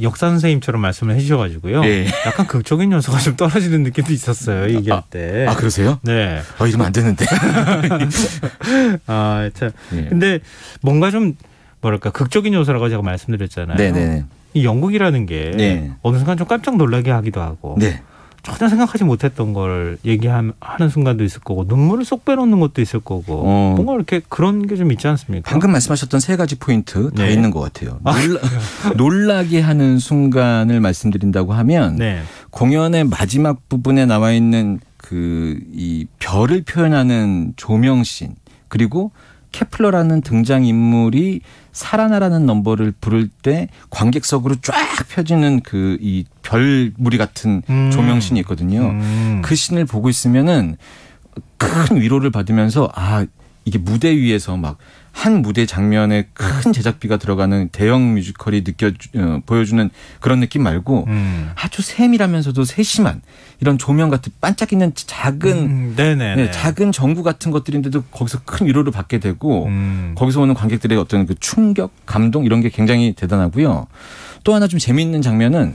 역사 선생님처럼 말씀을 해주셔가지고요. 네. 약간 극적인 요소가 좀 떨어지는 느낌도 있었어요. 얘기할 때. 그러세요? 네. 이러면 안 되는데. 참. 네. 근데 뭔가 좀 뭐랄까 극적인 요소라고 제가 말씀드렸잖아요. 네네. 이 영국이라는 게 네. 어느 순간 좀 깜짝 놀라게 하기도 하고. 네. 전혀 생각하지 못했던 걸 얘기하는 순간도 있을 거고 눈물을 쏙 빼놓는 것도 있을 거고 뭔가 이렇게 그런 게 좀 있지 않습니까? 방금 말씀하셨던 세 가지 포인트 다 네. 있는 것 같아요. 놀라게 하는 순간을 말씀드린다고 하면 네. 공연의 마지막 부분에 나와 있는 이 별을 표현하는 조명씬 그리고 케플러라는 등장인물이 살아나라는 넘버를 부를 때 관객석으로 쫙 펴지는 이 별무리 같은 조명신이 있거든요. 그 신을 보고 있으면은 큰 위로를 받으면서 이게 무대 위에서 막 한 무대 장면에 큰 제작비가 들어가는 대형 뮤지컬이 보여주는 그런 느낌 말고 아주 세밀하면서도 세심한 이런 조명 같은 반짝이는 작은 네, 작은 전구 같은 것들인데도 거기서 큰 위로를 받게 되고 거기서 오는 관객들의 어떤 그 충격, 감동 이런 게 굉장히 대단하고요. 또 하나 좀 재미있는 장면은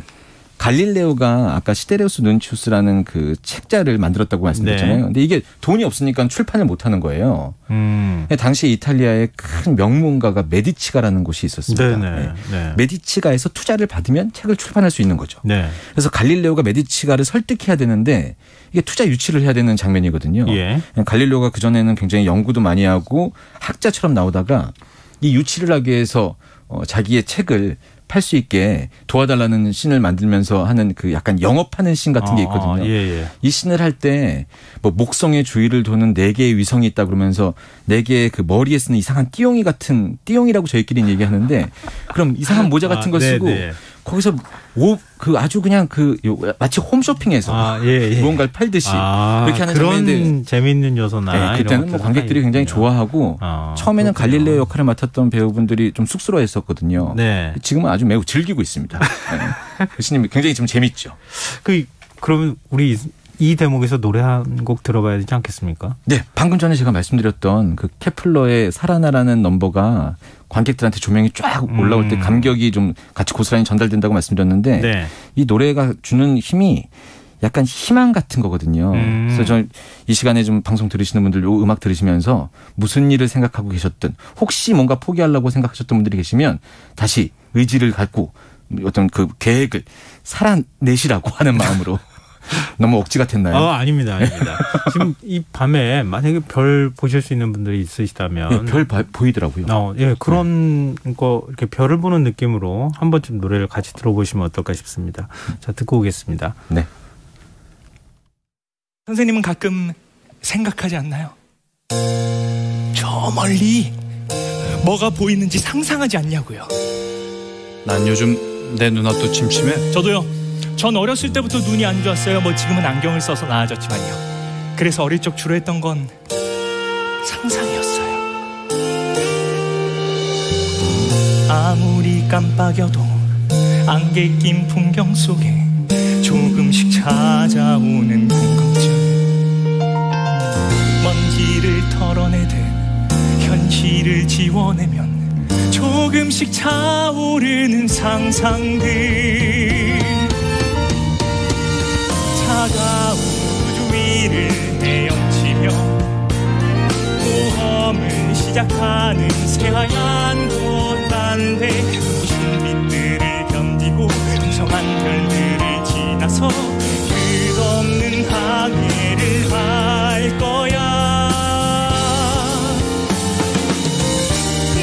갈릴레오가 아까 시데레우스 눈치우스라는 그 책자를 만들었다고 말씀드렸잖아요. 네. 근데 이게 돈이 없으니까 출판을 못 하는 거예요. 당시 이탈리아의 큰 명문가가 메디치가라는 곳이 있었습니다. 네. 메디치가에서 투자를 받으면 책을 출판할 수 있는 거죠. 네. 그래서 갈릴레오가 메디치가를 설득해야 되는데 이게 투자 유치를 해야 되는 장면이거든요. 예. 갈릴레오가 그전에는 굉장히 연구도 많이 하고 학자처럼 나오다가 이 유치를 하기 위해서 자기의 책을 팔 수 있게 도와달라는 씬을 만들면서 하는 그 약간 영업하는 씬 같은 게 있거든요. 이 씬을 할 때 뭐 목성의 주위를 도는 4개의 위성이 있다 그러면서 4개의 그 머리에 쓰는 이상한 띠용이라고 저희끼리는 얘기하는데 그럼 이상한 모자 같은 걸 쓰고 거기서 아주 그냥 마치 홈쇼핑에서 무언가를 팔듯이 그렇게 하는 그런 장면인데 재미있는 요소나 그때는 관객들이 굉장히 좋아하고 처음에는 갈릴레오 역할을 맡았던 배우분들이 좀 쑥스러워했었거든요. 네. 지금은 아주 매우 즐기고 있습니다. 그 신이 굉장히 좀 재밌죠. 그러면 우리 이 대목에서 노래 한 곡 들어봐야 되지 않겠습니까? 네. 방금 전에 제가 말씀드렸던 그 케플러의 살아나라는 넘버가 관객들한테 조명이 쫙 올라올 때 감격이 좀 같이 고스란히 전달된다고 말씀드렸는데 네. 이 노래가 주는 힘이 약간 희망 같은 거거든요. 그래서 저 이 시간에 좀 방송 들으시는 분들 요 음악 들으시면서 무슨 일을 생각하고 계셨든 혹시 뭔가 포기하려고 생각하셨던 분들이 계시면 다시 의지를 갖고 어떤 그 계획을 살아내시라고 하는 마음으로 너무 억지 같았나요? 아닙니다. 지금 이 밤에 만약에 별 보실 수 있는 분들이 있으시다면 별 보이더라고요. 그런 거 이렇게 별을 보는 느낌으로 한 번쯤 노래를 같이 들어보시면 어떨까 싶습니다. 자, 듣고 오겠습니다. 네. 선생님은 가끔 생각하지 않나요? 저 멀리 뭐가 보이는지 상상하지 않냐고요. 난 요즘 내 눈앞도 침침해. 저도요. 전 어렸을 때부터 눈이 안 좋았어요. 지금은 안경을 써서 나아졌지만요. 그래서 어릴 적 주로 했던 건 상상이었어요. 아무리 깜빡여도 안개 낀 풍경 속에 조금씩 찾아오는 궁금증. 먼지를 털어내듯 현실을 지워내면 조금씩 차오르는 상상들. 차가운 우주 위를 헤엄치며 모험을 시작하는 새하얀 꽃단대. 부신 빛들을 견디고 풍성한 별들을 지나서 끝없는 항해를 할 거야.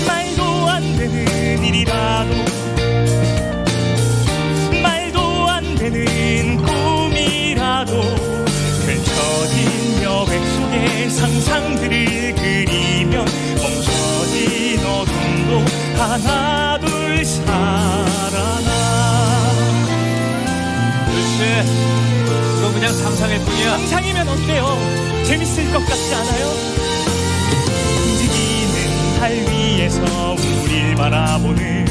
말도 안 되는 일이라도 말도 안 되는 꿈이라도 펼쳐진 여백 속에 상상들을 그리며 멈춰진 어둠도 하나 둘 살아나. 글쎄, 그거 그냥 상상일 뿐이야. 상상이면 어때요? 재밌을 것 같지 않아요? 움직이는 달 위에서 우릴 바라보는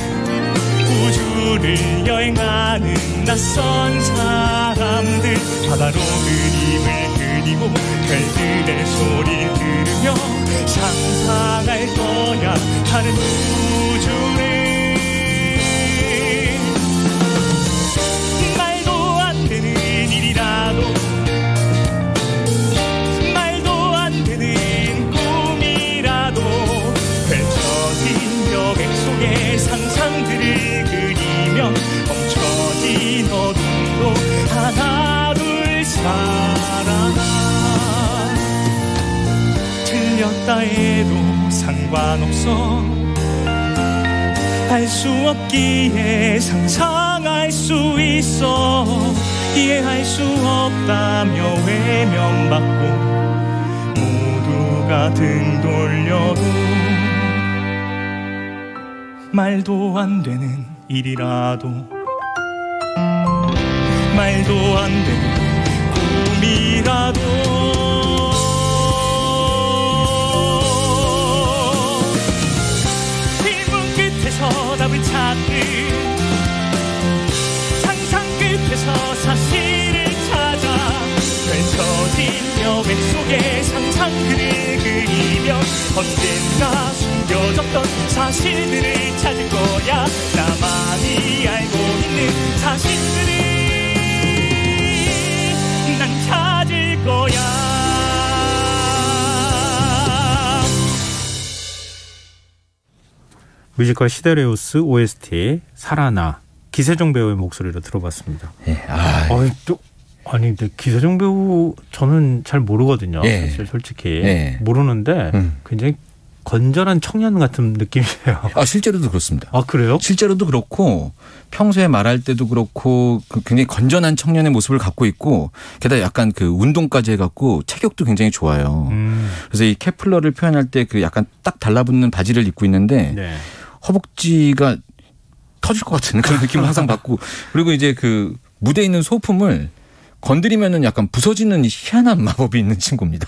우주를 여행하는 낯선 사람들. 바다로 그림을 그리고 별들의 소리를 들으며 상상할 거야 다른 우주를. 말도 안 되는 일이라도 말도 안 되는 꿈이라도 펼쳐진 여백 속에 상상들을 그리며 멈춰진 어둠도 하나 둘 살아나. 틀렸다 해도 상관없어. 알 수 없기에 상상할 수 있어. 이해할 수 없다며 외면받고 모두가 등 돌려도 말도 안 되는 일이라도 말도 안 되는 꿈이라도 질문 끝에서 답을 찾듯 상상 끝에서 사실을 찾아 펼쳐진 여백 속에 상상들을 그리며 언젠가 숨겨졌던 사실들을 찾을 거야. 나만이 알고 있는 사실들을 난 찾을 거야. 뮤지컬 시데레우스 OST 살아나 기세종 배우의 목소리로 들어봤습니다. 근데 기세종 배우 저는 잘 모르거든요. 사실 솔직히 모르는데 굉장히 건전한 청년 같은 느낌이에요. 실제로도 그렇습니다. 그래요? 실제로도 그렇고 평소에 말할 때도 그렇고 굉장히 건전한 청년의 모습을 갖고 있고 게다가 약간 그 운동까지 해갖고 체격도 굉장히 좋아요. 그래서 이 케플러를 표현할 때 그 약간 딱 달라붙는 바지를 입고 있는데 허벅지가 터질 것 같은 그런 느낌을 항상 받고 그리고 이제 그 무대에 있는 소품을 건드리면은 약간 부서지는 희한한 마법이 있는 친구입니다.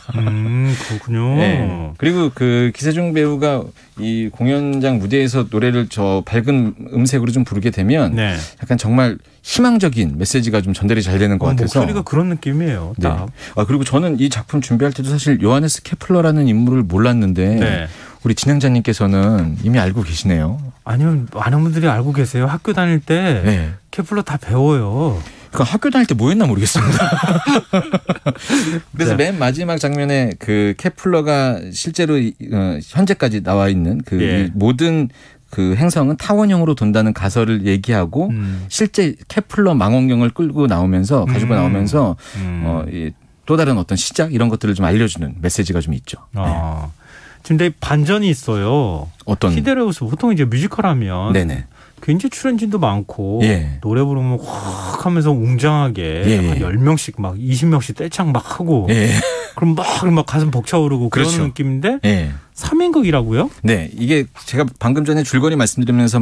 그렇군요. 네. 그리고 그 기세종 배우가 이 공연장 무대에서 노래를 저 밝은 음색으로 좀 부르게 되면 약간 정말 희망적인 메시지가 좀 전달이 잘 되는 것 같아서. 목소리가 그런 느낌이에요. 네. 그리고 저는 이 작품 준비할 때도 사실 요하네스 케플러라는 인물을 몰랐는데 우리 진행자님께서는 이미 알고 계시네요. 아니요. 많은 분들이 알고 계세요. 학교 다닐 때 케플러 다 배워요. 그러니까 학교 다닐 때 뭐 했나 모르겠습니다. 그래서 맨 마지막 장면에 그 케플러가 실제로 현재까지 나와 있는 그 모든 그 행성은 타원형으로 돈다는 가설을 얘기하고 실제 케플러 망원경을 끌고 나오면서 가지고 나오면서 또 다른 어떤 시작 이런 것들을 좀 알려주는 메시지가 좀 있죠. 지금 되게 반전이 있어요. 어떤? 히데레우스 보통 이제 뮤지컬 하면 네네. 굉장히 출연진도 많고 노래 부르면 확 하면서 웅장하게 한 10명씩 막 20명씩 떼창 막 하고 그럼 막 가슴 벅차오르고 그런 그렇죠. 느낌인데 3인극이라고요? 네. 이게 제가 방금 전에 줄거리 말씀드리면서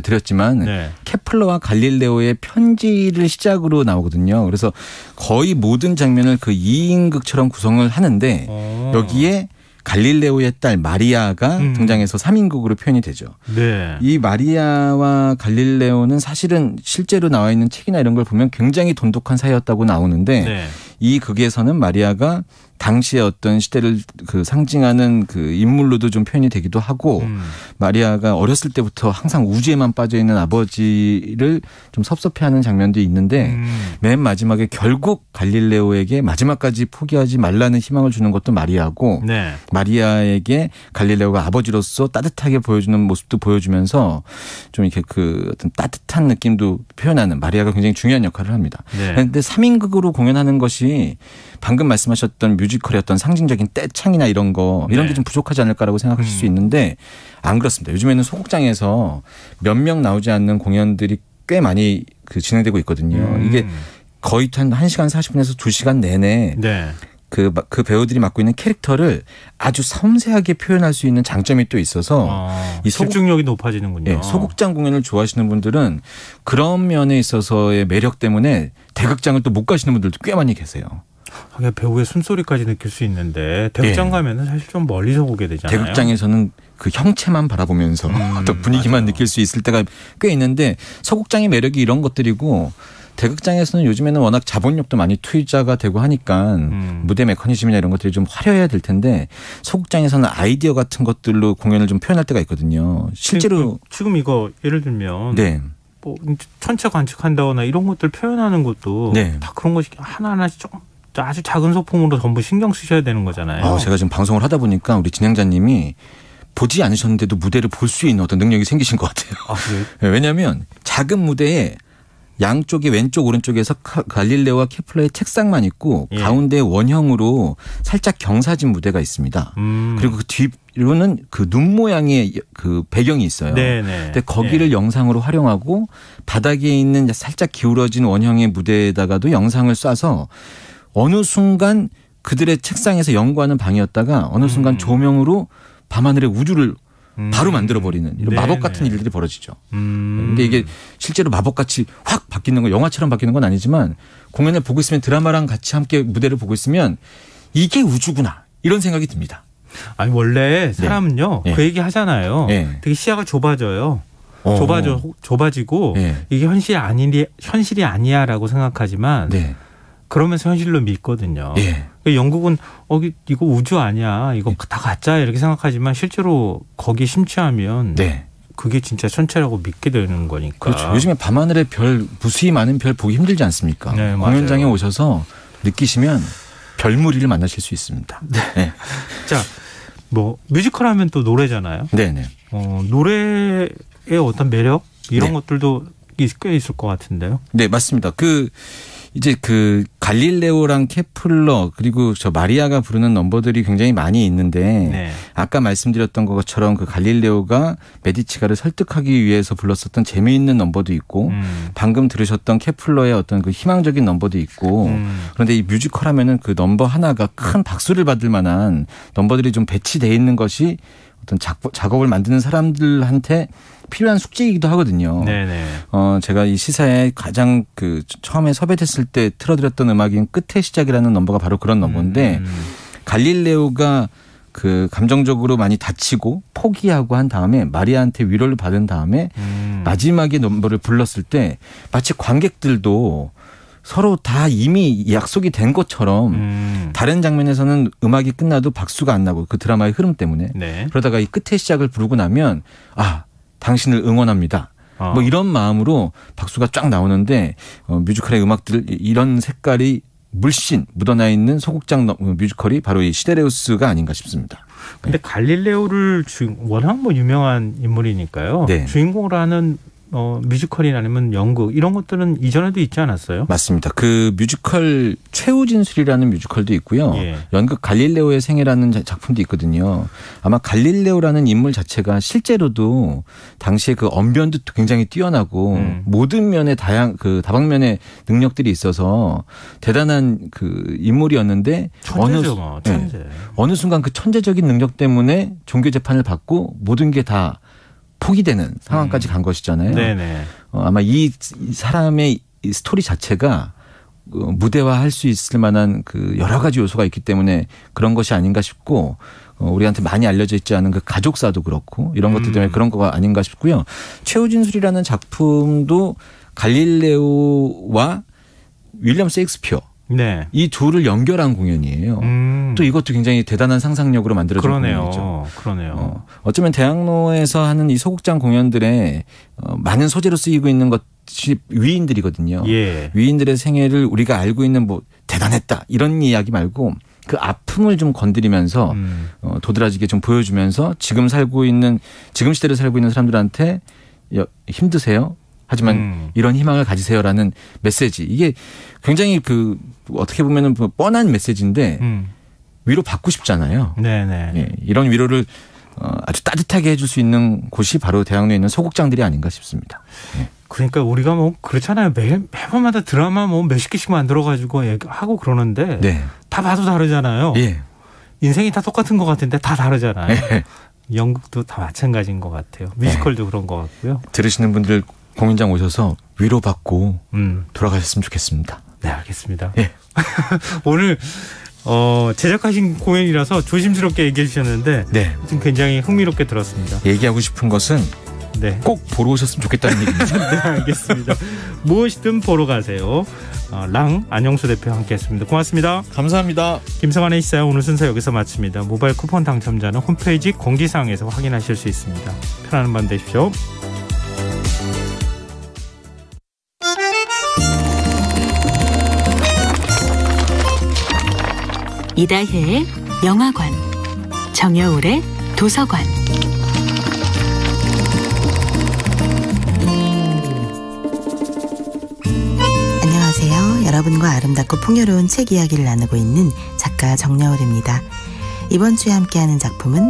드렸지만 케플러와 갈릴레오의 편지를 시작으로 나오거든요. 그래서 거의 모든 장면을 그 2인극처럼 구성을 하는데 여기에 갈릴레오의 딸 마리아가 등장해서 3인극으로 표현이 되죠. 네. 이 마리아와 갈릴레오는 사실은 실제로 나와 있는 책이나 이런 걸 보면 굉장히 돈독한 사이였다고 나오는데 이 극에서는 마리아가 당시의 어떤 시대를 그 상징하는 그 인물로도 좀 표현이 되기도 하고 마리아가 어렸을 때부터 항상 우주에만 빠져 있는 아버지를 좀 섭섭해하는 장면도 있는데 맨 마지막에 결국 갈릴레오에게 마지막까지 포기하지 말라는 희망을 주는 것도 마리아고 마리아에게 갈릴레오가 아버지로서 따뜻하게 보여주는 모습도 보여주면서 좀 이렇게 그 어떤 따뜻한 느낌도 표현하는 마리아가 굉장히 중요한 역할을 합니다. 그런데 3인극으로 공연하는 것이 방금 말씀하셨던 뮤지컬의 어떤 상징적인 떼창이나 이런 게 좀 부족하지 않을까라고 생각하실 수 있는데 안 그렇습니다. 요즘에는 소극장에서 몇 명 나오지 않는 공연들이 꽤 많이 그 진행되고 있거든요. 이게 거의 한 1시간 40분에서 2시간 내내 그 배우들이 맡고 있는 캐릭터를 아주 섬세하게 표현할 수 있는 장점이 또 있어서 이 집중력이 높아지는군요. 소극장 공연을 좋아하시는 분들은 그런 면에 있어서의 매력 때문에 대극장을 또 못 가시는 분들도 꽤 많이 계세요. 배우의 숨소리까지 느낄 수 있는데 대극장 가면은 사실 좀 멀리서 보게 되잖아요. 대극장에서는 그 형체만 바라보면서 어떤 분위기만 느낄 수 있을 때가 꽤 있는데 소극장의 매력이 이런 것들이고 대극장에서는 요즘에는 워낙 자본력도 많이 투자가 되고 하니까 무대 메커니즘이나 이런 것들이 좀 화려해야 될 텐데 소극장에서는 아이디어 같은 것들로 공연을 좀 표현할 때가 있거든요. 실제로 지금 이거 예를 들면 뭐 천체 관측한다거나 이런 것들 표현하는 것도 다 그런 것이 하나하나씩 좀 아주 작은 소품으로 전부 신경 쓰셔야 되는 거잖아요. 제가 지금 방송을 하다 보니까 우리 진행자님이 보지 않으셨는데도 무대를 볼 수 있는 어떤 능력이 생기신 것 같아요. 왜냐하면 작은 무대에 양쪽에 왼쪽 오른쪽에서 갈릴레오와 케플러의 책상만 있고 가운데 원형으로 살짝 경사진 무대가 있습니다. 그리고 그 뒤로는 그 눈 모양의 그 배경이 있어요. 근데 거기를 영상으로 활용하고 바닥에 있는 살짝 기울어진 원형의 무대에다가도 영상을 쏴서 어느 순간 그들의 책상에서 연구하는 방이었다가 어느 순간 조명으로 밤하늘의 우주를 바로 만들어버리는 이런 마법 같은 일들이 벌어지죠. 근데 이게 실제로 마법같이 확 바뀌는 거 영화처럼 바뀌는 건 아니지만 공연을 보고 있으면 드라마랑 같이 함께 무대를 보고 있으면 이게 우주구나 이런 생각이 듭니다. 아니 원래 사람은요 그 얘기 하잖아요. 되게 시야가 좁아져요. 좁아지고 이게 현실이 아니야라고 생각하지만 그러면서 현실로 믿거든요. 영국은 이거 우주 아니야. 이거 다 가짜야 이렇게 생각하지만 실제로 거기에 심취하면 그게 진짜 천체라고 믿게 되는 거니까. 그렇죠. 요즘에 밤하늘의 별 무수히 많은 별 보기 힘들지 않습니까? 공연장에 오셔서 느끼시면 별무리를 만나실 수 있습니다. 자, 뭐 뮤지컬 하면 또 노래잖아요. 노래의 어떤 매력 이런 것들도 꽤 있을 것 같은데요. 네, 맞습니다. 이제 그 갈릴레오랑 케플러 그리고 저 마리아가 부르는 넘버들이 굉장히 많이 있는데 아까 말씀드렸던 것처럼 그 갈릴레오가 메디치가를 설득하기 위해서 불렀었던 재미있는 넘버도 있고 방금 들으셨던 케플러의 어떤 그 희망적인 넘버도 있고 그런데 이 뮤지컬 하면은 그 넘버 하나가 큰 박수를 받을 만한 넘버들이 좀 배치되어 있는 것이 어떤 작업을 만드는 사람들한테 필요한 숙제이기도 하거든요. 제가 이 시사에 가장 그 처음에 섭외됐을 때 틀어드렸던 음악인 끝의 시작이라는 넘버가 바로 그런 넘버인데 갈릴레오가 그 감정적으로 많이 다치고 포기하고 한 다음에 마리아한테 위로를 받은 다음에 마지막에 넘버를 불렀을 때 마치 관객들도 서로 다 이미 약속이 된 것처럼 다른 장면에서는 음악이 끝나도 박수가 안 나고 그 드라마의 흐름 때문에 그러다가 이 끝의 시작을 부르고 나면 당신을 응원합니다. 뭐 이런 마음으로 박수가 쫙 나오는데 뮤지컬의 음악들 이런 색깔이 물씬 묻어나 있는 소극장 뮤지컬이 바로 이 시데레우스가 아닌가 싶습니다. 근데 갈릴레오를 워낙 뭐 유명한 인물이니까요. 네. 주인공으로 하는 뮤지컬이나 아니면 연극 이런 것들은 이전에도 있지 않았어요? 맞습니다. 그 뮤지컬 최후진술이라는 뮤지컬도 있고요. 예. 연극 갈릴레오의 생애라는 작품도 있거든요. 아마 갈릴레오라는 인물 자체가 실제로도 당시에 그 언변도 굉장히 뛰어나고 모든 면의 다방면의 능력들이 있어서 대단한 그 인물이었는데 천재죠, 천재. 어느 순간 그 천재적인 능력 때문에 종교 재판을 받고 모든 게 다 포기되는 상황까지 간 것이잖아요. 네네. 아마 이 사람의 이 스토리 자체가 무대화할 수 있을 만한 그 여러 가지 요소가 있기 때문에 그런 것이 아닌가 싶고 우리한테 많이 알려져 있지 않은 그 가족사도 그렇고 이런 것들 때문에 그런 거가 아닌가 싶고요. 최후진술이라는 작품도 갈릴레오와 윌리엄 셰익스피어 네. 이 둘을 연결한 공연이에요. 또 이것도 굉장히 대단한 상상력으로 만들어진 공연이죠. 그러네요. 어쩌면 대학로에서 하는 이 소극장 공연들에 많은 소재로 쓰이고 있는 것이 위인들이거든요. 예. 위인들의 생애를 우리가 알고 있는 뭐 대단했다 이런 이야기 말고 그 아픔을 좀 건드리면서 도드라지게 좀 보여주면서 지금 시대를 살고 있는 사람들한테 힘드세요? 하지만 이런 희망을 가지세요라는 메시지. 이게 굉장히 어떻게 보면은 뻔한 메시지인데 위로 받고 싶잖아요. 네네. 예, 이런 위로를 아주 따뜻하게 해줄 수 있는 곳이 바로 대학로에 있는 소극장들이 아닌가 싶습니다. 예. 그러니까 우리가 뭐 그렇잖아요. 매번마다 드라마 뭐 몇십 개씩 만들어가지고 하고 그러는데 네. 다 봐도 다르잖아요. 예. 인생이 다 똑같은 것 같은데 다 다르잖아요. 예. 연극도 다 마찬가지인 것 같아요. 뮤지컬도 그런 것 같고요. 들으시는 분들 공연장 오셔서 위로받고 돌아가셨으면 좋겠습니다. 네, 알겠습니다. 예. 오늘 제작하신 공연이라서 조심스럽게 얘기해 주셨는데 네. 지금 굉장히 흥미롭게 들었습니다. 얘기하고 싶은 것은 네. 꼭 보러 오셨으면 좋겠다는 얘기입니다. 네, 알겠습니다. 무엇이든 보러 가세요. 랑 안영수 대표 함께했습니다. 고맙습니다. 감사합니다. 김성환의 시사회 오늘 순서 여기서 마칩니다. 모바일 쿠폰 당첨자는 홈페이지 공지사항에서 확인하실 수 있습니다. 편안한 밤 되십시오. 이다혜의 영화관, 정여울의 도서관. 안녕하세요. 여러분과 아름답고 풍요로운 책 이야기를 나누고 있는 작가 정여울입니다. 이번 주에 함께하는 작품은